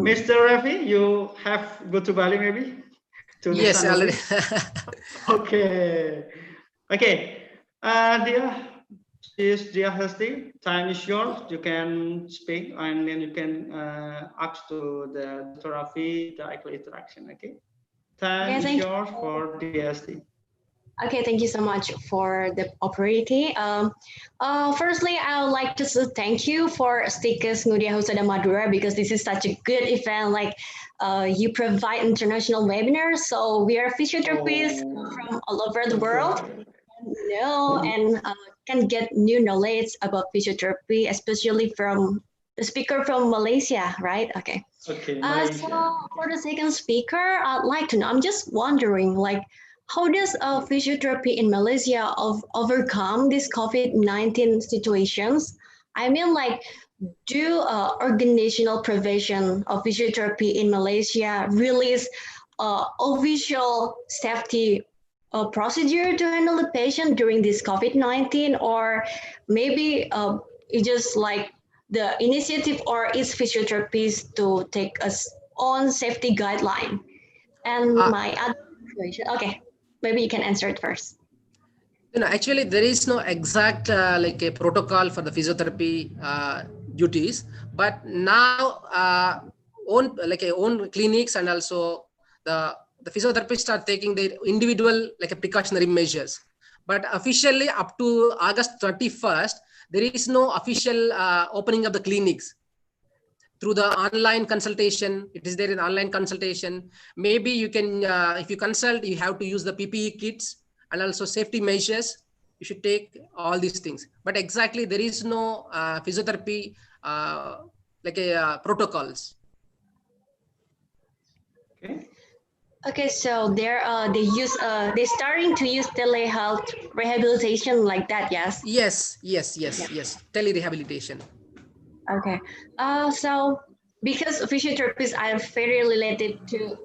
F: Mr. Rafi, you have go to Bali maybe?
J: Yes, already.
F: Okay. Dia Hesti, time is yours. You can speak and then you can ask to the Dr. Rafi directly interaction. Okay. Time is yours for Dia Hesti.
L: Okay, thank you so much for the opportunity. Firstly, I would like to say thank you for STIKES Ngudia Husada Madura because this is such a good event. Like you provide international webinars, so we are physiotherapists from all over the world, and can get new knowledge about physiotherapy, especially from the speaker from Malaysia, right? Okay.
F: Okay.
L: So for the second speaker, I'd like to know. I'm just wondering, like, how does physiotherapy in Malaysia overcome these COVID-19 situations? I mean, like, do organizational provision of physiotherapy in Malaysia release official safety procedure to handle the patient during this COVID-19, or maybe it's just like the initiative or its physiotherapists to take us on safety guideline? And my other question, okay. Maybe you can answer it first.
J: Actually, there is no exact like a protocol for the physiotherapy duties, but now own clinics and also the physiotherapists are taking their individual precautionary measures. But officially, up to August 31st, there is no official opening of the clinics. Through the online consultation, it is there in online consultation. Maybe you can, if you consult, you have to use the PPE kits and also safety measures. You should take all these things. But exactly, there is no physiotherapy protocols.
F: Okay.
L: Okay, so they're starting to use telehealth rehabilitation like that, yes?
J: Yes. Telerehabilitation.
L: Okay. So because physiotherapists are very related to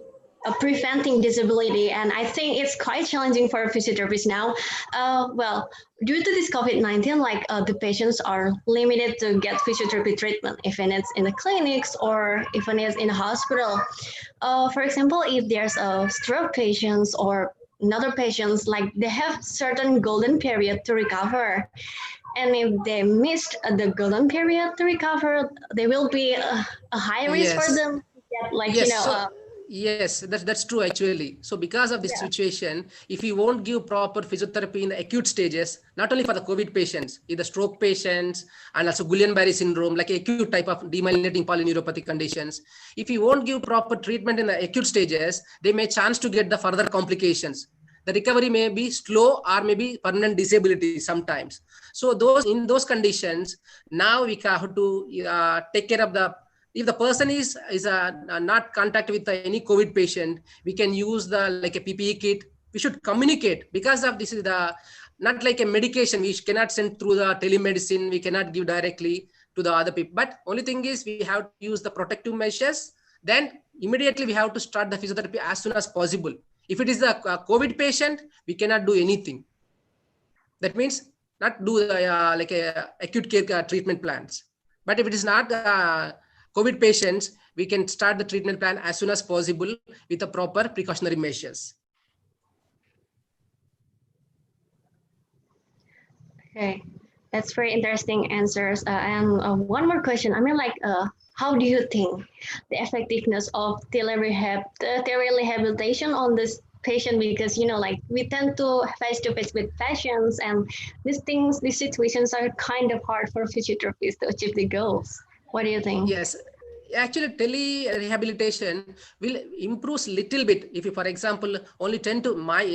L: preventing disability, and I think it's quite challenging for physiotherapists now. Well, due to this COVID-19, the patients are limited to get physiotherapy treatment, even it's in the clinics or even it's in a hospital. For example, if there's a stroke patients or another patients, like they have certain golden period to recover. And if they missed the golden period to recover, there will be a high risk for them to get,
J: Yes, that's true actually. So because of this situation, if you won't give proper physiotherapy in the acute stages, not only for the COVID patients, the stroke patients and also Guillain-Barré syndrome, like acute type of demyelinating polyneuropathy conditions, if you won't give proper treatment in the acute stages, they may chance to get the further complications. The recovery may be slow or maybe permanent disability sometimes. So in those conditions, now we have to take care of the if the person is not contact with any COVID patient, we can use the like a PPE kit. We should communicate, because of this is the not like a medication. We cannot send through the telemedicine. We cannot give directly to the other people. But only thing is we have to use the protective measures. Then immediately we have to start the physiotherapy as soon as possible. If it is the COVID patient, we cannot do anything. That means not do like a acute care treatment plans. But if it is not COVID patients, we can start the treatment plan as soon as possible with the proper precautionary measures.
L: Okay, that's very interesting answers. And one more question. I mean, like, how do you think the effectiveness of telerehabilitation on this patient? Because, you know, like we tend to face-to-face with patients, and these situations are kind of hard for physiotherapists to achieve the goals. What do you think?
J: Yes. Actually, tele-rehabilitation will improve little bit. If you, for example, only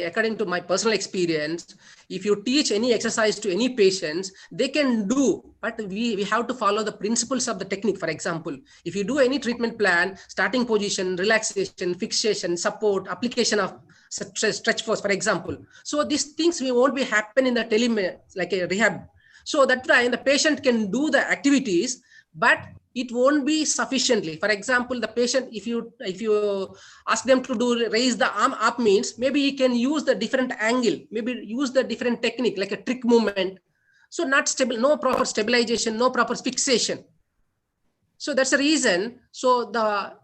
J: according to my personal experience, if you teach any exercise to any patients, they can do, but we have to follow the principles of the technique. For example, if you do any treatment plan, starting position, relaxation, fixation, support, application of stretch force, for example. So these things won't be happen in the like a rehab. So that's why the patient can do the activities, but it won't be sufficiently. For example, the patient, if you ask them to raise the arm up, means maybe he can use the different angle, maybe use the different technique like a trick movement. So not stable, no proper stabilization, no proper fixation. So that's the reason. So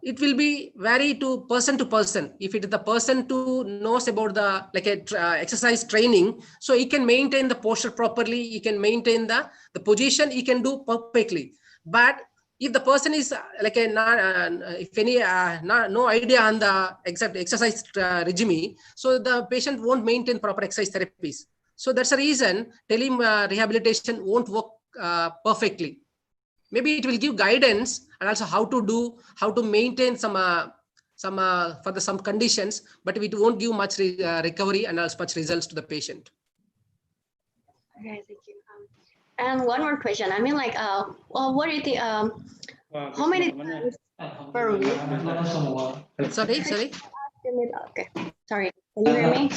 J: it will be vary to person. If it is the person who knows about the like a exercise training, so he can maintain the posture properly, he can maintain the position, he can do perfectly. But if the person is like a no idea on the exact exercise regime, so the patient won't maintain proper exercise therapies. So that's the reason tele-rehabilitation won't work perfectly. Maybe it will give guidance and also how to maintain some conditions, but it won't give much recovery and also much results to the patient.
L: Okay, thank you. And one more question. I mean, like, well, what do you think? How many times per week?
J: Sorry.
L: Okay, sorry. Can you hear me?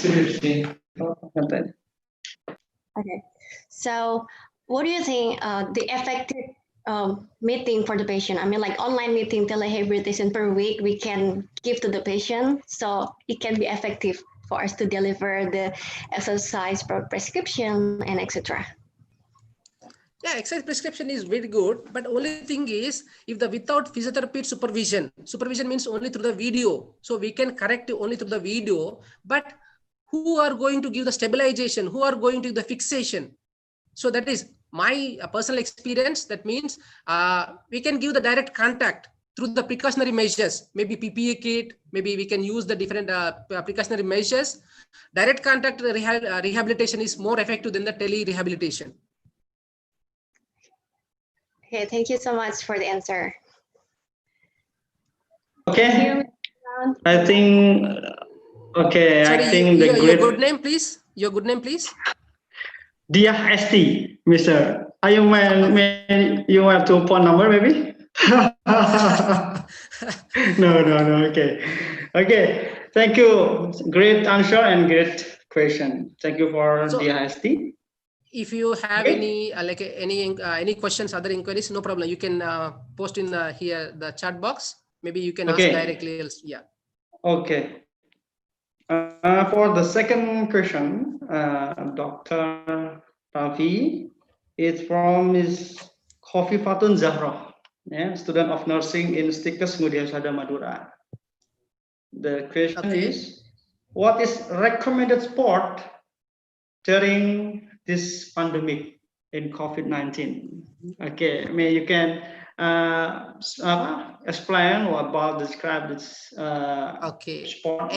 L: Okay. So, what do you think the effective meeting for the patient? I mean, like online meeting, telerehabilitation per week, we can give to the patient, so it can be effective for us to deliver the exercise prescription and etc.
J: Yeah, exercise prescription is very good, but only thing is if without physiotherapy supervision means only through the video. So we can correct only through the video, but who are going to give the stabilization? Who are going to do the fixation? So that is my personal experience. That means we can give the direct contact through the precautionary measures, maybe PPE kit, maybe we can use the different precautionary measures. Direct contact rehabilitation is more effective than the tele-rehabilitation.
L: Okay, thank you so much for the answer.
F: Okay, I think. Okay,
J: sorry,
F: I think
J: your good name, please. Your good name, please.
F: Dia ST, Mr. Are you you have to phone number maybe? No. Okay. Thank you. Great answer and great question. Thank you for Dia ST.
J: If you have any questions, other inquiries, no problem. You can post in here the chat box. Maybe you can ask directly. Yeah.
F: Okay. For the second question, Dr. Ravi, it's from Ms. Khofifatun Zahra, student of nursing in STIKES Ngudia Husada Madura. The question is, what is recommended sport during this pandemic in COVID-19? Okay, you can explain or describe this sport.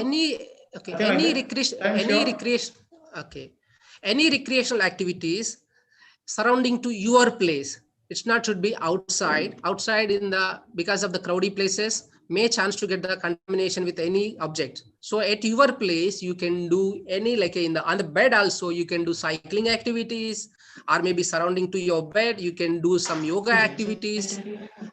J: Any recreational activities surrounding to your place. It's not should be outside in because of the crowded places, may chance to get the contamination with any object. So at your place, you can do any, like on the bed also, you can do cycling activities, or maybe surrounding to your bed, you can do some yoga activities.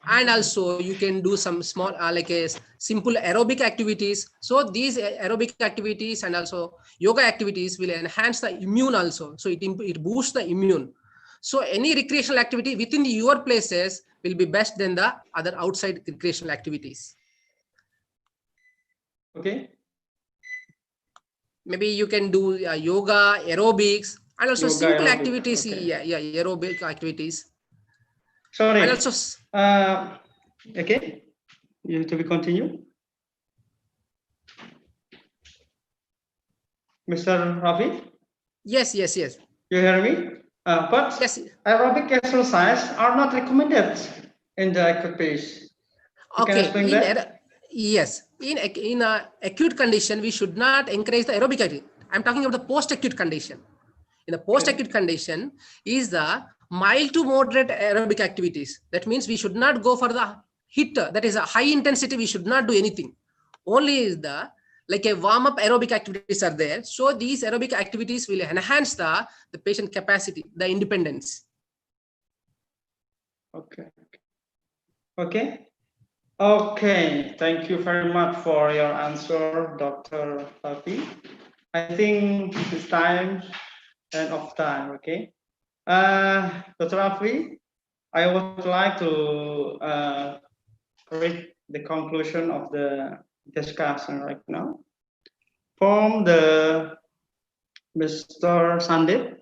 J: And also you can do some small like a simple aerobic activities. So these aerobic activities and also yoga activities will enhance the immune also. So it boosts the immune. So any recreational activity within your places will be best than the other outside recreational activities.
F: Okay.
J: Maybe you can do yoga, aerobics, and also
F: Yoga,
J: simple
F: aerobic,
J: activities.
F: okay.
J: Yeah, aerobic activities.
F: Sorry.
J: And also,
F: okay. You to be continue. Mr. Rafi?
J: Yes.
F: You hear me? But
J: yes.
F: Aerobic exercise are not recommended in the acute phase. You can explain that?
J: Yes, in a acute condition, we should not encourage the aerobic activity. I'm talking about the post-acute condition. In the post-acute condition is the mild to moderate aerobic activities. That means we should not go for the HIIT, that is a high intensity. We should not do anything. Only is the like a warm-up aerobic activities are there. So these aerobic activities will enhance the patient capacity, the independence.
F: Okay, thank you very much for your answer, Dr. Rafi. I think it's time, end of time, okay? Dr. Rafi, I would like to read the conclusion of the discussion right now. From the Mr. Sandeep,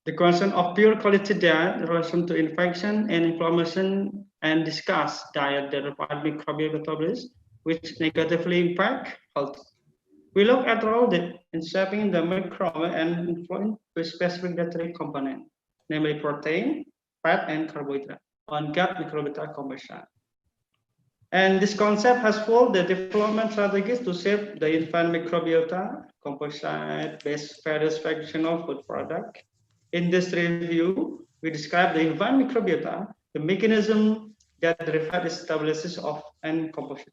F: the question of pure quality diet in relation to infection and inflammation, and discuss diet that provide microbiota which negatively impact health. We look at role in shaping the microbiome and influence with specific dietary component, namely protein, fat, and carbohydrate on gut microbiota composition. And this concept has followed the development strategies to shape the infant microbiota composite based various functional food product. In this review, we describe the infant microbiota, the mechanism that derives stability of and composition,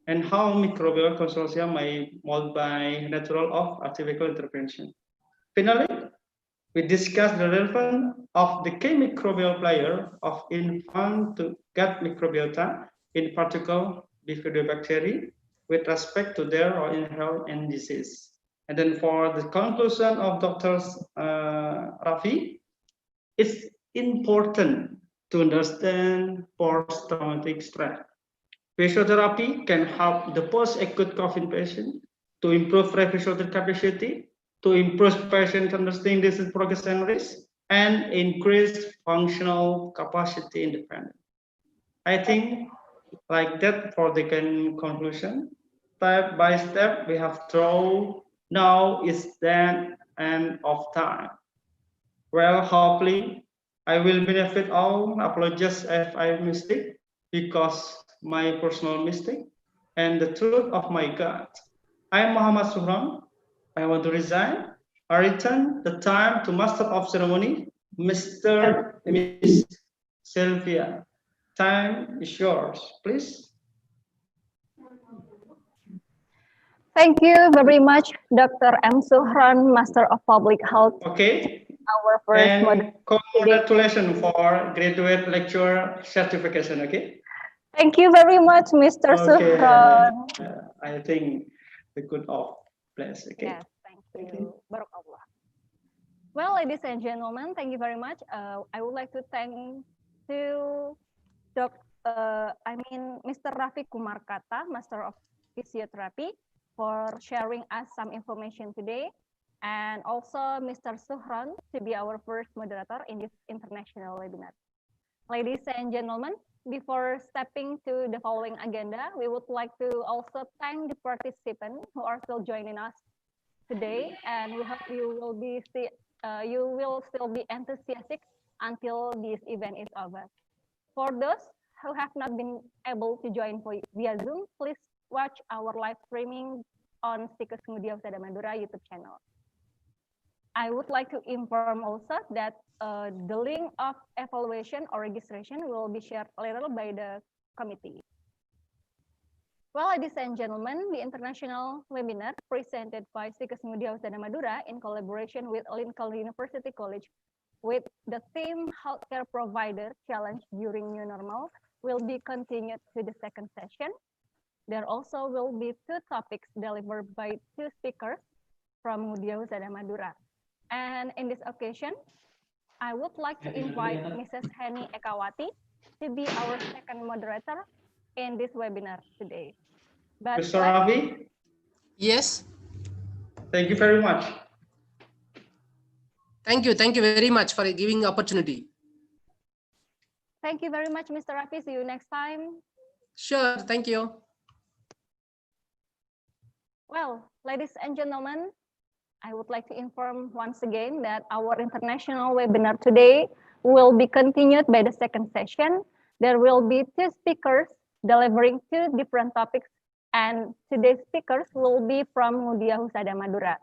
F: and how microbial consortia may mold by natural or artificial intervention. Finally, we discuss the relevance of the key microbial player of infant to gut microbiota, in particular bifidobacteria, with respect to their role in health and disease. And then for the conclusion of Dr. Rafi, it's important to understand post-traumatic stress. Physiotherapy can help the post-acute COVID patient to improve physiotherapy capacity, to improve patient understanding disease progression risk, and increase functional capacity independence. I think like that for the conclusion. Step by step, we have drawn. Now is the end of time. Well, hopefully, I will benefit all. Apologize if I mistake, because my personal mistake and the truth of my God. I am Muhammad Suhran. I want to resign. I return the time to Master of Ceremony, Mr. Miss Sylvia. Time is yours, please.
A: Thank you very much, Dr. M. Suhran, Master of Public Health.
F: Okay.
A: Our first
F: and congratulations for graduate lecturer certification. Okay.
A: Thank you very much, Mr. Suhran.
F: I think the good of place. Okay.
A: Yes, thank you. Barakallah. Well, ladies and gentlemen, thank you very much. I would like to thank Mr. Ravakumar Katta, Master of Physiotherapy, for sharing us some information today, and also Mr. Suhran to be our first moderator in this international webinar. Ladies and gentlemen, before stepping to the following agenda, we would like to also thank the participants who are still joining us today, and we hope you will still be enthusiastic until this event is over. For those who have not been able to join via Zoom, please watch our live streaming on STIKES Ngudia Husada Madura YouTube channel. I would like to inform also that the link of evaluation or registration will be shared later by the committee. Well, ladies and gentlemen, the international webinar presented by STIKES Ngudia Husada Madura in collaboration with Lincoln University College with the theme Healthcare Provider Challenge During New Normal will be continued to the second session. There also will be two topics delivered by two speakers from Ngudia Husada Madura. And in this occasion, I would like to invite Mrs. Heni Ekawati to be our second moderator in this webinar today. But
F: Mr. Ravi?
J: Yes.
F: Thank you very much.
J: Thank you very much for giving opportunity.
A: Thank you very much, Mr. Rafi. See you next time.
J: Sure, thank you.
A: Well, ladies and gentlemen, I would like to inform once again that our international webinar today will be continued by the second session. There will be two speakers delivering two different topics, and today's speakers will be from Ngudia Husada Madura.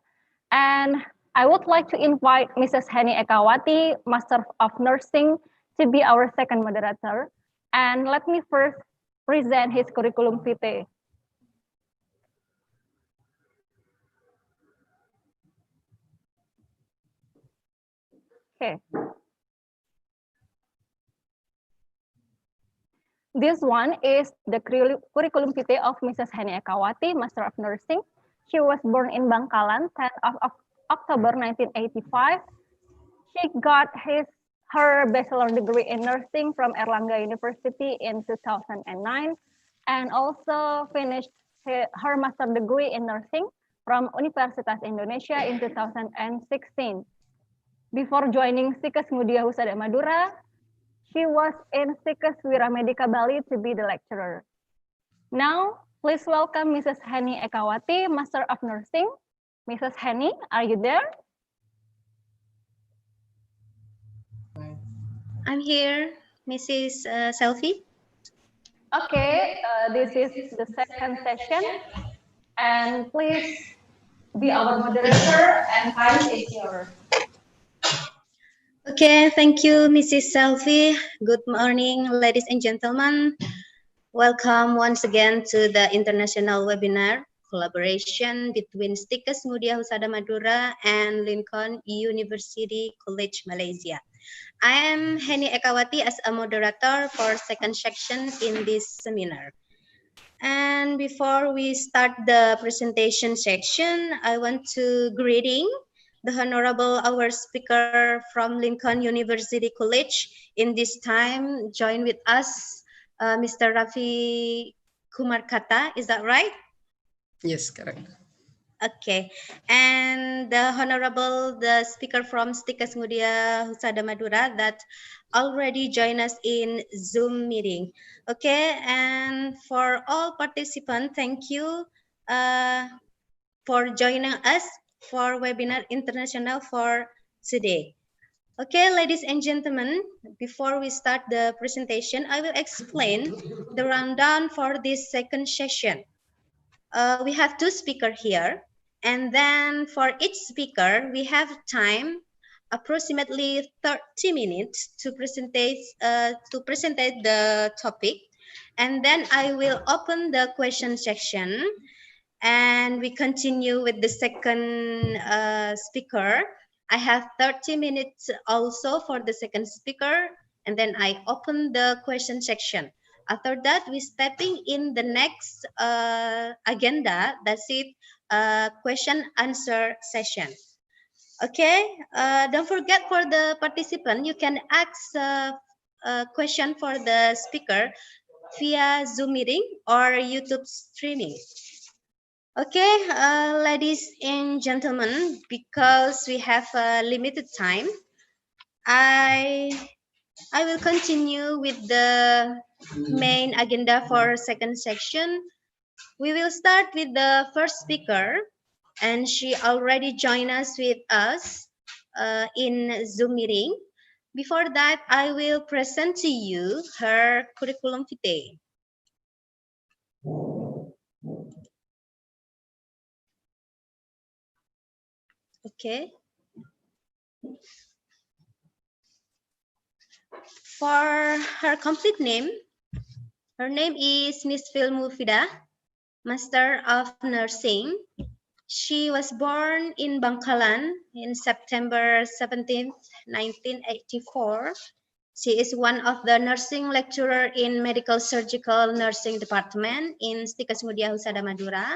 A: And I would like to invite Mrs. Heni Ekawati, Master of Nursing, to be our second moderator. And let me first present his curriculum vitae. Okay. This one is the curriculum vitae of Mrs. Heni Ekawati, Master of Nursing. She was born in Bangkalan, 10th of October 1985. She got her bachelor degree in nursing from Erlangga University in 2009, and also finished her master degree in nursing from Universitas Indonesia in 2016. Before joining STIKES Ngudia Husada Madura, she was in STIKES Wiramedika Bali to be the lecturer. Now, please welcome Mrs. Heni Ekawati, Master of Nursing. Mrs. Heni, are you there?
M: I'm here, Mrs. Selfie.
A: Okay, this is the second session, and please be our moderator, and time is yours.
M: Okay, thank you, Mrs. Selfie. Good morning, ladies and gentlemen. Welcome once again to the international webinar collaboration between STIKES Ngudia Husada Madura and Lincoln University College, Malaysia. I am Heni Ekawati as a moderator for second section in this seminar. And before we start the presentation section, I want to greeting the Honorable our speaker from Lincoln University College in this time. Join with us, Mr. Ravakumar Katta. Is that right?
J: Yes, correct.
M: Okay, and the Honorable the speaker from STIKES Ngudia Husada Madura that already joined us in Zoom meeting. Okay, and for all participants, thank you for joining us for webinar international for today. Okay, ladies and gentlemen, before we start the presentation, I will explain the rundown for this second session. We have two speakers here, and then for each speaker, we have time approximately 30 minutes to present the topic, and then I will open the question section, and we continue with the second speaker. I have 30 minutes also for the second speaker, and then I open the question section. After that, we stepping in the next agenda. That's it, question answer session. Okay, don't forget for the participant, you can ask a question for the speaker via Zoom meeting or YouTube streaming. Okay, ladies and gentlemen, because we have a limited time, I will continue with the main agenda for second section. We will start with the first speaker, and she already joined us in Zoom meeting. Before that, I will present to you her curriculum vitae. Okay. For her complete name, her name is Nisfil Mufidah. Master of Nursing. She was born in Bangkalan in September 17th, 1984. She is one of the nursing lecturer in Medical Surgical Nursing Department in STIKES Ngudia Husada Madura.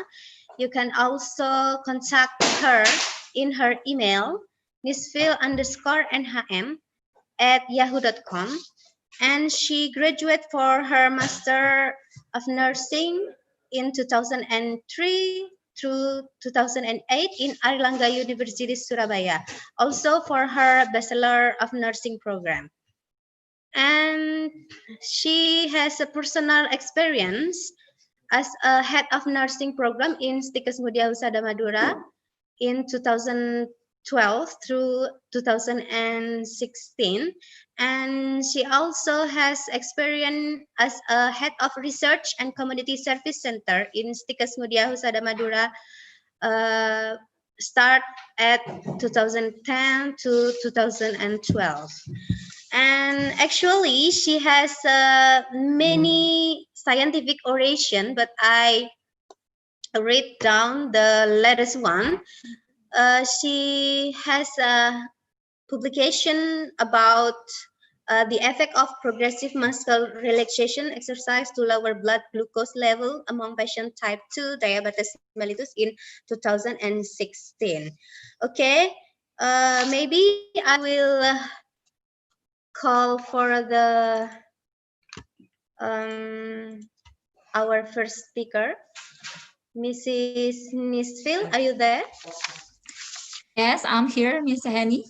M: You can also contact her in her email nisfil_nhm@yahoo.com, and she graduated for her Master of Nursing in 2003 through 2008 in Airlangga University Surabaya, also for her Bachelor of Nursing program. And she has a personal experience as a head of nursing program in STIKES Ngudia Husada Madura in 2012 through 2016, and she also has experience as a head of research and community service center in STIKES Ngudia Husada Madura, start at 2010 to 2012. And actually she has many scientific oration, but I read down the latest one. She has a publication about the effect of progressive muscle relaxation exercise to lower blood glucose level among patient type 2 diabetes mellitus in 2016. Okay, maybe I will call for the our first speaker, Mrs. Nisfil. Are you there?
I: Yes, I'm here, Miss Henny.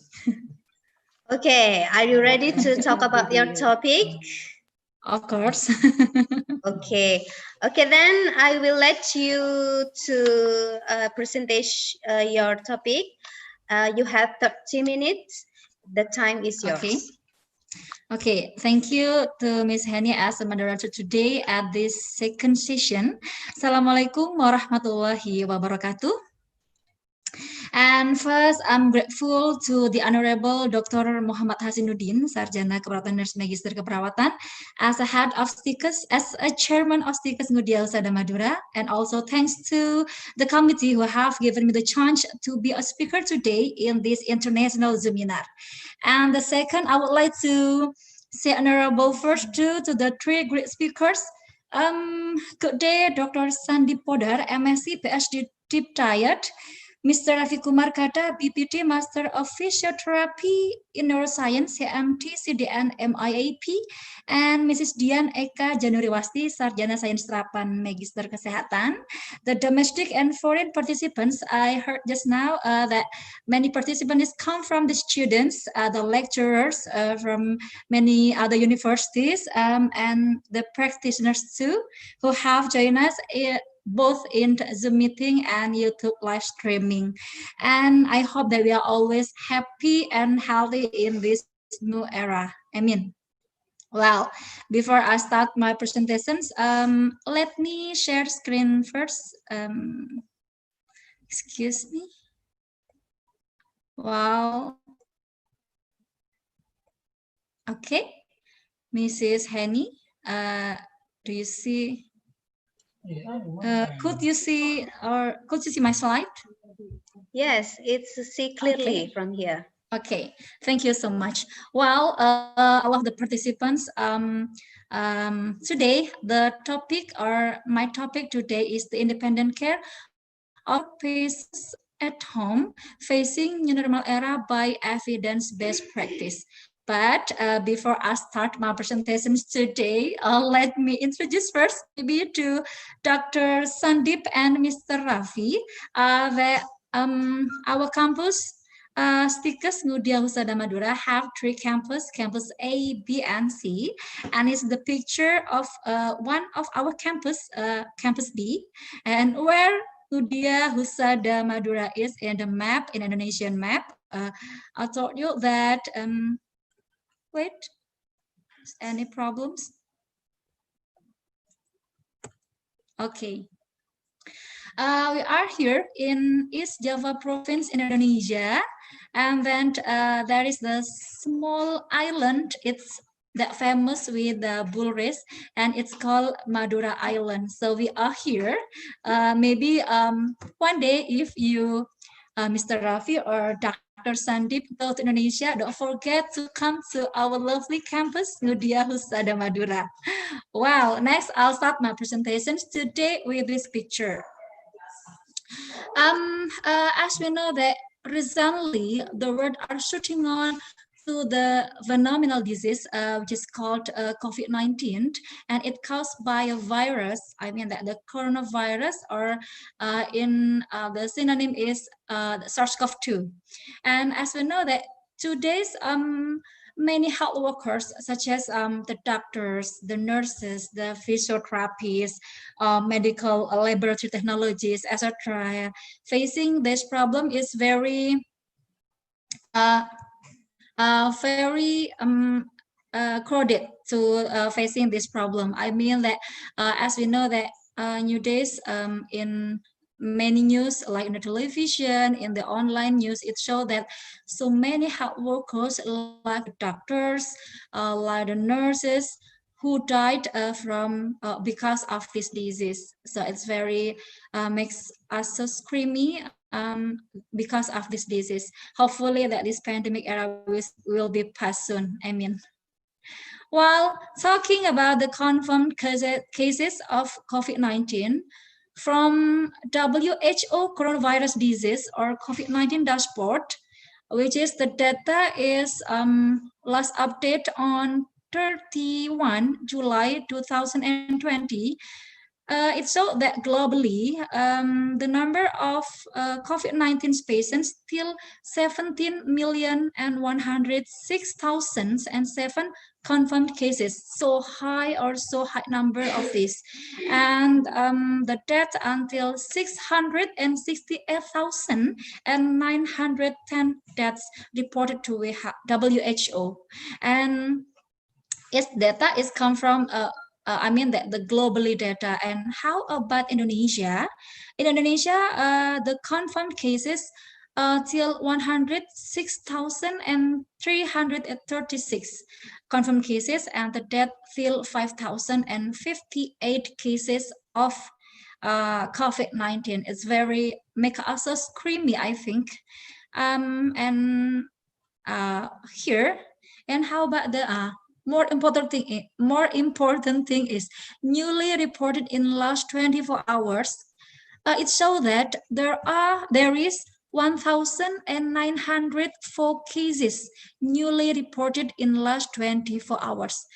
M: Okay, are you ready to talk about your topic?
I: Of course.
M: Okay, then I will let you to present your topic. You have 30 minutes. The time is yours.
I: Okay. Okay, thank you to Miss Henny as a moderator today at this second session. Assalamualaikum warahmatullahi wabarakatuh. And first, I'm grateful to the Honorable Dr. Muhammad Hasinuddin, Sarjana Keperawatan Nurse Magister Keperawatan, as a head of STIKES, as a chairman of STIKES Ngudia Husada Madura, and also thanks to the committee who have given me the chance to be a speaker today in this international seminar. And the second, I would like to say honorable first to the three great speakers. Good day, Dr. Sandeep Poddar, MSc, PhD, deep diet. Mr. Ravakumar Katta, B.P.T, Master of Physiotherapy in Neuroscience, CMT, CDN, MIAP, and Mrs. Dian Eka Januriswasti, Sarjana Sains Terapan Magister Kesehatan. The domestic and foreign participants, I heard just now that many participants come from the students, the lecturers from many other universities, and the practitioners too, who have joined us both in Zoom meeting and YouTube live streaming. And I hope that we are always happy and healthy in this new era. Amen. Well, before I start my presentations, let me share screen first. Excuse me. Wow. Okay. Mrs. Henny, do you see? Could you see my slide?
M: Yes, it's see clearly from here.
I: Okay, thank you so much. Well, all of the participants, today the topic or my topic today is the independent care of patients at home facing new normal era by evidence-based practice. But before I start my presentations today, let me introduce first maybe to Dr. Sandeep and Mr. Rafi. Our campus, STIKES Ngudia Husada Madura, have three campuses, campus A, B, and C, and it's the picture of one of our campus, campus B, and where Ngudia Husada Madura is in the map, in Indonesian map. I told you that, wait, any problems? Okay. We are here in East Java province in Indonesia, and then there is the small island. It's that famous with the bull race, and it's called Madura Island. So we are here. Maybe one day if you, Mr. Rafi or Dr. Sandeep, go to Indonesia, don't forget to come to our lovely campus, Ngudia Husada Madura. Wow, next I'll start my presentations today with this picture. As we know that recently the world are shooting on to the phenomenal disease, which is called COVID-19, and it caused by a virus. I mean that the coronavirus, or in the synonym is SARS-CoV-2. And as we know that today's many health workers, such as the doctors, the nurses, the physiotherapists, medical laboratory technologies, etc., facing this problem is very crowded to facing this problem. I mean that as we know that nowadays in many news, like in the television, in the online news, it shows that so many health workers, like doctors, like the nurses, who died from because of this disease. So it's very makes us so screamy because of this disease. Hopefully that this pandemic era will be past soon. I mean. While talking about the confirmed cases of COVID-19, from WHO coronavirus disease or COVID-19 dashboard, which is the data is last update on 31 July 2020, it showed that globally, the number of COVID-19 patients still 17,106,007 confirmed cases. So high number of this. And the death until 668,910 deaths reported to WHO. And its data is come from I mean that the globally data. And how about Indonesia? In Indonesia, the confirmed cases till 106,336 confirmed cases, and the death till 5,058 cases of COVID-19. It's very make us so screamy, I think. And here, and how about the more important thing is newly reported in last 24 hours. It shows that there is 1,904 cases newly reported in last 24 hours.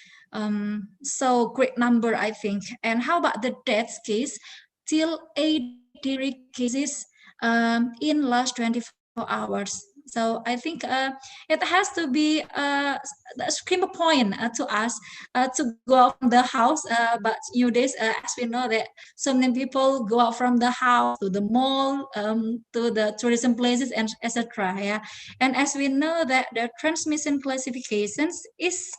I: So great number, I think. And how about the death case? Till 83 cases in last 24 hours. So I think it has to be a scream point to us to go out from the house. But nowadays, as we know that so many people go out from the house to the mall, to the tourism places, and etc. Yeah, and as we know that the transmission classifications is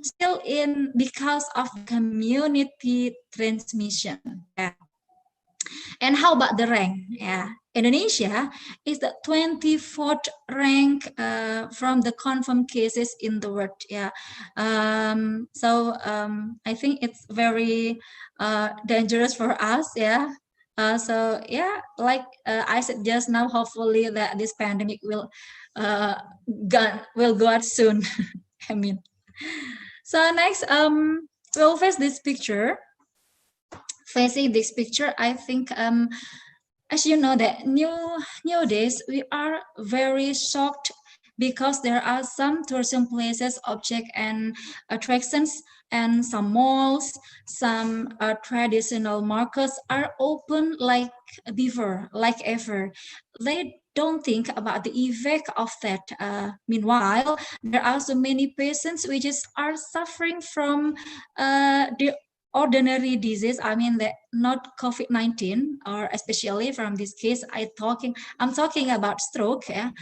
I: still in because of community transmission. Yeah. And how about the rank? Yeah, Indonesia is the 24th rank from the confirmed cases in the world. Yeah, so I think it's very dangerous for us. Yeah. So yeah, like I said just now, hopefully that this pandemic will go out soon. I mean, so next we'll face this picture. Facing this picture, I think, as you know, that nowadays we are very shocked because there are some tourism places, objects, and attractions, and some malls, some traditional markets are open like before, like ever. They don't think about the effect of that. Meanwhile, there are so many patients which are suffering from the ordinary disease. I mean that not COVID-19, or especially from this case, I'm talking about stroke. Yeah,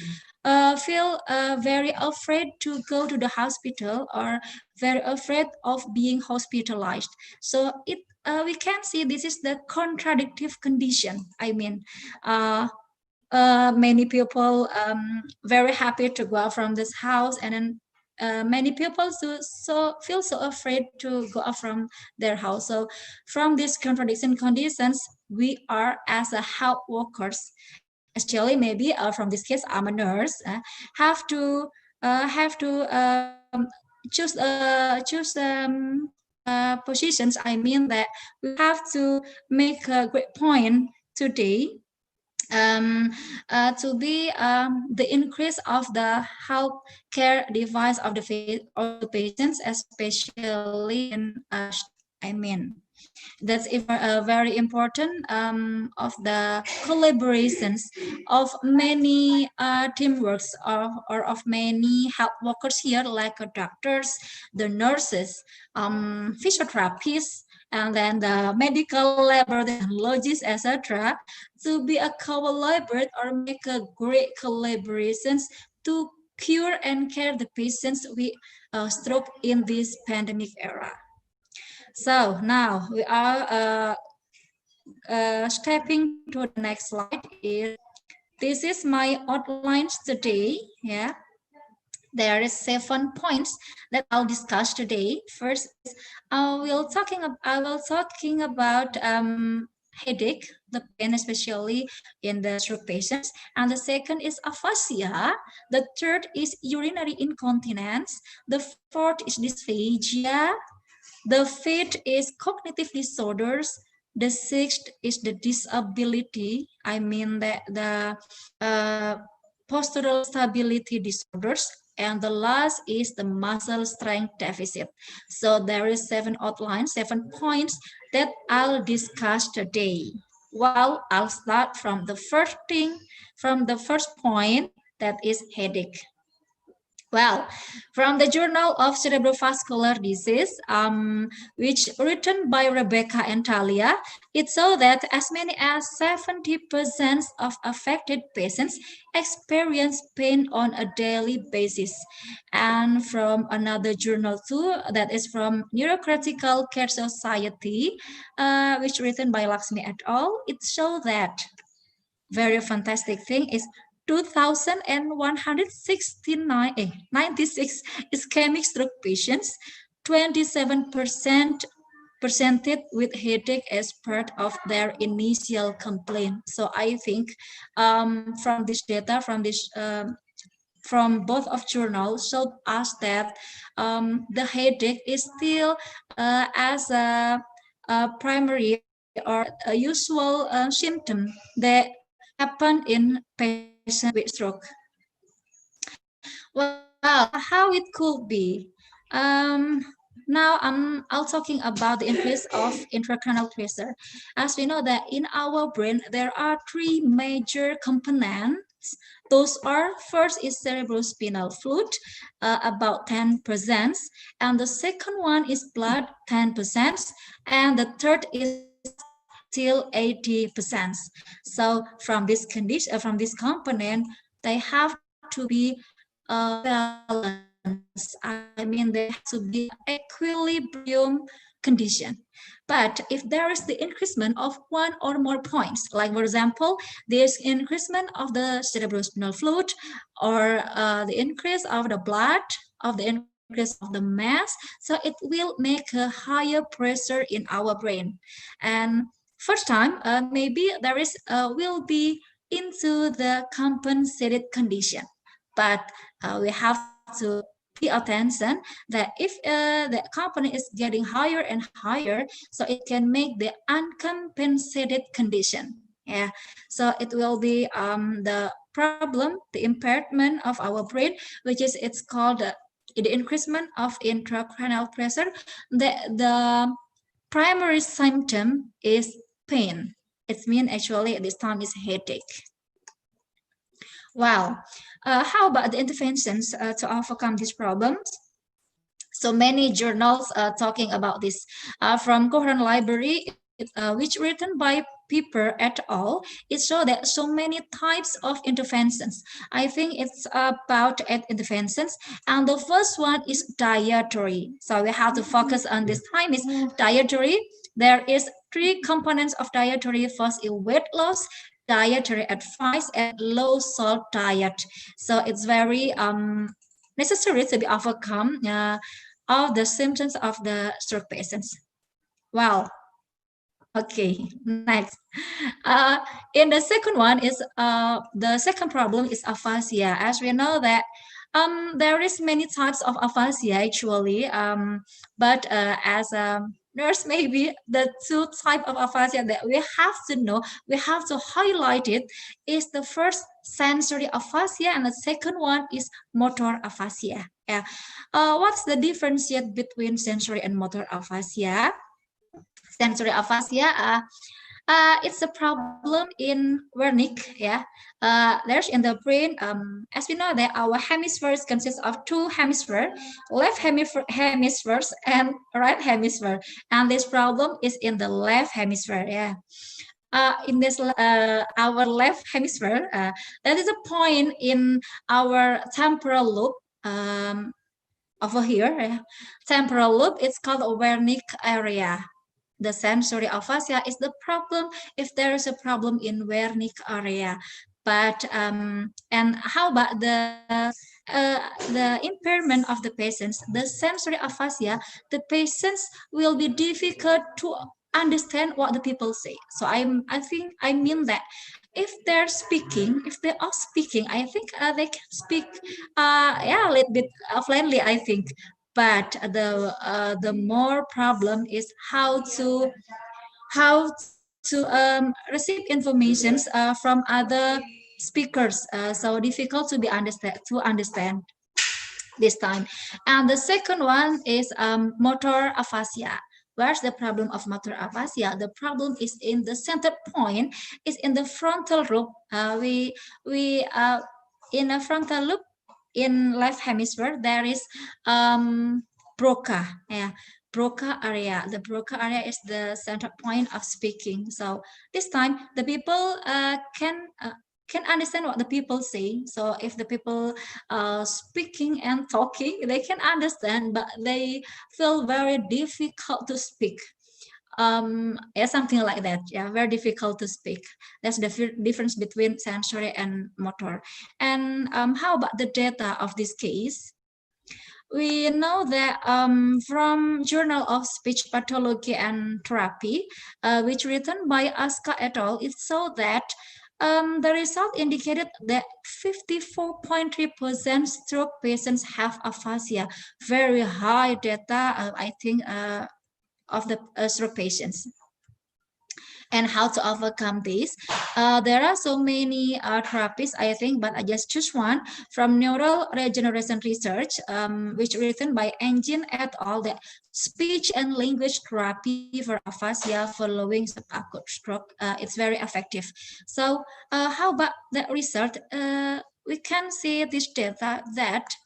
I: feel very afraid to go to the hospital, or very afraid of being hospitalized. So we can see this is the contradictive condition. I mean, many people very happy to go out from this house, and then many people feel so afraid to go out from their house. So from these contradiction conditions, we are as a health workers, especially maybe from this case I'm a nurse, have to choose positions. I mean that we have to make a great point today to be the increase of the health care device of the patients, especially in that's very important of the collaborations of many teamworks or of many health workers here, like doctors, the nurses, physiotherapists, and then the medical laboratories, etc., to be a collaborate or make a great collaborations to cure and care the patients with stroke in this pandemic era. So now we are stepping to the next slide. This is my outlines today. Yeah, there is 7 points that I'll discuss today. First, I will talking about headache, the pain especially in the stroke patients, and the second is aphasia. The third is urinary incontinence. The fourth is dysphagia. The fifth is cognitive disorders. The sixth is the disability. I mean the postural stability disorders. And the last is the muscle strength deficit. So there is 7 outlines, 7 points that I'll discuss today. Well, I'll start from the first point, that is headache. Well, from the Journal of Cerebrovascular Disease, which written by Rebecca and Talia, it saw that as many as 70% of affected patients experience pain on a daily basis. And from another journal too, that is from Neurocritical Care Society, which written by Laxmi et al., it showed that very fantastic thing is 2,196 ischemic stroke patients, 27% presented with headache as part of their initial complaint. So I think from this data, from both of journals showed us that the headache is still as a primary or a usual symptom that happen in patients with stroke. Well, how it could be? Now I'll talking about the increase of intracranial pressure. As we know that in our brain, there are 3 major components. Those are, first is cerebrospinal fluid, about 10%, and the second one is blood, 10%, and the third is till 80%. So from this condition, from this component, they have to be balanced. I mean, they have to be equilibrium condition. But if there is the increasement of 1 or more points, like for example, there's increasement of the cerebrospinal fluid, or the increase of the blood, of the increase of the mass, so it will make a higher pressure in our brain. And first time, maybe there is will be into the compensated condition, but we have to pay attention that if the component is getting higher and higher, so it can make the uncompensated condition. Yeah, so it will be the problem, the impairment of our brain, which is it's called the increasement of intracranial pressure. The primary symptom is pain. It means actually at this time is headache. Well, how about the interventions to overcome these problems? So many journals talking about this. From Cochrane Library, which written by Piper et al., it shows that so many types of interventions. I think it's about 8 interventions, and the first one is dietary. So we have to focus on this time is dietary. There is 3 components of dietary. First is weight loss, dietary advice, and low salt diet. So it's very necessary to be overcome all the symptoms of the stroke patients. Wow. Okay, next. In the second one is the second problem is aphasia. As we know that there is many types of aphasia actually, but as a nurse, maybe the two type of aphasia that we have to know, we have to highlight it, is the first sensory aphasia and the second one is motor aphasia. Yeah. What's the difference yet between sensory and motor aphasia? Sensory aphasia, it's a problem in wernicke. Yeah, there's in the brain. As we know that our hemispheres consist of two hemispheres, left hemispheres and right hemisphere, and this problem is in the left hemisphere. Yeah. In this our left hemisphere, that is a point in our temporal lobe. Over here, temporal lobe. It's called a wernicke area. The sensory aphasia is the problem if there is a problem in wernicke area. But and how about the impairment of the patients? The sensory aphasia, the patients will be difficult to understand what the people say. So I mean that if they're speaking, if they are speaking, I think they can speak yeah, a little bit fluently, I think. But the more problem is how to receive informations from other speakers. So difficult to understand this time. And the second one is motor aphasia. Where's the problem of motor aphasia? The problem is in the center point, is in the frontal lobe. We in a frontal lobe in left hemisphere there is Broca. Yeah, Broca area. The Broca area is the center point of speaking. So this time the people can understand what the people say. So if the people speaking and talking, they can understand, but they feel very difficult to speak. Yeah, something like that. Yeah, very difficult to speak. That's the difference between sensory and motor. And how about the data of this case? We know that from Journal of Speech Pathology and Therapy, which written by Aska et al., it showed that the result indicated that 54.3% stroke patients have aphasia. Very high data, I think, of the stroke patients. And how to overcome this? There are so many therapies, I think, but I just choose one from Neural Regeneration Research, which written by Engine et al. That speech and language therapy for aphasia following subacute stroke, it's very effective. So how about the result? We can see this data that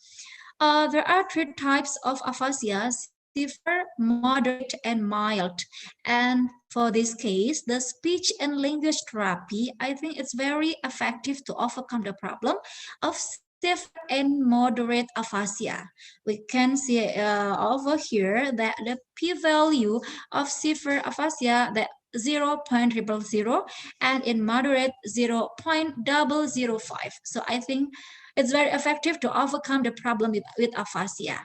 I: there are three types of aphasia: severe, moderate, and mild. And for this case, the speech and language therapy, I think it's very effective to overcome the problem of severe and moderate aphasia. We can see over here that the p-value of severe aphasia, that 0.000, and in moderate 0.005. So I think it's very effective to overcome the problem with aphasia.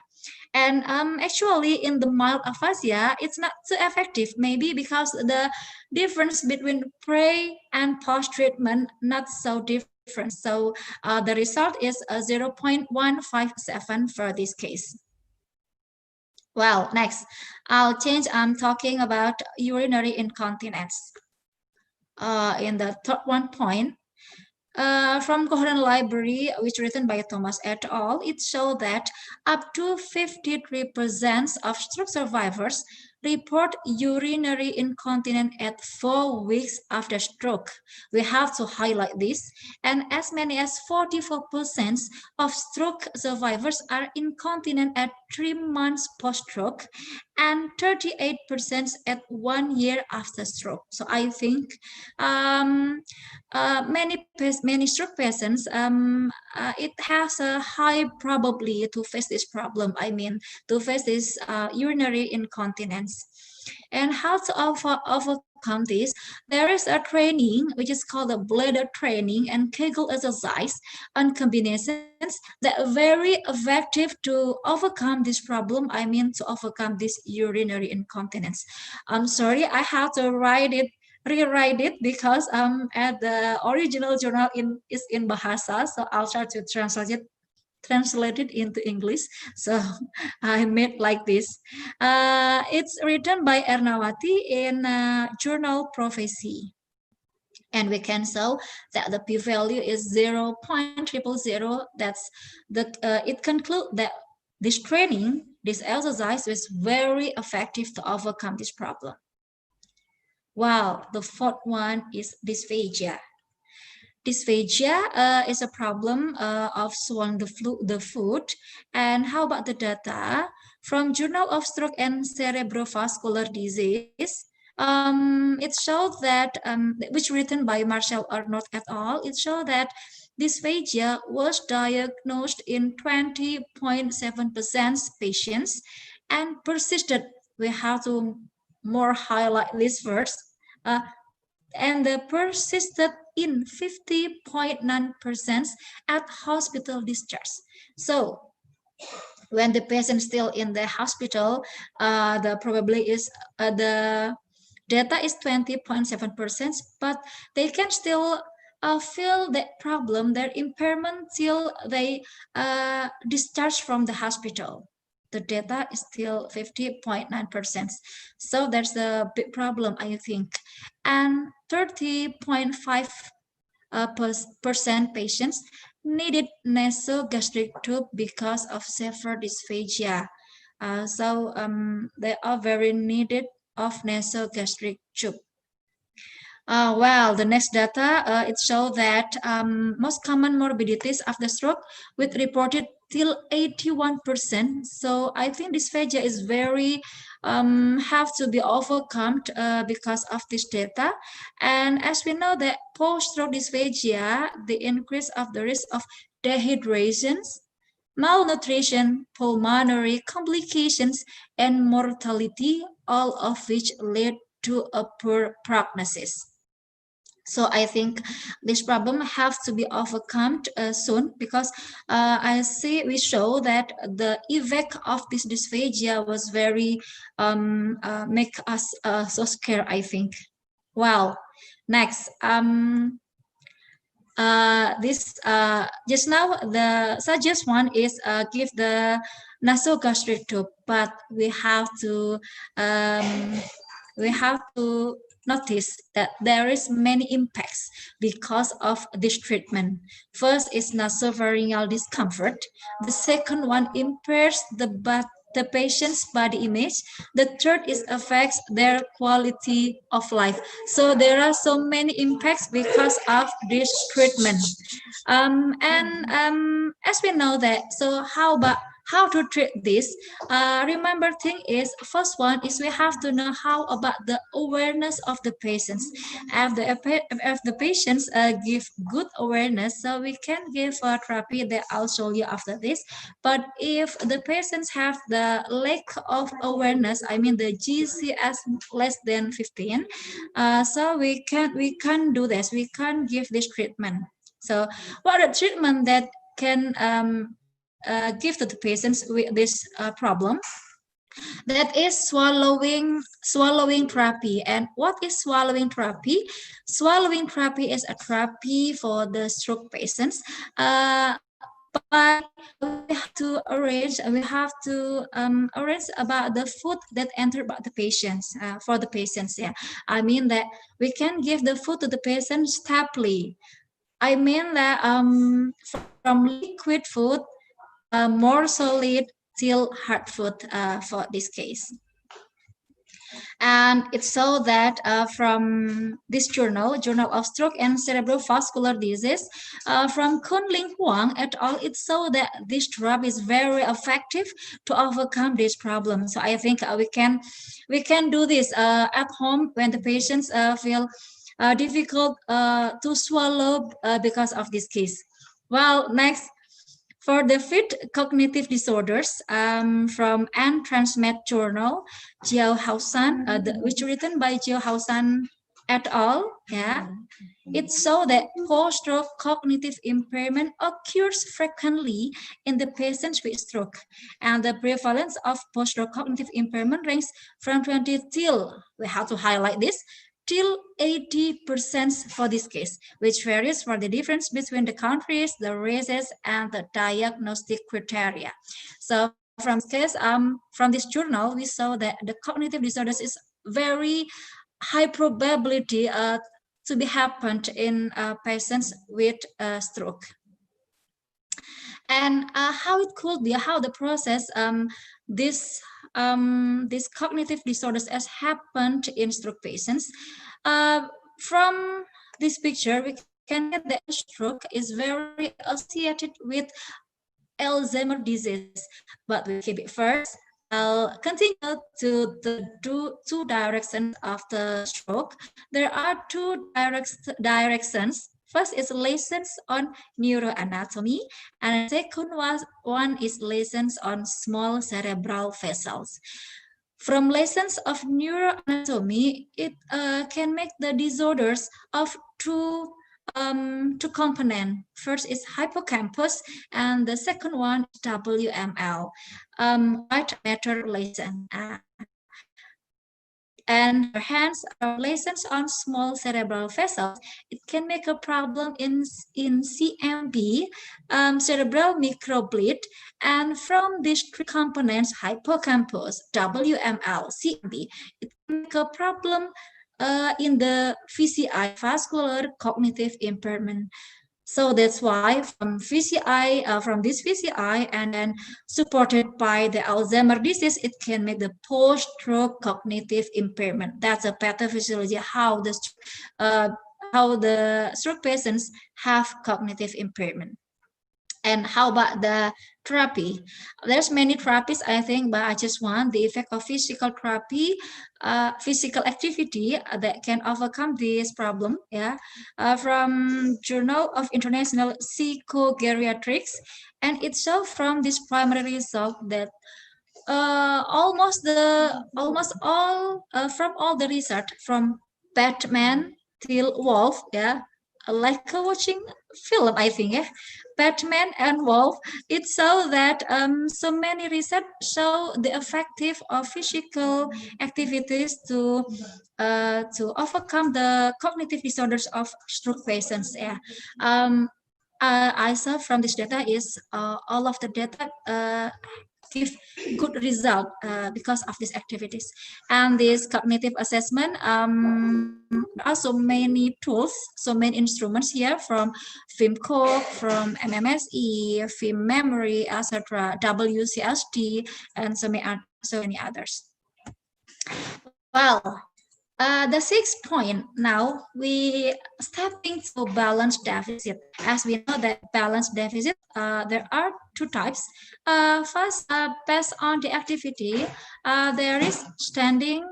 I: And actually in the mild aphasia, it's not so effective, maybe because the difference between pre and post treatment not so different. So the result is 0.157 for this case. Well, next, I'm talking about urinary incontinence. In the third one point, from Coherent Library, which written by Thomas et al., it showed that up to 53% of stroke survivors report urinary incontinence at 4 weeks after stroke. We have to highlight this. And as many as 44% of stroke survivors are incontinent at 3 months post-stroke and 38% at 1 year after stroke. So I think many stroke patients, it has a high probability to face this problem. I mean, to face this urinary incontinence. And how to overcome overcome this, there is a training which is called the bladder training and Kegel exercise and combinations that are very effective to overcome this problem. I mean, to overcome this urinary incontinence. I'm sorry, I have to rewrite it because at the original journal is in Bahasa, so I'll try to translate it into English. So I made like this. It's written by Ernawati in journal Prophecy. And we can show that the p-value is 0.000. That's it concludes that this training, this exercise is very effective to overcome this problem. Wow, the fourth one is dysphagia. Dysphagia is a problem of swallowing the food. And how about the data? From Journal of Stroke and Cerebrovascular Disease, it showed that, which written by Marshall Arnold et al., it showed that dysphagia was diagnosed in 20.7% patients and persisted. We have to more highlight this first. And persisted in 50.9% at hospital discharge. So when the patient still in the hospital, the probably is the data is 20.7%, but they can still feel that problem, their impairment till they discharge from the hospital. The data is still 50.9%. So there's a big problem, I think. And 30.5% patients needed nasogastric tube because of severe dysphagia. So they are very needed of nasogastric tube. Well, the next data, it shows that most common morbidities after stroke with reported till 81%. So I think dysphagia is very have to be overcome because of this data. And as we know that post-stroke dysphagia, the increase of the risk of dehydrations, malnutrition, pulmonary complications, and mortality, all of which lead to a poor prognosis. So I think this problem has to be overcome soon, because we show that the effect of this dysphagia was very make us so scared, I think. Well, next, just now the suggest one is give the nasogastric tube, but we have to notice that there is many impacts because of this treatment. First is nasopharyngeal discomfort. The second one impairs the patient's body image. The third is affects their quality of life. So there are so many impacts because of this treatment. As we know that, so how about how to treat this? Remember thing is, first one is we have to know how about the awareness of the patients. If the patients give good awareness, so we can give a therapy that I'll show you after this. But if the patients have the lack of awareness, I mean the GCS less than 15, so we can't do this. We can't give this treatment. So what are the treatment that can give to the patients with this problem? That is swallowing therapy. And what is swallowing therapy? Swallowing therapy is a therapy for the stroke patients. But we have to arrange about the food that enter by the patients for the patients. Yeah, I mean that we can give the food to the patient stably. I mean that from liquid food, more solid till hard food for this case. And it's so that from this Journal of Stroke and Cerebrovascular Disease, from Kunling Huang et al., it's so that this drug is very effective to overcome this problem. So I think we can do this at home when the patients feel difficult to swallow because of this case. Well, next, For the fifth cognitive disorders, from Enchancing journal, Ngudia Husada, which written by Ngudia Husada et al. Yeah, it showed that post-stroke cognitive impairment occurs frequently in the patients with stroke, and the prevalence of post-stroke cognitive impairment ranges from 20 till, we have to highlight this, till 80% for this case, which varies for the difference between the countries, the races, and the diagnostic criteria. So from this case, from this journal, we saw that the cognitive disorders is very high probability to be happened in patients with stroke. And how it could be, how the process, this cognitive disorders has happened in stroke patients. From this picture, we can get that stroke is very associated with Alzheimer's disease. But we keep it first. I'll continue to the two directions of the stroke. There are two directions. First is lessons on neuroanatomy, and the second one is lessons on small cerebral vessels. From lessons of neuroanatomy, it can make the disorders of two components. First is hippocampus, and the second one is WML, white matter lesion. And hence, lessons on small cerebral vessels, it can make a problem in CMB, cerebral microbleed, and from these three components, hippocampus, WML, CMB, it can make a problem in the VCI, vascular cognitive impairment. So that's why from VCI, from this VCI, and then supported by the Alzheimer's disease, it can make the post-stroke cognitive impairment. That's a pathophysiology how the stroke patients have cognitive impairment. And how about the therapy? There's many therapies, I think, but I just want the effect of physical therapy, physical activity that can overcome this problem. Yeah, from Journal of International Psychogeriatrics, and it shows from this primary result that almost all from all the research from Batman till Wolf, yeah, like watching film, I think, yeah. Batman and Wolf, it shows that so many research show the effective of physical activities to overcome the cognitive disorders of stroke patients. Yeah, I saw from this data is all of the data give good result because of these activities. And this cognitive assessment, also many tools, so many instruments here from M.Kep, from MMSE, film memory, etc., WCST, and so many others. Well, the sixth point, now we stepping to balance deficit. As we know that balance deficit, there are two types. First, based on the activity, there is sitting,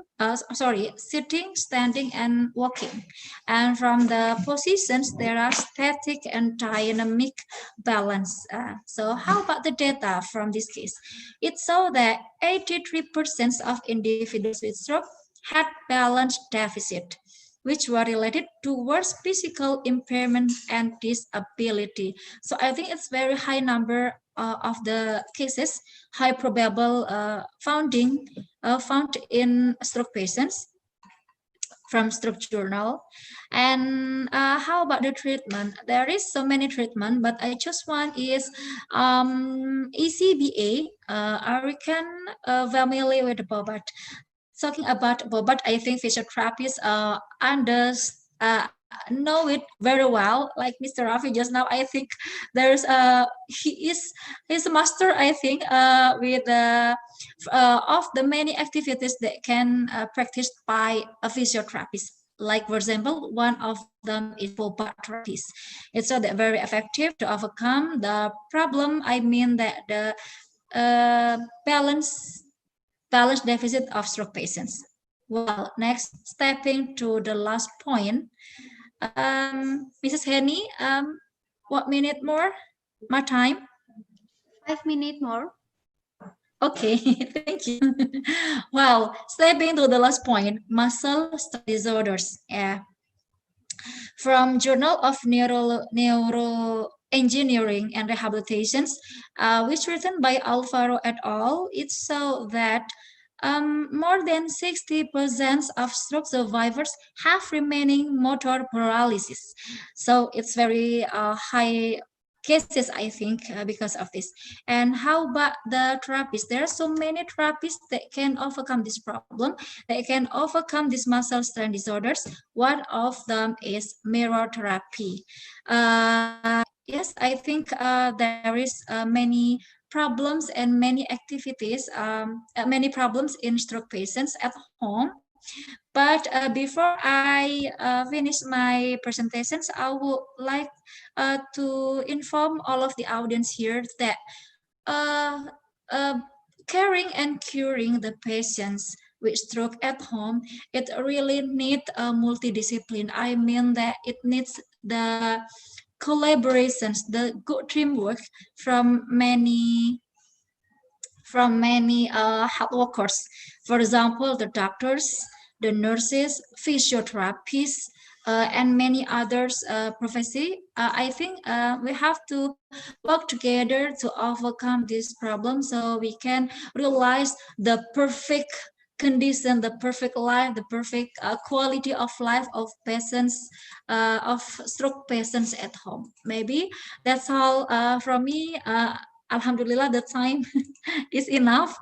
I: standing, and walking. And from the positions, there are static and dynamic balance. So how about the data from this case? It shows that 83% of individuals with stroke had balance deficit, which were related towards physical impairment and disability. So I think it's very high number of the cases, high probable found in stroke patients from stroke journal. And how about the treatment? There is so many treatment, but I just one is ECBA. We can familiar with the Poddar. Talking about Poddar, I think physiotherapists know it very well. Like Mr. Rafi just now, I think there's he's a master, I think, with of the many activities that can practiced by a physiotherapist. Like, for example, one of them is Poddar therapies. It's so that very effective to overcome the problem. I mean that the balance deficit of stroke patients. Well, next, stepping to the last point. Mrs. Henny, what minute more time?
M: 5 minutes more.
I: Okay, thank you. Well, stepping to the last point, muscle disorders. Yeah. From Journal of Neuroengineering and Rehabilitations, which written by Alvaro et al., it showed that more than 60% of stroke survivors have remaining motor paralysis. So it's very high cases, I think, because of this. And how about the therapies? There are so many therapies that can overcome this problem. They can overcome these muscle strain disorders. One of them is mirror therapy. Yes, I think there is many problems and many activities, many problems in stroke patients at home. But before I finish my presentations, I would like to inform all of the audience here that uh, uh, caring and curing the patients with stroke at home, it really needs a multidiscipline. I mean that it needs the collaborations, the good teamwork from many health workers. For example, the doctors, the nurses, physiotherapists, and many others professions. I think we have to work together to overcome this problem so we can realize the perfect condition, the perfect life, the perfect quality of life of patients, of stroke patients at home. Maybe that's all from me. Alhamdulillah, the time is enough.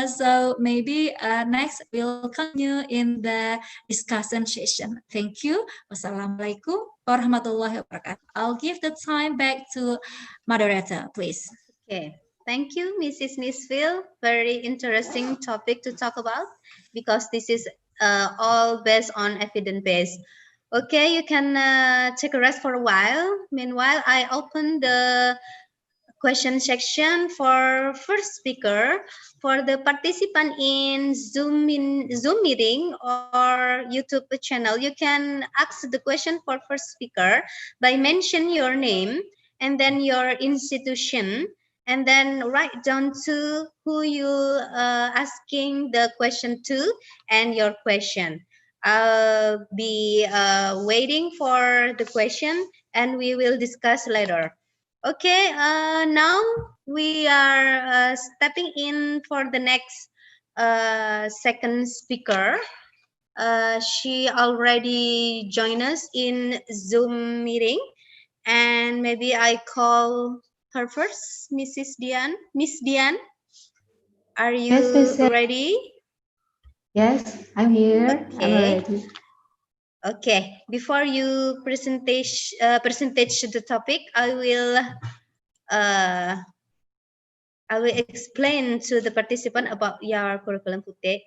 I: So maybe next we'll continue in the discussion session. Thank you. Wassalamualaikum warahmatullahi wabarakatuh. I'll give the time back to moderator, please.
M: Okay. Thank you, Mrs. Nisfil. Very interesting topic to talk about because this is all based on evidence-based. Okay, you can take a rest for a while. Meanwhile, I open the question section for first speaker. For the participant in Zoom meeting or YouTube channel, you can ask the question for first speaker by mention your name and then your institution, and then write down to who you asking the question to and your question. I'll be waiting for the question and we will discuss later. Okay, now we are stepping in for the next second speaker. She already joined us in Zoom meeting, and maybe I call her first, Mrs. Dian. Miss Dian, are you ready?
N: Yes, I'm here.
M: Okay.
N: I'm ready.
M: Okay, before you presentation the topic, I will explain to the participant about your curriculum vitae.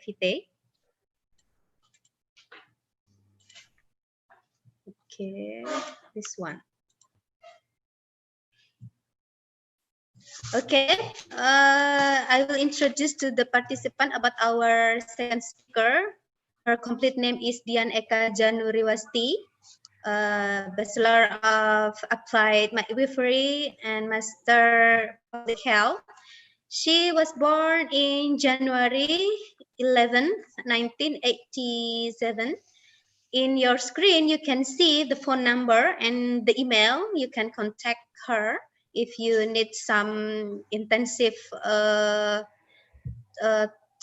M: Okay, this one. Okay, I will introduce to the participant about our second speaker. Her complete name is Dian Eka Januriswasti, Bachelor of Applied Midwifery and Master Public Health. She was born in January 11, 1987. In your screen, you can see the phone number and the email. You can contact her if you need some intensive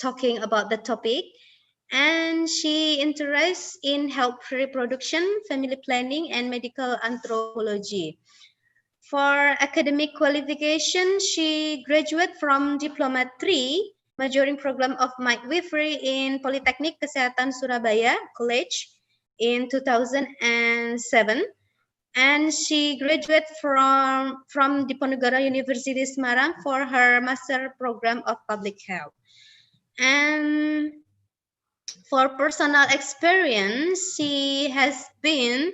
M: talking about the topic. And she interests in health reproduction, family planning, and medical anthropology. For academic qualification, she graduated from Diploma 3, majoring program of midwifery in Politeknik Kesehatan Surabaya College in 2007. And she graduated from Diponegoro University Semarang for her master program of public health. And for personal experience, she has been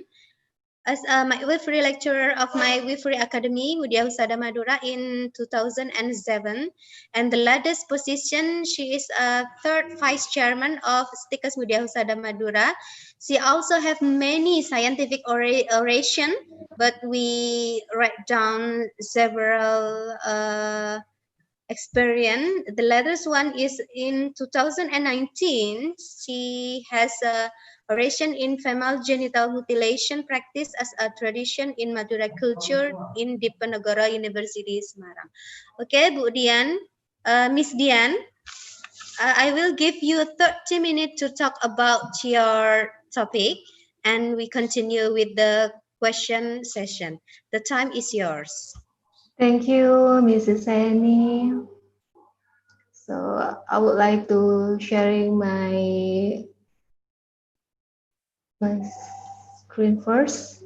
M: as a midwifery lecturer of Midwifery Academy, Ngudia Husada Madura in 2007. And the latest position, she is a third vice chairman of STIKES Ngudia Husada Madura. She also have many scientific oration, but we write down several experience. The latest one is in 2019. She has a oration in female genital mutilation practice as a tradition in Madura culture in Diponegoro University, Semarang. Okay, Bu Dian, Miss Dian, I will give you 30 minutes to talk about your topic, and we continue with the question session. The time is yours.
N: Thank you, Mrs. Annie. So I would like to sharing my screen first.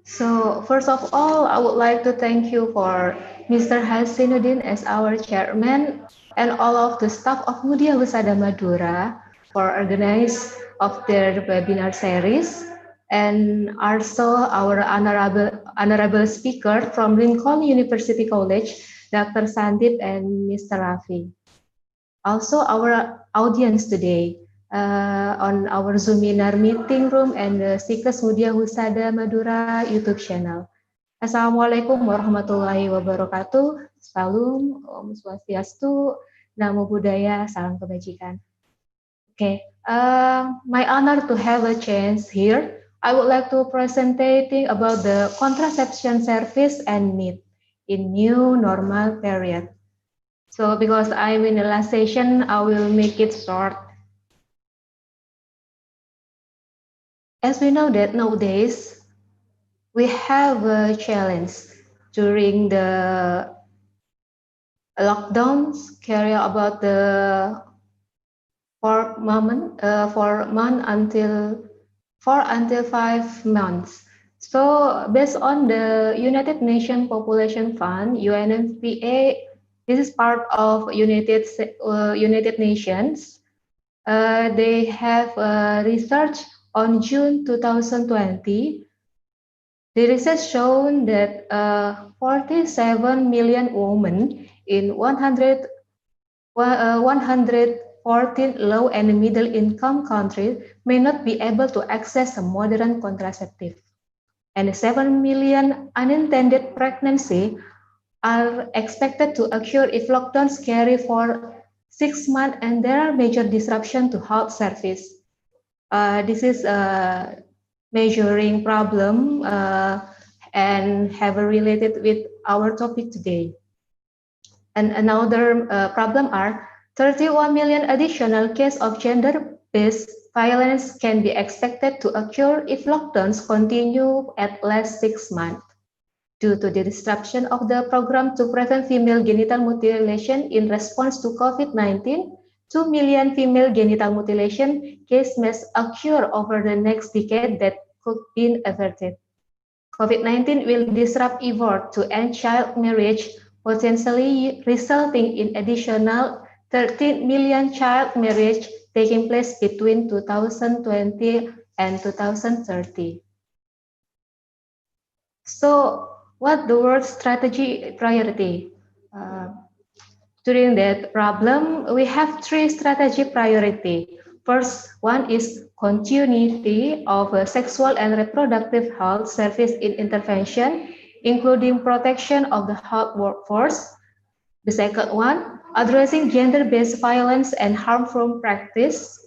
N: So first of all, I would like to thank you for Mr. Hasinuddin as our chairman and all of the staff of Ngudia Husada Madura for organize of their webinar series, and also our honorable speaker from Lincoln University College, Dr. Sandeep and Mr. Rafi. Also our audience today on our Zoominar meeting room and the STIKES Ngudia Husada Madura YouTube channel. Assalamualaikum warahmatullahi wabarakatuh. Salam, Om Swastiastu, Namo Buddhaya, salam kebajikan. Okay, my honor to have a chance here. I would like to presenting about the contraception service and need in new normal period. So because I'm in the last session, I will make it short. As we know that nowadays, we have a challenge during the lockdowns carry about the 4 until 5 months. So based on the United Nations Population Fund, UNFPA, this is part of United Nations. They have research on June 2020. The research shown that 47 million women in 114 low and middle income countries may not be able to access a modern contraceptive. And 7 million unintended pregnancy are expected to occur if lockdowns carry for 6 months and there are major disruption to health service. This is a measuring problem and have related with our topic today. And another problem are 31 million additional cases of gender-based violence can be expected to occur if lockdowns continue at least 6 months. Due to the disruption of the program to prevent female genital mutilation in response to COVID-19, 2 million female genital mutilation cases may occur over the next decade that could be averted. COVID-19 will disrupt effort to end child marriage, potentially resulting in additional 13 million child marriage taking place between 2020 and 2030. So, what the world strategy priority? During that problem, we have 3 strategy priority. First one is continuity of sexual and reproductive health service in intervention, including protection of the health workforce. The second one, addressing gender-based violence and harmful practice.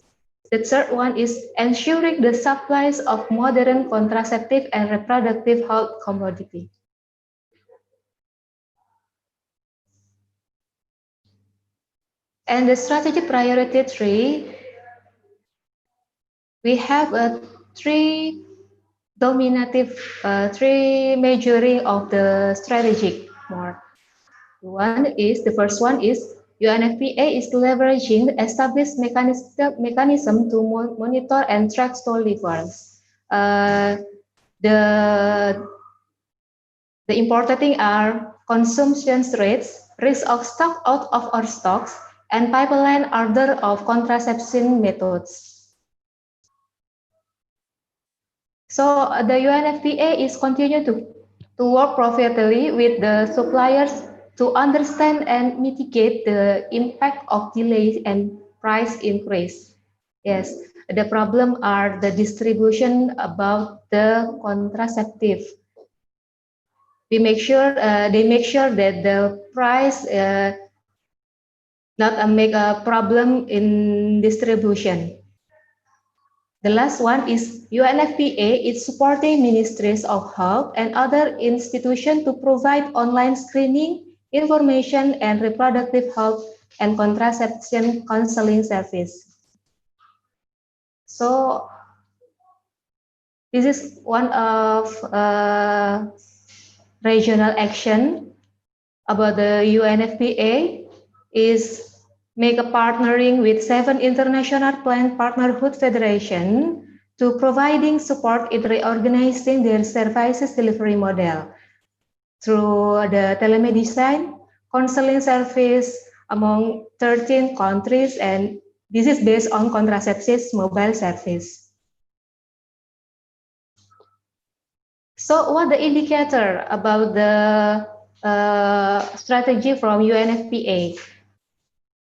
N: The third one is ensuring the supplies of modern contraceptive and reproductive health commodity. And the strategy priority 3, we have 3 dominative, 3 measuring of the strategic more. The first one is UNFPA is leveraging established mechanism to monitor and track stool levels. The important thing are consumption rates, risk of stock out of our stocks, and pipeline order of contraception methods. So the UNFPA is continuing to work profitably with the suppliers to understand and mitigate the impact of delays and price increase. Yes, the problem are the distribution about the contraceptive. They make sure that the price not make a problem in distribution. The last one is UNFPA. It's supporting ministries of health and other institutions to provide online screening, information, and reproductive health and contraception counseling service. So this is one of regional action about the UNFPA is make a partnering with 7 international plant partnerhood federation to providing support in reorganizing their services delivery model through the telemedicine counseling service among 13 countries, and this is based on contraceptives mobile service. So what the indicator about the strategy from UNFPA?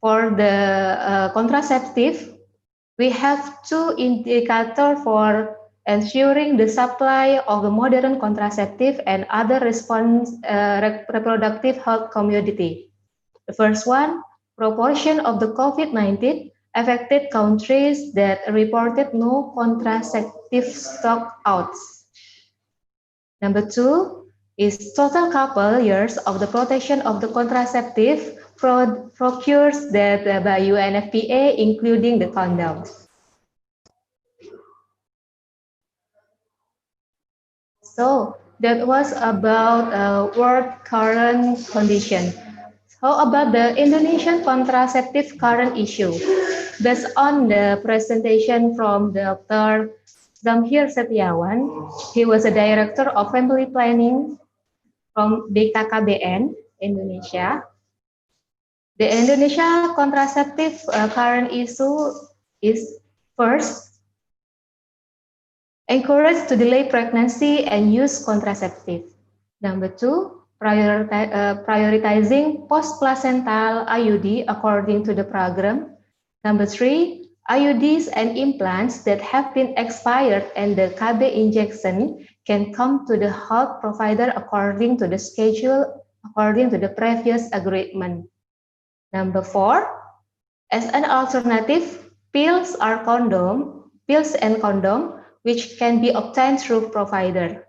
N: For the contraceptive, we have 2 indicators for ensuring the supply of the modern contraceptive and other reproductive health commodity. The first one, proportion of the COVID-19 affected countries that reported no contraceptive stock outs. Number 2 is total couple years of the protection of the contraceptive procures that by UNFPA, including the condoms. So that was about world current condition. How about the Indonesian contraceptive current issue? Based on the presentation from Dr. Zamhir Setiawan, he was a director of family planning from BKKBN Indonesia. The Indonesia contraceptive current issue is first, encourage to delay pregnancy and use contraceptive. Number 2, prioritizing post-placental IUD according to the program. Number 3, IUDs and implants that have been expired and the KB injection can come to the health provider according to the schedule, according to the previous agreement. Number 4, as an alternative, pills and condom, which can be obtained through provider.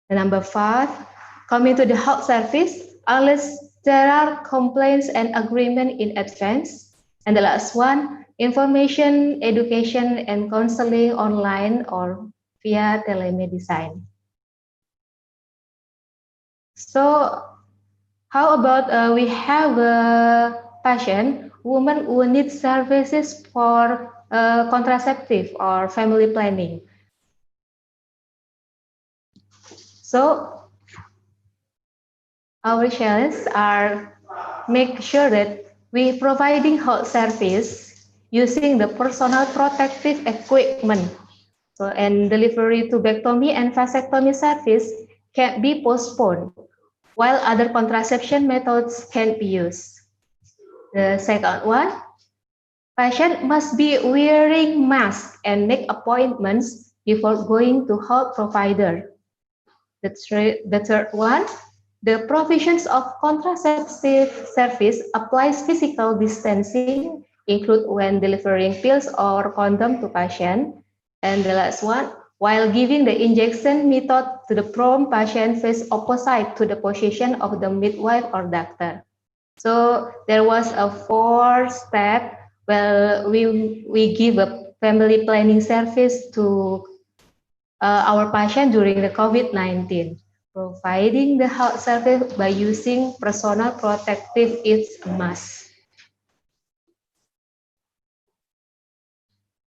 N: And number 5, coming to the health service, unless there are complaints and agreement in advance. And the last one, information, education, and counseling online or via telemedicine. So how about we have a patient, woman who needs services for contraceptive or family planning. So our challenges are make sure that we providing health service using the personal protective equipment. So, and delivery tubectomy and vasectomy service can be postponed, while other contraception methods can be used. The second one, patient must be wearing mask and make appointments before going to health provider. The third one, the provisions of contraceptive service applies physical distancing, include when delivering pills or condom to patient. And the last one, while giving the injection method to the prone patient face opposite to the position of the midwife or doctor. So there was a 4-step where we give a family planning service to our patient during the COVID-19, providing the health service by using personal protective it's a must.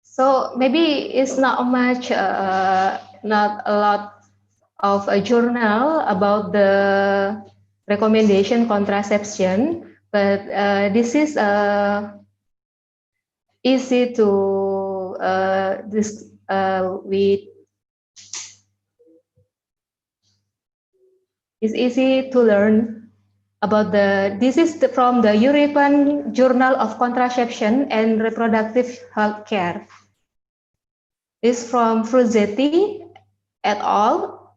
N: So maybe it's not much, not a lot of a journal about the recommendation contraception, but this is easy to it's easy to learn about this is from the European Journal of Contraception and Reproductive Health Care. is from Fruzetti et al.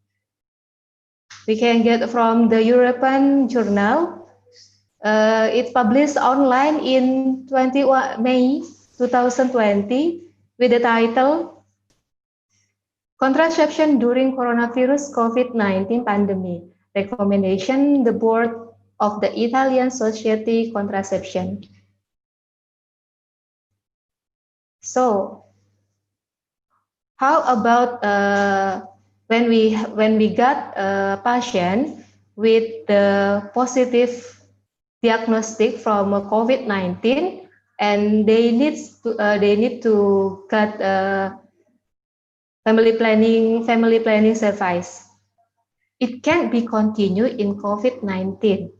N: We can get from the European Journal. It's published online in 21 May 2020 with the title Contraception during Coronavirus COVID-19 Pandemic. Recommendation, the Board of the Italian Society Contraception. So, how about when we got a patient with the positive diagnostic from COVID-19 and they need to get family planning service. It can be continued in COVID-19,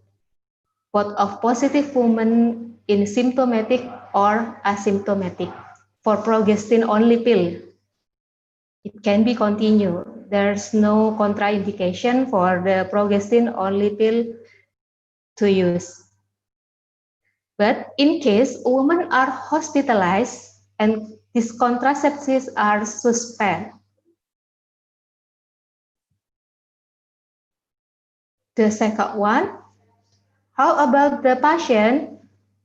N: both of positive women in symptomatic or asymptomatic. For progestin only pill, it can be continued. There's no contraindication for the progestin only pill to use. But in case women are hospitalized and these contraceptives are suspended, the second one, how about the patient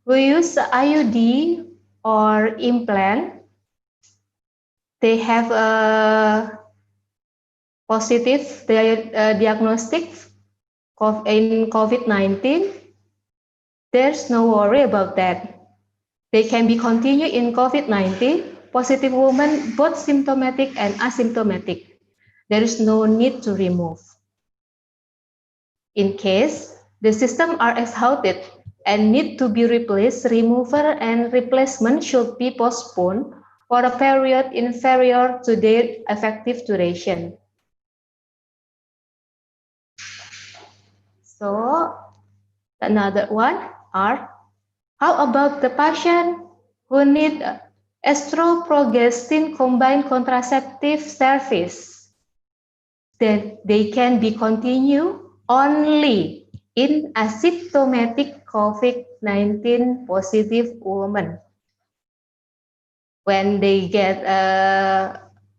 N: who use IUD or implant? They have a positive diagnostic in COVID-19. There's no worry about that. They can be continued in COVID-19, positive women, both symptomatic and asymptomatic. There is no need to remove. In case the system are exhausted and need to be replaced, removal and replacement should be postponed for a period inferior to their effective duration. So, another one are, how about the patient who need estroprogestin combined contraceptive service? Then they can be continued only in asymptomatic COVID-19 positive women. When they get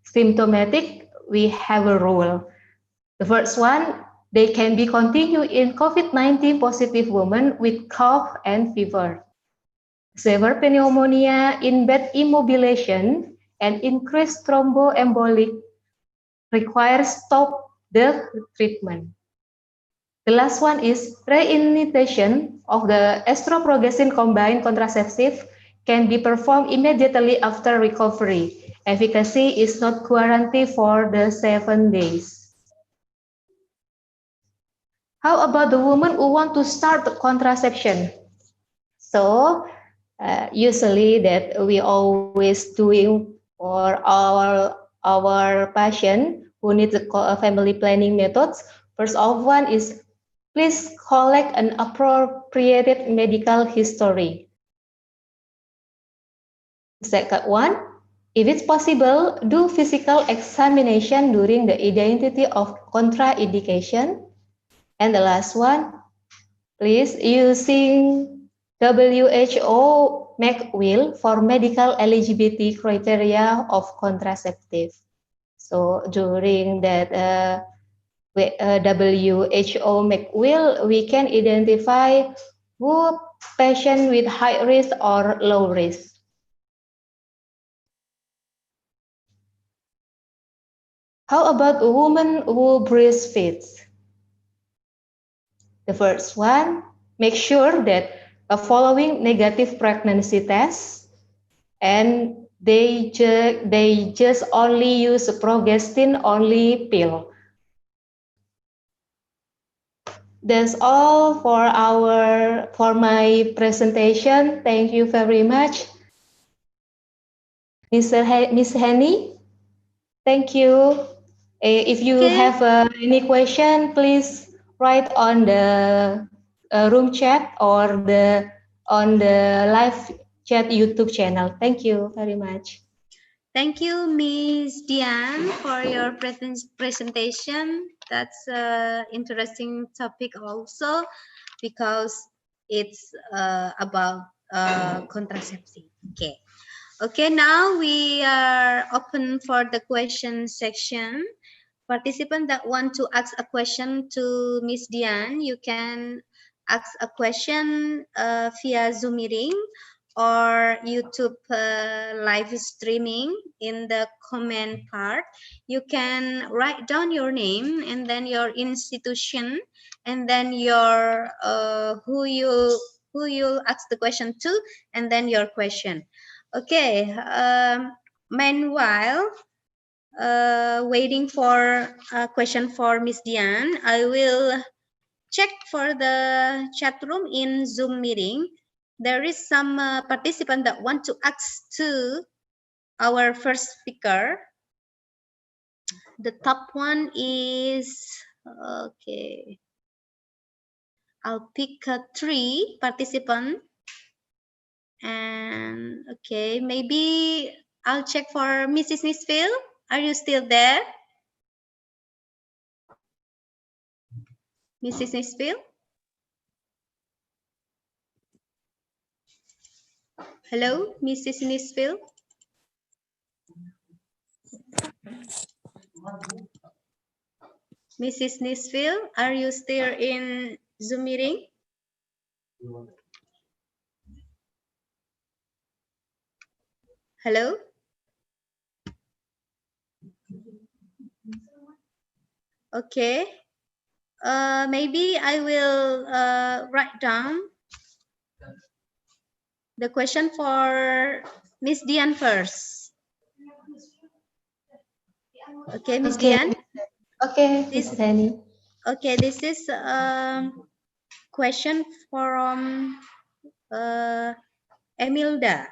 N: symptomatic, we have a rule. The first one, they can be continued in COVID-19 positive women with cough and fever. Severe pneumonia in bed immobilization and increased thromboembolic requires stop the treatment. The last one is reinitiation of the estroprogestin combined contraceptive can be performed immediately after recovery. Efficacy is not guaranteed for the 7 days. How about the woman who want to start the contraception? So, usually that we always doing for our patient who needs a family planning methods. First of one is please collect an appropriate medical history. Second one, if it's possible, do physical examination during the identity of contraindication. And the last one, please using WHO McWill for medical eligibility criteria of contraceptive. So during that WHO McWill, we can identify who patient with high risk or low risk. How about a woman who breastfeeds? The first one, make sure that following negative pregnancy tests, and they just only use a progestin only pill. That's all for my presentation. Thank you very much, Miss Henny. Thank you. If you have any question, please write on the room chat or on the live chat YouTube channel. Thank you very much.
M: Thank you, Ms. Dian, for your presentation. That's an interesting topic also because it's about contraception. Okay. Okay, now we are open for the question section. Participants that want to ask a question to Miss Dian, you can ask a question via Zoom meeting or YouTube live streaming. In the comment part, you can write down your name and then your institution and then your who you ask the question to and then your question. Okay. Meanwhile, waiting for a question for Miss Dian, I will check for the chat room in Zoom meeting. There is some participant that want to ask to our first speaker. The top one is, okay, I'll pick 3 participants. And okay, maybe I'll check for Mrs. Nisfil. Are you still there? Mrs. Nisfil? Hello, Mrs. Nisfil? Mrs. Nisfil, are you still in Zoom meeting? Hello? Okay. Maybe I will write down the question for Miss Dian first. Okay, Miss Dian?
N: Okay, Miss Rani.
M: Okay, this is question from Emilda.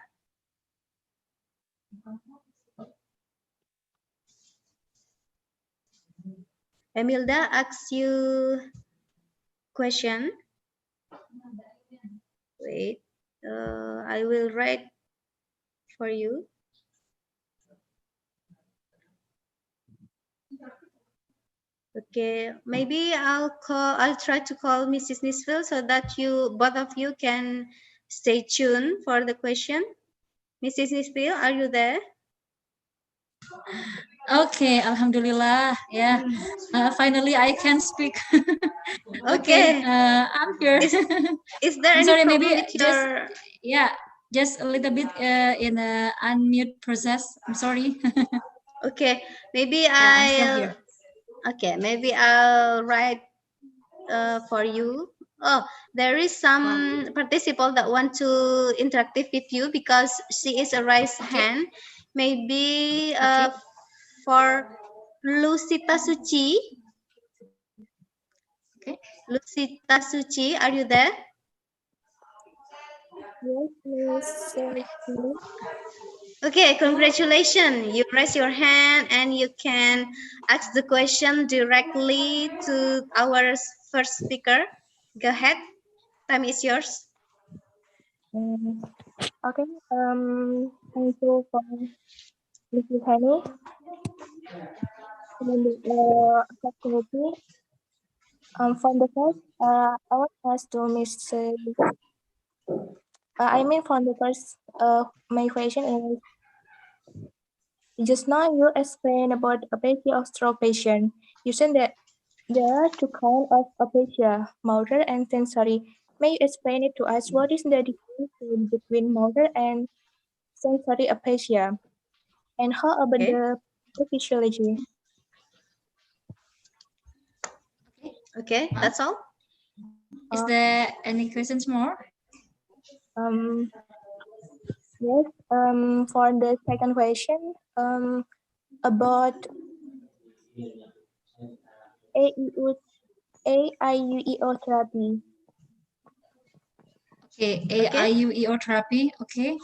M: Emilda asks you question. Wait, I will write for you. Okay, maybe I'll try to call Mrs. Nisfil so that both of you can stay tuned for the question. Mrs. Nisfil, are you there?
I: Okay, Alhamdulillah. Yeah, finally I can speak.
M: Okay,
I: I'm here.
M: Is there
I: I'm
M: any
I: sorry,
M: problem
I: maybe
M: with your...
I: just a little bit in the unmute process. I'm sorry.
M: Okay, maybe
I: I'm still here.
M: Okay, maybe I'll write for you. Oh, there is some participant that want to interactive with you because she is a raised hand. Maybe for Lucita Suci.
I: Okay.
M: Lucita Suci, are you there?
O: Yes, Miss.
M: Okay, congratulations. You raise your hand and you can ask the question directly to our first speaker. Go ahead. Time is yours.
O: Okay. Thank you for Mrs. Hani. From the first, I want to ask to Miss. From the first, my question is, just now you explained about aphasia of stroke patient. You said that there are 2 kinds of aphasia, motor and sensory. May you explain it to us? What is the difference between motor and sensory aphasia? And how about the physiology?
M: Okay, that's all.
I: Is there any questions more?
O: Yes. For the second question, about AIUEO therapy.
I: Okay, AIUEO therapy. Okay.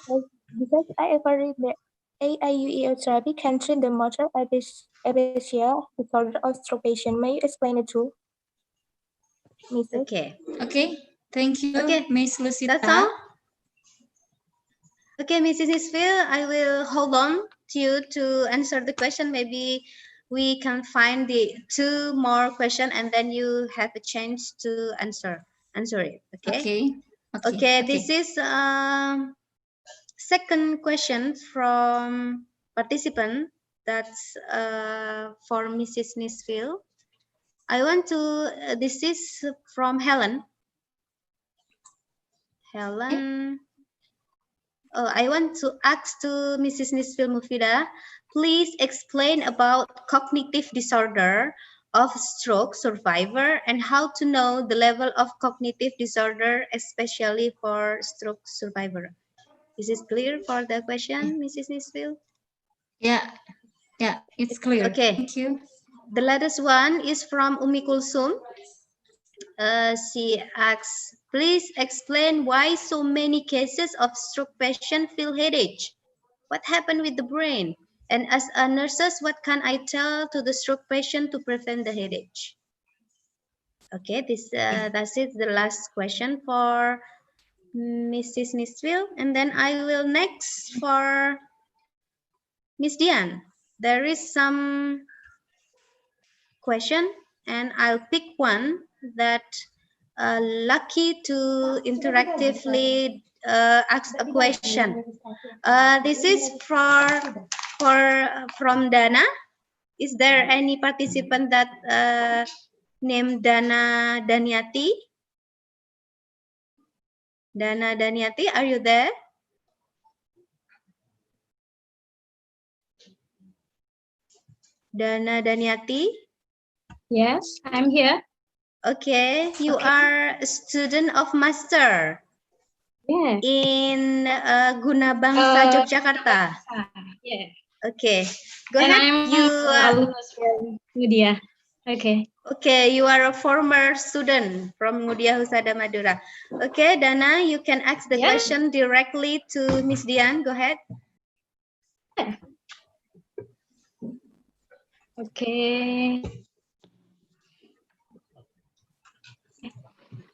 O: Because I ever read that AIUEO therapy can treat the motor aphasia disorder of stroke patient. May you explain it too? Mrs.
I: Okay. Thank you, Miss Lucita.
M: That's all. Okay, Mrs. Nisfil, I will hold on to you to answer the question. Maybe we can find the 2 more questions and then you have a chance to answer it. Okay. Okay. This is second question from participant, that's for Mrs. Nisfil. This is from Helen. Helen. I want to ask to Mrs. Nisfil Mufidah, please explain about cognitive disorder of stroke survivor and how to know the level of cognitive disorder, especially for stroke survivor. Is this clear for the question, Mrs. Nisfil?
I: Yeah, it's clear.
M: Okay.
I: Thank you.
M: The latest one is from Umi Kulsum. She asks, please explain why so many cases of stroke patients feel headache. What happened with the brain? And as a nurses, what can I tell to the stroke patient to prevent the headache? Okay, that's it. The last question for Mrs. Nisfil, and then I will next for Miss Dian. There is some question, and I'll pick one that lucky to interactively ask a question. This is from Dana. Is there any participant that named Dana Daniati? Dana Daniati, are you there? Dana Daniati?
P: Yes, I'm here.
M: Okay, you are a student of master.
P: Yeah.
M: In Guna Bangsa, Yogyakarta.
P: Yeah.
M: Okay, go
P: and
M: ahead.
P: I'm
M: You
P: alumnus from Ngudia. Okay.
M: Okay, you are a former student from Ngudia Husada Madura. Okay, Dana, you can ask the question directly to Miss Dian. Go ahead.
P: Yeah. Okay.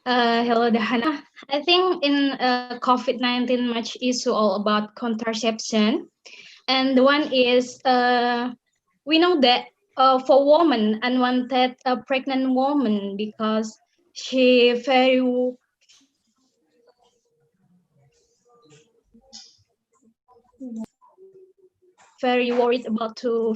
P: Hello, Dahana. I think in COVID-19 much issue all about contraception. And the one is we know that for woman, unwanted pregnant woman, because she very worried about to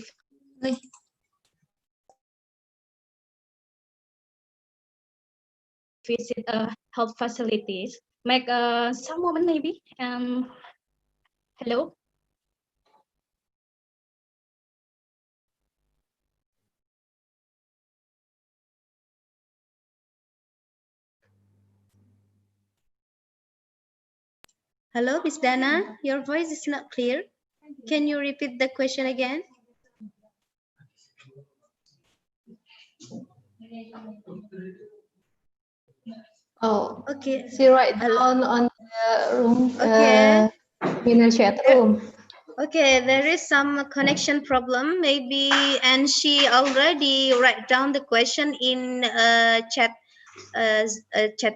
P: visit health facilities. Make some woman maybe. Hello.
M: Hello, Miss Dana. Your voice is not clear. Can you repeat the question again?
N: Oh,
M: okay.
N: She write down on the room,
M: Okay.
N: in the chat room.
M: Okay, there is some connection problem maybe, and she already write down the question in chat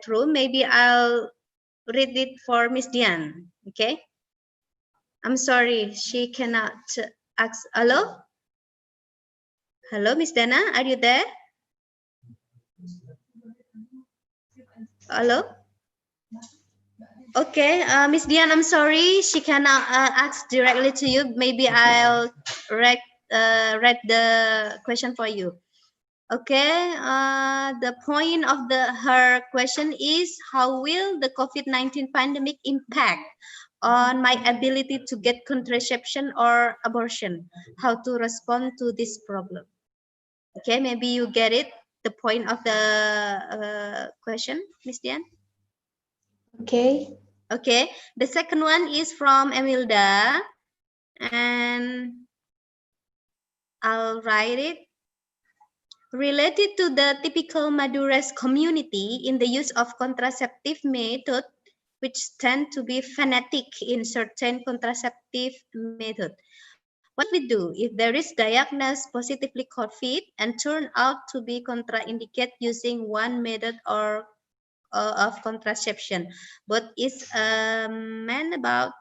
M: room. Maybe I'll read it for Miss Dian. Okay. I'm sorry, she cannot ask. Hello? Hello, Miss Dana, are you there? Hello? Okay, Miss Dian, I'm sorry, she cannot ask directly to you. Maybe I'll read the question for you. Okay, the point of her question is, how will the COVID-19 pandemic impact on my ability to get contraception or abortion? How to respond to this problem? Okay, maybe you get it, the point of the question, Miss Dian?
N: Okay.
M: Okay, the second one is from Emilda, and I'll write it. Related to the typical Madura's community in the use of contraceptive method, which tend to be fanatic in certain contraceptive method. What we do if there is diagnosed positively COVID and turn out to be contraindicated using one method or of contraception, but is man about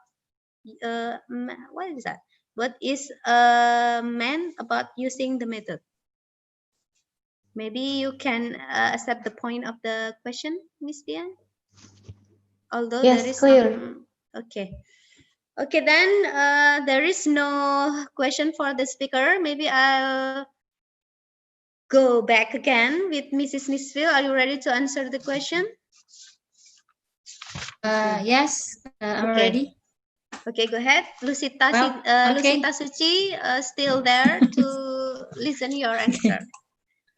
M: what is that? What is man about using the method? Maybe you can accept the point of the question, Miss Dian. Although
N: yes,
M: there is
N: clear.
M: some, okay. Okay, then there is no question for the speaker. Maybe I'll go back again with Mrs. Nisfil. Are you ready to answer the question?
I: Yes, I'm
M: Okay.
I: ready.
M: Okay, go ahead. Lucita,
I: Well, okay.
M: Lucita Suci, still there to listen your answer.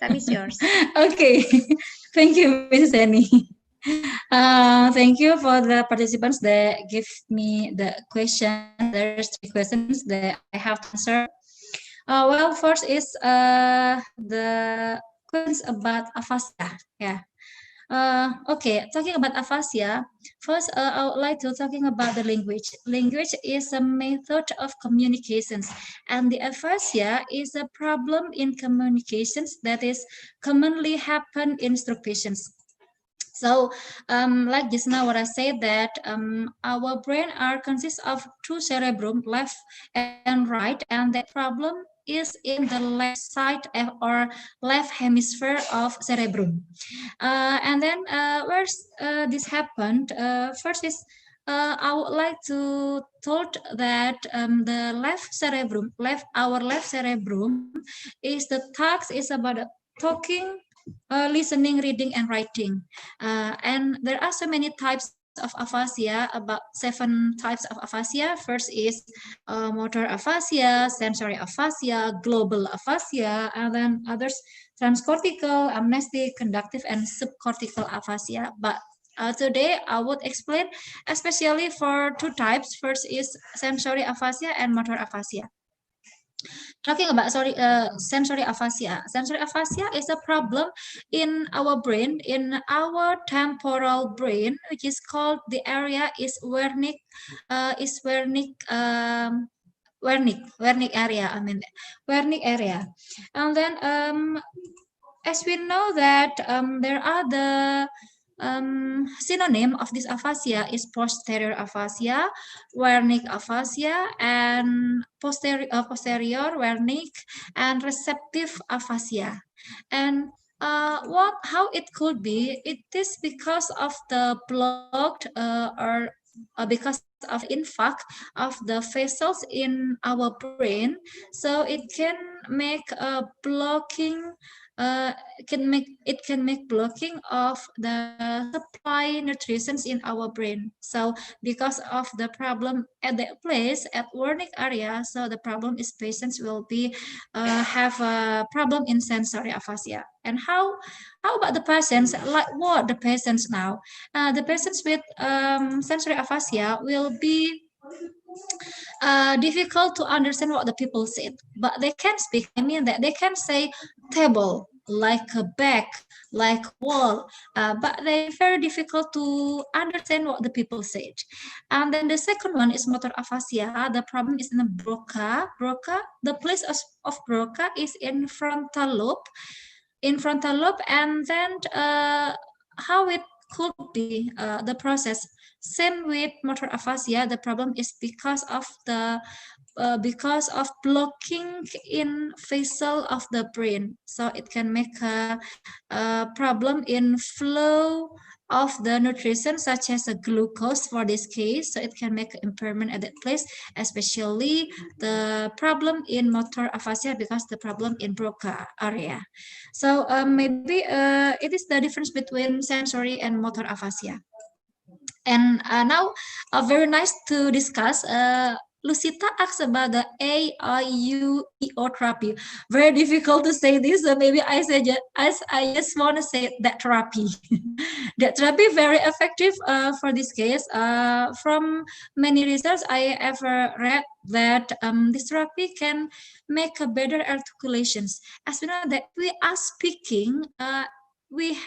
M: Time is yours.
I: Okay, thank you, Mrs. Annie. Thank you for the participants that give me the question. There's 3 questions that I have to answer. Well, first is the questions about aphasia. Yeah. Okay, talking about aphasia, first I would like to talking about the language. Language is a method of communications, and the aphasia is a problem in communications that is commonly happen in stroke patients. So, like just now, what I said that our brain are consists of 2 cerebrum, left and right, and that problem is in the left side or left hemisphere of cerebrum. And then where's this happened? First is I would like to told that the our left cerebrum is the task is about talking, listening, reading, and writing. And there are so many types of aphasia, about 7 types of aphasia. First is motor aphasia, sensory aphasia, global aphasia, and then others transcortical, amnestic, conductive, and subcortical aphasia. But today I would explain especially for 2 types. First is sensory aphasia and motor aphasia. Talking about sensory aphasia. Sensory aphasia is a problem in our brain, in our temporal brain, which is called the area is Wernicke area. I mean, Wernicke area. And then, as we know that there are the synonym of this aphasia is posterior aphasia, Wernicke aphasia, and posterior Wernicke, and receptive aphasia. And how it could be? It is because of the blocked or because of infarct of the vessels in our brain, so it can make a blocking. It can make blocking of the supply nutrition in our brain. So because of the problem at that place at Wernicke area, so the problem is patients will be have a problem in sensory aphasia. And how about the patients? Like what the patients now? The patients with sensory aphasia will be difficult to understand what the people said, but they can speak. I mean that they can say table, like a bag, like wall, but they very difficult to understand what the people said. And then the second one is motor aphasia. The problem is in the Broca. The place of Broca is in frontal lobe. And then how it could be the process. Same with motor aphasia, the problem is because of blocking in vessel of the brain. So it can make a problem in flow of the nutrition, such as a glucose for this case. So it can make impairment at that place, especially the problem in motor aphasia because the problem in Broca area. So maybe it is the difference between sensory and motor aphasia. And now, very nice to discuss. Lucita asked about the AIUEO therapy. Very difficult to say this, so maybe I just want to say that therapy. That therapy very effective for this case. From many research I ever read that this therapy can make a better articulations. As we know that we are speaking, we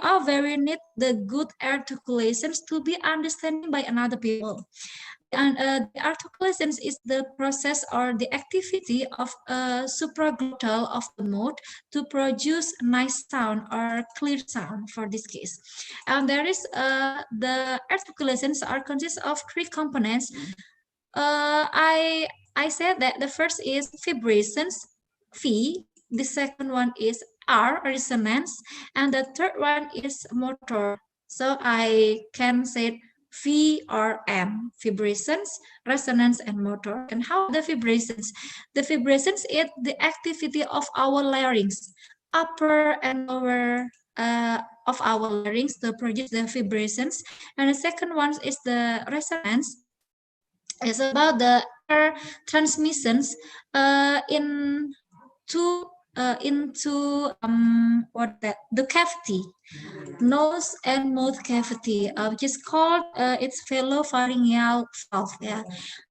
I: are very need the good articulations to be understanding by another people. And the articulations is the process or the activity of supraglottal of the mouth to produce nice sound or clear sound for this case. And there is the articulations are consist of 3 components. I said that the first is vibrations, V. The second one is R, resonance, and the third one is motor. So I can say VRM, vibrations, resonance, and motor. And how the vibrations? The vibrations is the activity of our larynx, upper and lower of our larynx to produce the vibrations. And the second one is the resonance. It's about the air transmissions into the cavity, nose and mouth cavity, which is called its pharyngeal valve. Yeah.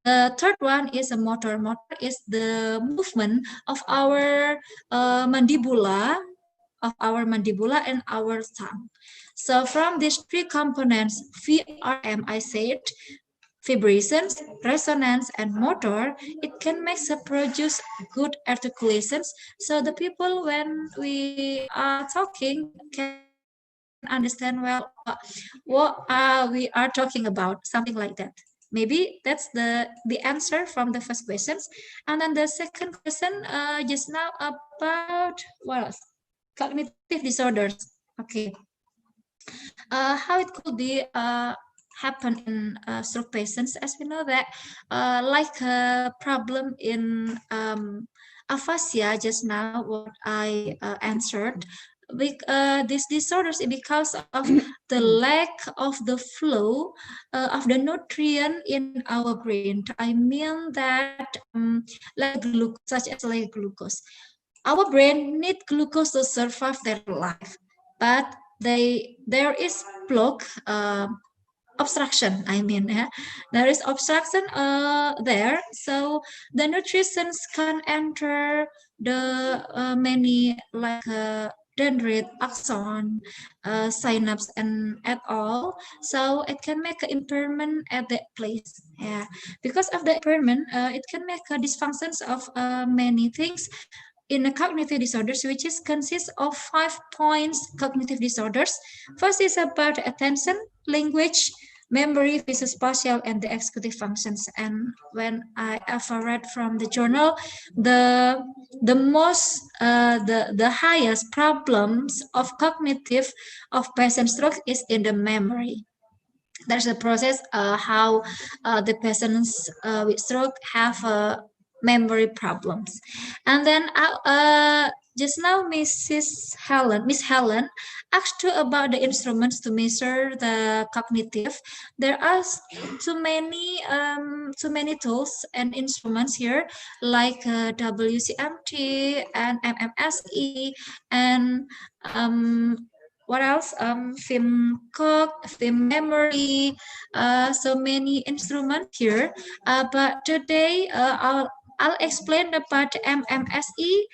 I: The third one is a motor. Motor is the movement of our mandibula, and our tongue. So from these three components, VRM, I said, vibrations, resonance, and motor, it can make us produce good articulations. So the people, when we are talking, can understand well what we are talking about, something like that. Maybe that's the answer from the first questions. And then the second question just now about what else? Cognitive disorders. Okay. How it could be happen in stroke patients, as we know that like a problem in aphasia just now what I answered, these disorders is because of the lack of the flow of the nutrient in our brain. I mean that like glucose, such as like glucose. Our brain need glucose to survive their life, but there is block obstruction. I mean, there is obstruction there, so the nutrition can enter the many like dendrite, axon, synapse, and at all. So it can make an impairment at that place. Yeah, because of the impairment, it can make a dysfunctions of many things in a cognitive disorders, which is consists of 5 points cognitive disorders. First is about attention, language, memory, visuospatial, and the executive functions. And when I ever read from the journal, the highest problems of cognitive of patient stroke is in the memory. There's a process how the patients with stroke have memory problems. And then just now Miss Helen asked you about the instruments to measure the cognitive. There are too many tools and instruments here, like WCMT and MMSE and what else? Film memory, so many instruments here. But today I'll explain about MMSE,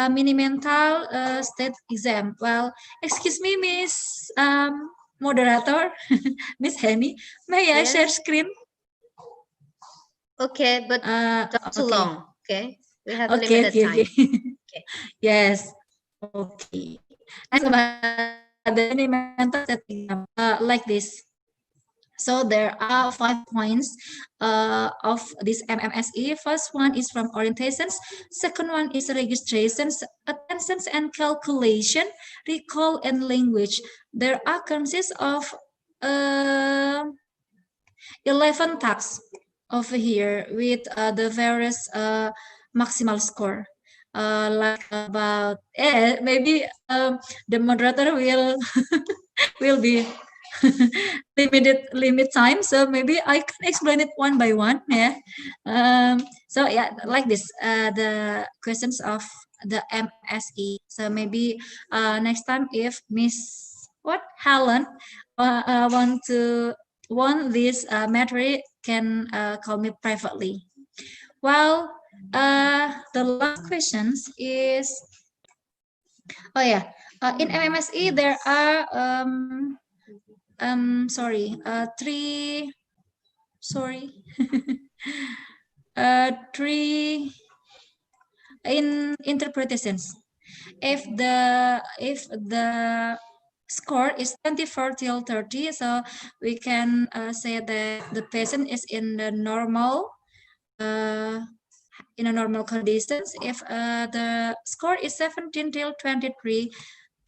I: mini mental state exam. Well, excuse me, Miss Moderator, Miss Henny, may I share screen?
M: Okay, but not too long. Okay, we have
I: Okay,
M: limited time.
I: Okay. Yes. Okay. Next about the mini mental state exam, like this. So there are 5 points of this MMSE. First one is from orientations. Second one is registrations, attentions and calculation, recall and language. There are consists of 11 tasks over here with the various maximal score. Like about maybe the moderator will will be limit time, so maybe I can explain it one by one. Yeah. So yeah, like this the questions of the MSE. So maybe next time if Miss Helen want this material, can call me privately. Well, the last questions is, oh yeah, in MMSE there are three interpretations. If the score is 24 till 30, so we can say that the patient is in the normal conditions. If the score is 17 till 23,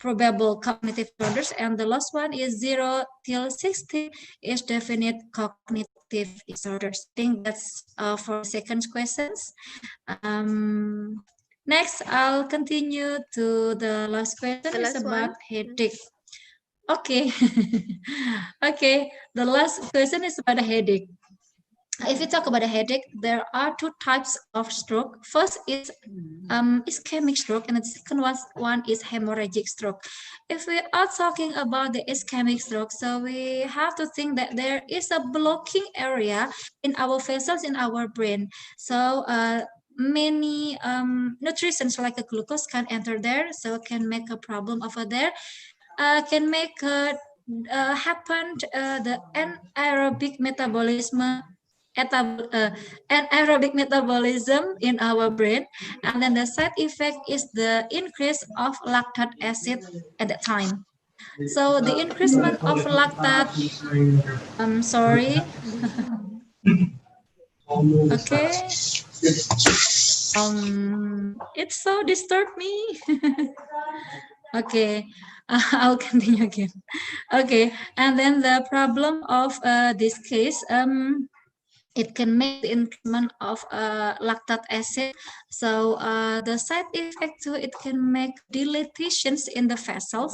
I: probable cognitive disorders, and the last one is 0 till 60 is definite cognitive disorders. I think that's for the second questions. Next, I'll continue to the last question.
M: The
I: Is
M: last
I: about
M: one.
I: headache. Okay. Okay, the last question is about a headache. If we talk about a headache, there are two types of stroke. First is ischemic stroke, and the second one is hemorrhagic stroke. If we are talking about the ischemic stroke, so we have to think that there is a blocking area in our vessels in our brain. So many nutrients like a glucose can enter there, so can make a problem over there. Can make happen the anaerobic metabolism anaerobic metabolism in our brain, and then the side effect is the increase of lactate acid at that time. So the increasement of lactate, I'm sorry. Okay. It so disturbed me. Okay, I'll continue again. Okay, and then the problem of this case, it can make the increment of lactate acid. So the side effect too, it can make dilatations in the vessels.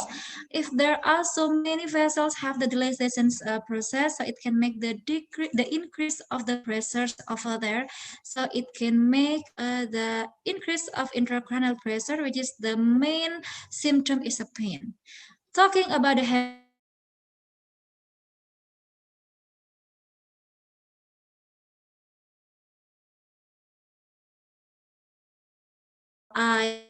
I: If there are so many vessels have the dilatations process, so it can make the increase of the pressures over there. So it can make the increase of intracranial pressure, which is the main symptom is a pain. Talking about the I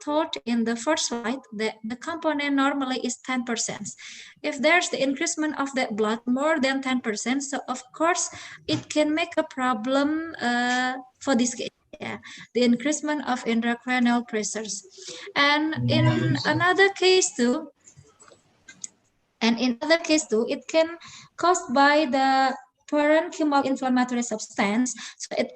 I: taught in the first slide that the component normally is 10%. If there's the increasement of that blood more than 10%, so of course it can make a problem for this case. Yeah, the increasement of intracranial pressures. And in another case too, it can caused by the parenchymal inflammatory substance. So it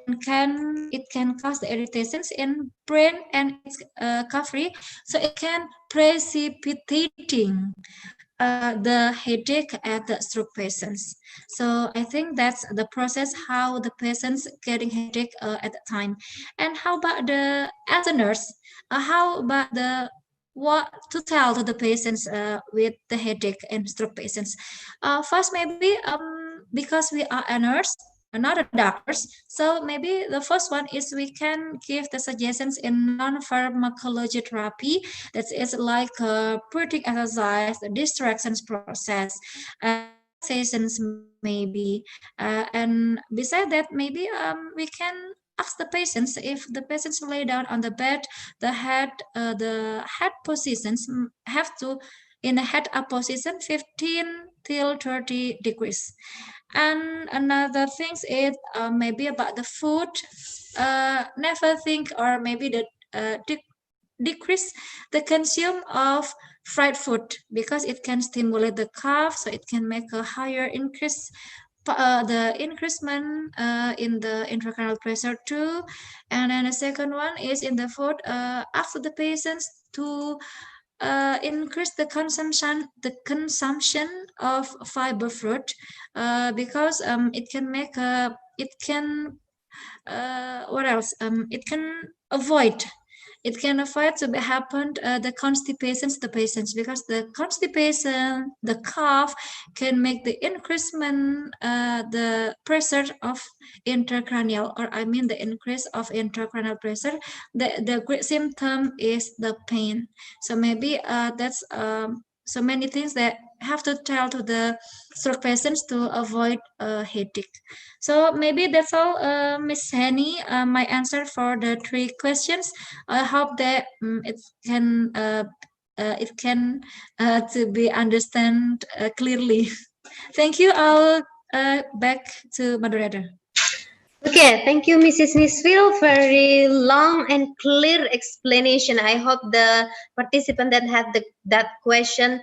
I: can cause the irritations in brain and its cavity. So it can precipitating the headache at the stroke patients. So I think that's the process how the patients getting headache at the time. And how about the as a nurse? How about the what to tell to the patients with the headache and stroke patients? First, maybe because we are a nurse, not a doctors, so maybe the first one is we can give the suggestions in non-pharmacology therapy. That is like breathing exercise, the distractions process, relaxations maybe, and beside that maybe we can ask the patients if the patients lay down on the bed, the head positions have to in a head up position 15 till 30 degrees. And another thing is maybe about the food. Never think or maybe the decrease the consume of fried food because it can stimulate the cough, so it can make a higher increase the increasement in the intracranial pressure too. And then the second one is in the food, after the patients to increase the consumption of fiber fruit because it can make what else it can avoid to be happen the constipation to the patients, because the constipation, the cough can make the increasement the pressure of intracranial, or I mean the increase of intracranial pressure. The great symptom is the pain. So maybe that's so many things that have to tell to the stroke patients to avoid headache. So maybe that's all, Miss Henny, my answer for the 3 questions. I hope that it can to be understand clearly. Thank you. I'll back to moderator.
M: Okay, thank you, Mrs. Nisfil. Very long and clear explanation. I hope the participant that had that question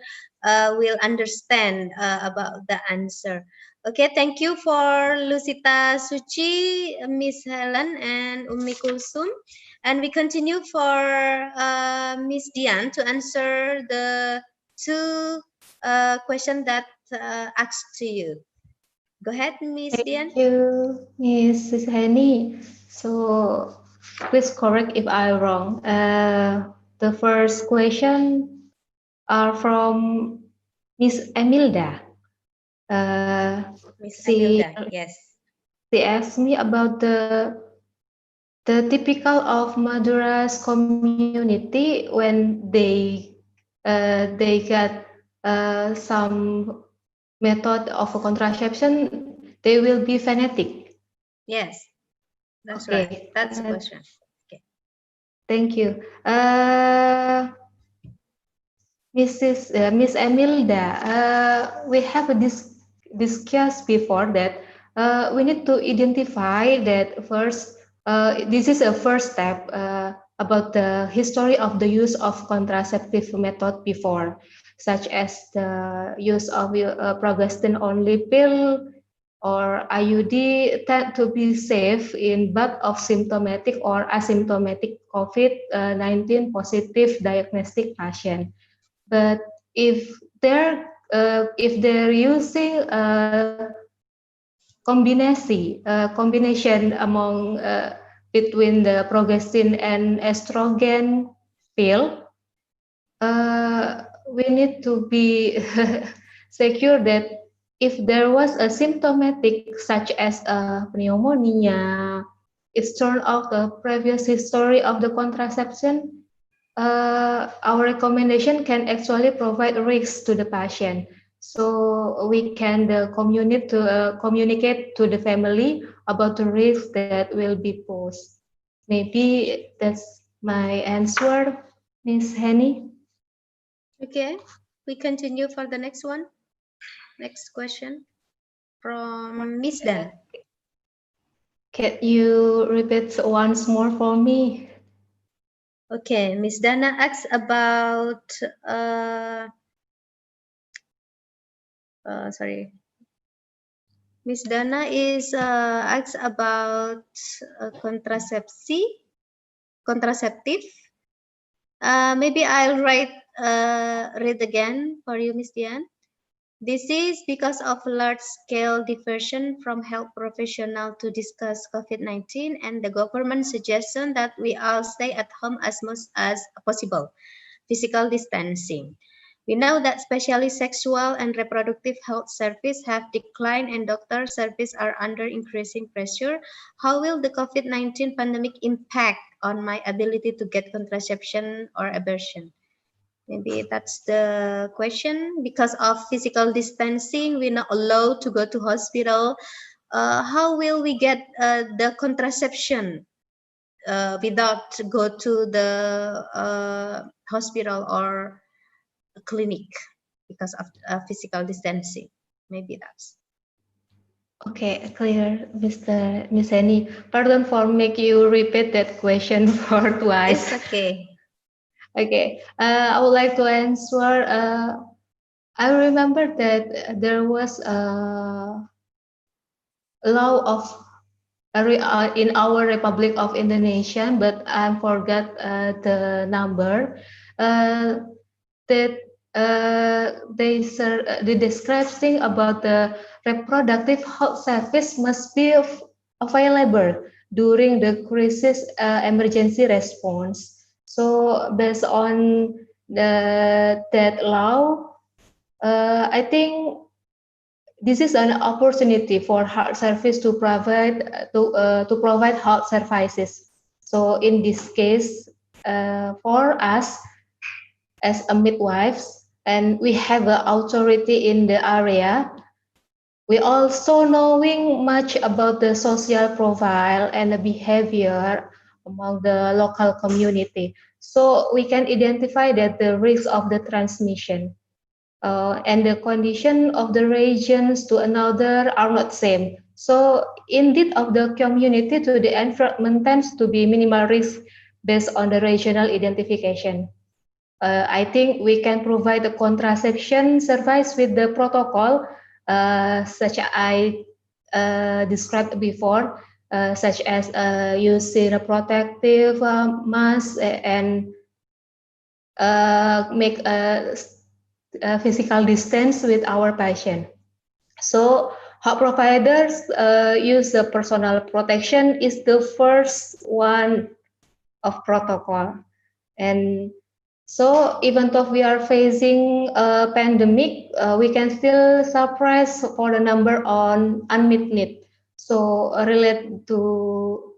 M: will understand about the answer. Okay, thank you for Lucita Suci, Miss Helen, and Umi Kulsum. And we continue for Miss Dian to answer the two questions that asked to you. Go ahead, Miss Dian.
N: Thank you, Mrs. Henny. So please correct if I'm wrong. The first question are from Miss Emilda.
M: Miss
N: She
M: Emilda, yes.
N: She asked me about the typical of Madura's community when they got some method of contraception, they will be fanatic.
M: Yes, that's
N: Okay.
M: right. That's the question. Okay.
N: Thank you. Miss Emilda, we have discussed before that we need to identify that first. This is a first step about the history of the use of contraceptive method before, such as the use of progestin-only pill or IUD tend to be safe in both of symptomatic or asymptomatic COVID-19 positive diagnostic patient. But if they're using combination among between the progestin and estrogen pill, we need to be secure that if there was a symptomatic such as a pneumonia, it's turned out the previous history of the contraception, our recommendation can actually provide risks to the patient. So we can communicate to the family about the risk that will be posed. Maybe that's my answer, Miss Henny.
M: Okay, we continue for the next one. Next question from Miss Dan.
N: Can you repeat once more for me?
M: Okay, Miss Dana asks about sorry. Miss Dana is asks about contraceptive. Maybe I'll read again for you, Miss Dian. This is because of large-scale diversion from health professionals to discuss COVID-19 and the government suggestion that we all stay at home as much as possible. Physical distancing. We know that especially sexual and reproductive health services have declined and doctor services are under increasing pressure. How will the COVID-19 pandemic impact on my ability to get contraception or abortion? Maybe that's the question. Because of physical distancing, we're not allowed to go to hospital. How will we get the contraception without go to the hospital or clinic because of physical distancing? Maybe that's.
N: Okay, clear, Miss Henny. Pardon for make you repeat that question for twice.
M: It's okay.
N: Okay, I would like to answer. I remember that there was a law of in our Republic of Indonesia, but I forgot the number. That they describe thing about the reproductive health service must be available during the crisis emergency response. So based on that law, I think this is an opportunity for health service to provide health services. So in this case, for us as a midwives, and we have an authority in the area, we also knowing much about the social profile and the behavior among the local community. So we can identify that the risk of the transmission and the condition of the regions to another are not same. So indeed of the community to the environment tends to be minimal risk based on the regional identification. I think we can provide the contraception service with the protocol such I described before. such as using a protective mask and make a physical distance with our patient. So health providers use the personal protection is the first one of protocol. And so even though we are facing a pandemic, we can still suppress for the number on unmet need. So related to,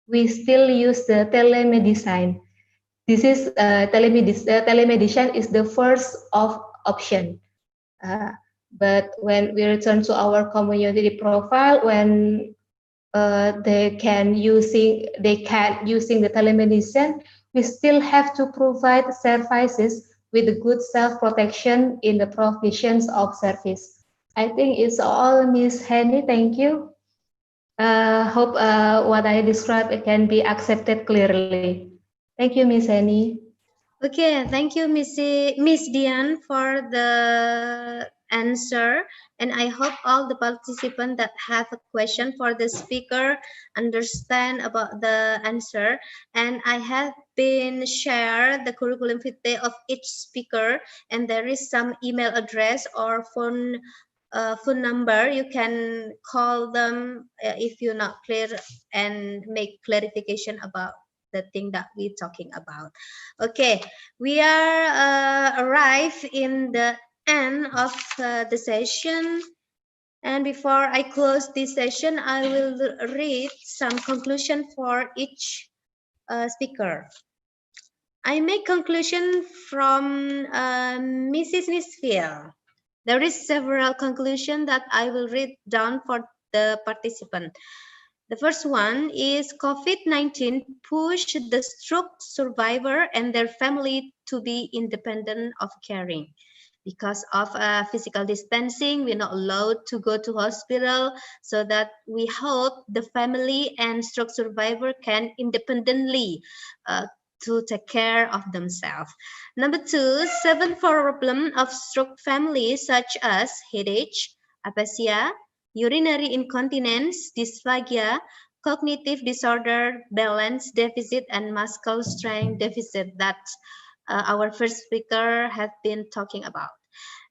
N: we still use the telemedicine. This is telemedicine is the first of option. But when we return to our community profile, when they can using the telemedicine, we still have to provide services with good self-protection in the provisions of service. I think it's all, Miss Henny. Thank you. Hope what I described can be accepted clearly. Thank you, Miss Henny.
M: Okay, thank you, Miss Dian, for the answer. And I hope all the participants that have a question for the speaker understand about the answer. And I have been shared the curriculum vitae of each speaker, and there is some email address or phone number. You can call them if you're not clear and make clarification about the thing that we're talking about. Okay, we are arrived in the end of the session. And before I close this session, I will read some conclusion for each speaker. I make conclusion from Mrs. Nisfil. There is several conclusions that I will read down for the participant. The first one is COVID-19 pushed the stroke survivor and their family to be independent of caring. Because of physical distancing, we're not allowed to go to hospital, so that we hope the family and stroke survivor can independently to take care of themselves. Number two, 7 problem of stroke families such as headache, aphasia, urinary incontinence, dysphagia, cognitive disorder, balance deficit, and muscle strength deficit that our first speaker has been talking about.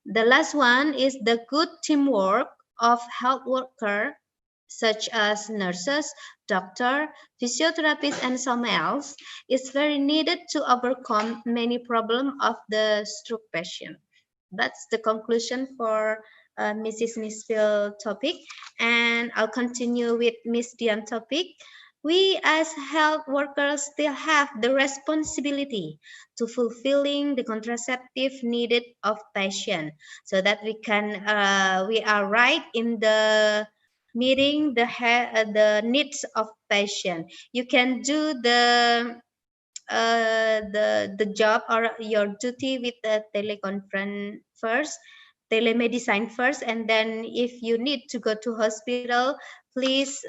M: The last one is the good teamwork of health workers such as nurses, doctor, physiotherapists, and some else is very needed to overcome many problems of the stroke patient. That's the conclusion for Mrs. Nisfil topic, and I'll continue with Miss Dian topic. We as health workers still have the responsibility to fulfilling the contraceptive needed of patient, so that we are right in the meeting the needs of patient. You can do the job or your duty with the teleconference first, telemedicine first, and then if you need to go to hospital, please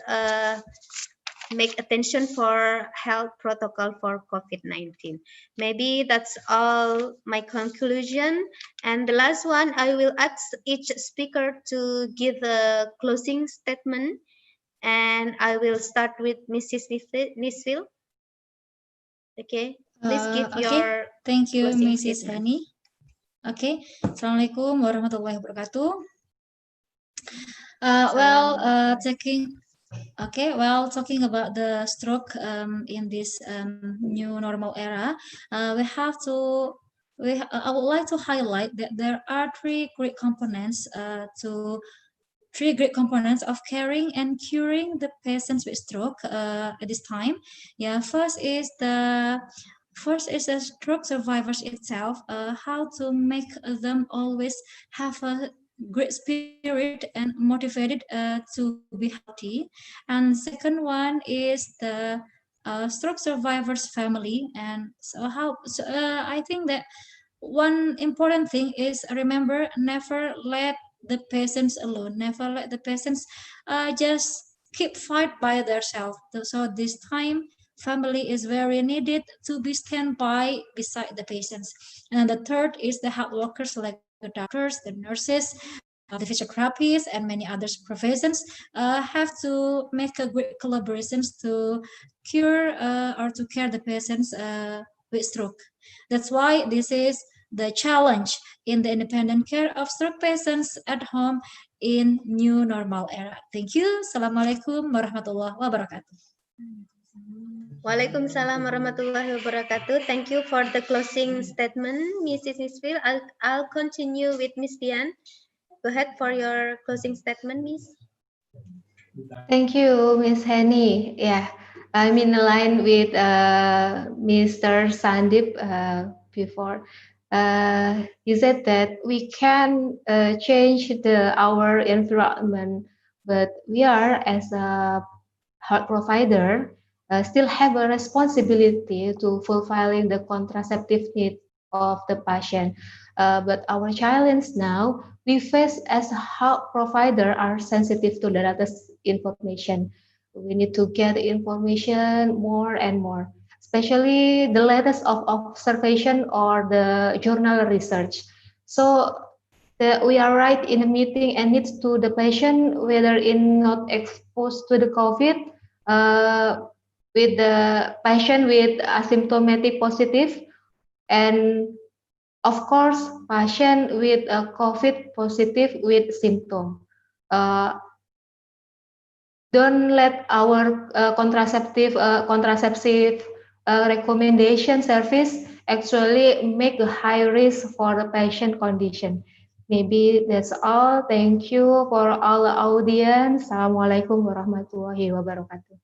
M: make attention for health protocol for COVID-19. Maybe that's all my conclusion. And the last one, I will ask each speaker to give a closing statement. And I will start with Mrs. Nisfil. Okay, please give your
I: Thank you,
M: closing
I: Mrs.
M: statement.
I: Hani. Okay, Assalamualaikum warahmatullahi wabarakatuh. Talking about the stroke in this new normal era, I would like to highlight that there are three great components of caring and curing the patients with stroke at this time. Yeah, first is the stroke survivors itself, how to make them always have a great spirit and motivated to be healthy. And second one is the stroke survivors family. And I think that one important thing is remember, never let the patients alone, never let the patients just keep fight by themselves. So this time family is very needed to be stand by beside the patients. And the third is the health workers like the doctors, the nurses, the physiotherapists and many other professions have to make a great collaborations to cure or to care the patients with stroke. That's why this is the challenge in the independent care of stroke patients at home in new normal era. Thank you. Assalamualaikum warahmatullahi wabarakatuh.
M: Waalaikumsalam warahmatullahi wabarakatuh. Thank you for the closing statement, Mrs. Nisfil. I'll continue with Miss Dian. Go ahead for your closing statement, Miss.
N: Thank you, Miss Henny. Yeah, I'm in line with Mr. Sandeep before. He said that we can change our environment, but we are as a health provider still have a responsibility to fulfilling the contraceptive need of the patient. But our challenge now, we face as a health provider are sensitive to the latest information. We need to get information more and more, especially the latest of observation or the journal research. So we are right in a meeting and needs to the patient whether in not exposed to the COVID, with the patient with asymptomatic positive, and of course patient with a COVID positive with symptom. Don't let our contraceptive recommendation service actually make a high risk for the patient condition. Maybe that's all. Thank you for all the audience. Assalamualaikum warahmatullahi wabarakatuh.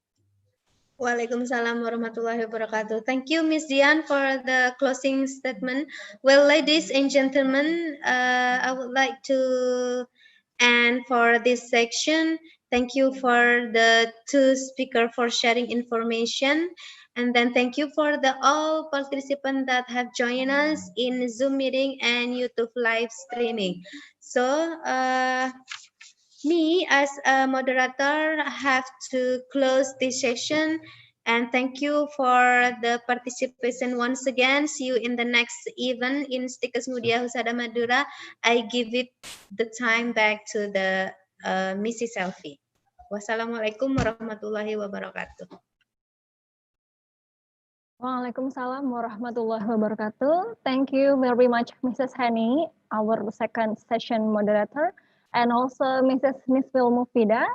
M: Waalaikumsalam warahmatullahi wabarakatuh. Thank you, Miss Dian, for the closing statement. Well, ladies and gentlemen, I would like to end for this section. Thank you for the two speakers for sharing information. And then thank you for the all participants that have joined us in Zoom meeting and YouTube live streaming. So, me as a moderator have to close this session, and thank you for the participation once again. See you in the next event in STIKES Ngudia Husada Madura. I give it the time back to the Mrs. Selfie. Wassalamualaikum warahmatullahi wabarakatuh.
A: Waalaikumsalam warahmatullahi wabarakatuh. Thank you very much, Mrs. Hani, our second session moderator, and also Mrs. Nisfil Mufidah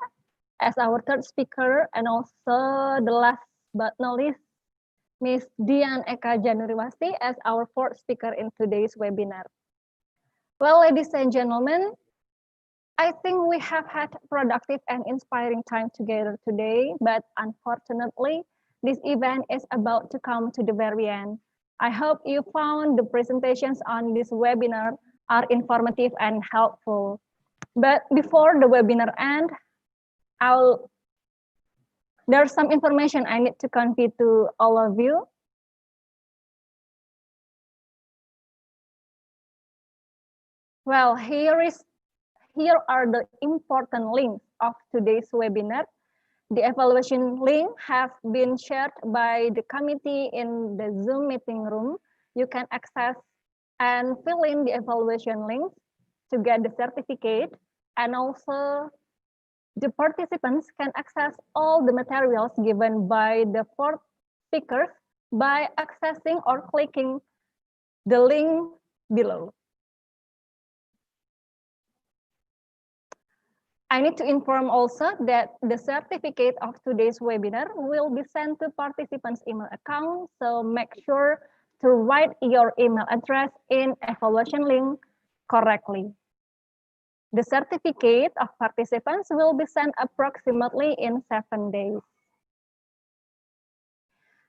A: as our third speaker, and also the last but not least, Ms. Dian Eka Januriswasti as our fourth speaker in today's webinar. Well, ladies and gentlemen, I think we have had productive and inspiring time together today, but unfortunately, this event is about to come to the very end. I hope you found the presentations on this webinar are informative and helpful. But before the webinar ends, there's some information I need to convey to all of you. Well, here are the important links of today's webinar. The evaluation link have been shared by the committee in the Zoom meeting room. You can access and fill in the evaluation links to get the certificate, and also the participants can access all the materials given by the four speakers by accessing or clicking the link below. I need to inform also that the certificate of today's webinar will be sent to participants' email account, so make sure to write your email address in evaluation link correctly. The certificate of participants will be sent approximately in 7 days.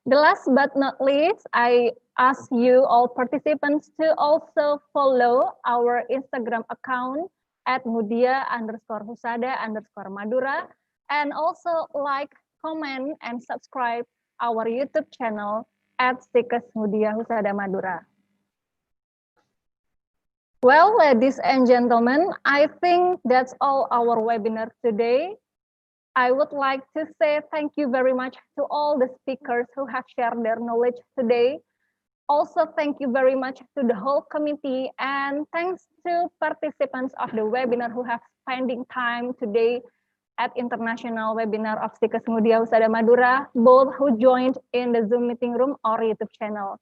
A: The last but not least, I ask you all participants to also follow our Instagram account at Ngudia_Husada_Madura, and also like, comment, and subscribe our YouTube channel at STIKES Ngudia Husada Madura. Well, ladies and gentlemen, I think that's all our webinar today. I would like to say thank you very much to all the speakers who have shared their knowledge today. Also, thank you very much to the whole committee, and thanks to participants of the webinar who have spending time today at international webinar of STIKES Ngudia Husada Madura, both who joined in the Zoom meeting room or YouTube channel.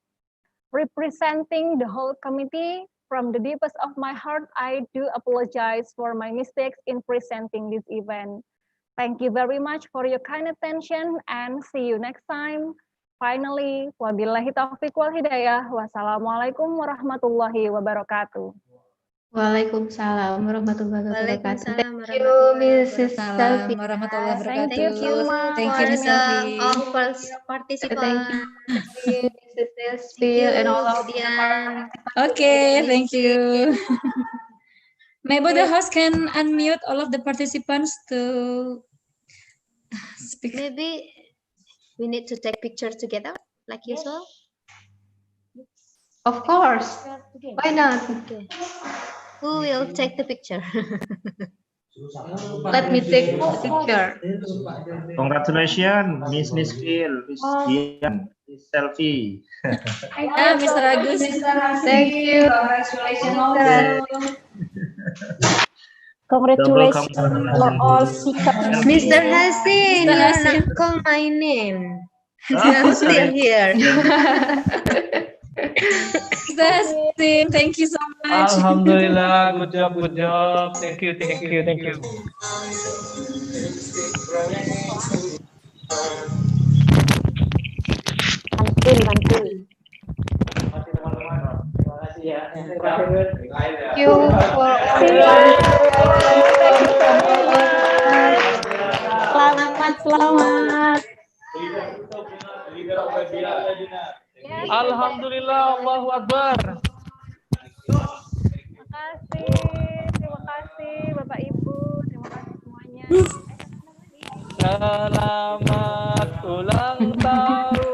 A: Representing the whole committee, from the deepest of my heart, I do apologize for my mistakes in presenting this event. Thank you very much for your kind attention, and see you next time. Finally, wabillahi taufiq wal hidayah. Wassalamualaikum warahmatullahi wabarakatuh.
K: Waalaikumsalam warahmatullahi wabarakatuh.
M: Waalaikumsalam
K: Thank you, Mrs. Selfie.
I: Warahmatullahi
A: Thank
I: wabarakatuh.
A: you so much.
I: Thank you, Miss
M: for
I: Selfie.
M: all
K: Thank
M: participants.
K: you, Mrs.
M: Thank
K: Selfie,
M: you,
K: and all of the
M: Dian.
I: Okay, thank you. Maybe the
M: Okay.
I: host can unmute all of the participants to speak.
M: Maybe we need to take pictures together, like usual.
K: Of course. Why not?
M: Okay. Who will take the picture?
K: Let me take the picture.
D: Congratulations, Miss Nisfil, Miss Dian, Miss Selfie.
I: Yeah, Mr. Agus.
K: Thank you. Congratulations.
D: Congratulations
M: for all speakers. Mr. Hasin,
I: Mr.
M: you're
I: Hasin.
M: not call my name. I'm still here.
I: Mr. Hasim, thank you so much.
Q: Alhamdulillah, good job. Thank you.
K: Thank you for
M: Selamat.
Q: Alhamdulillah, Allahu Akbar.
A: Terima kasih Bapak Ibu, terima kasih semuanya.
Q: Selamat ulang tahun.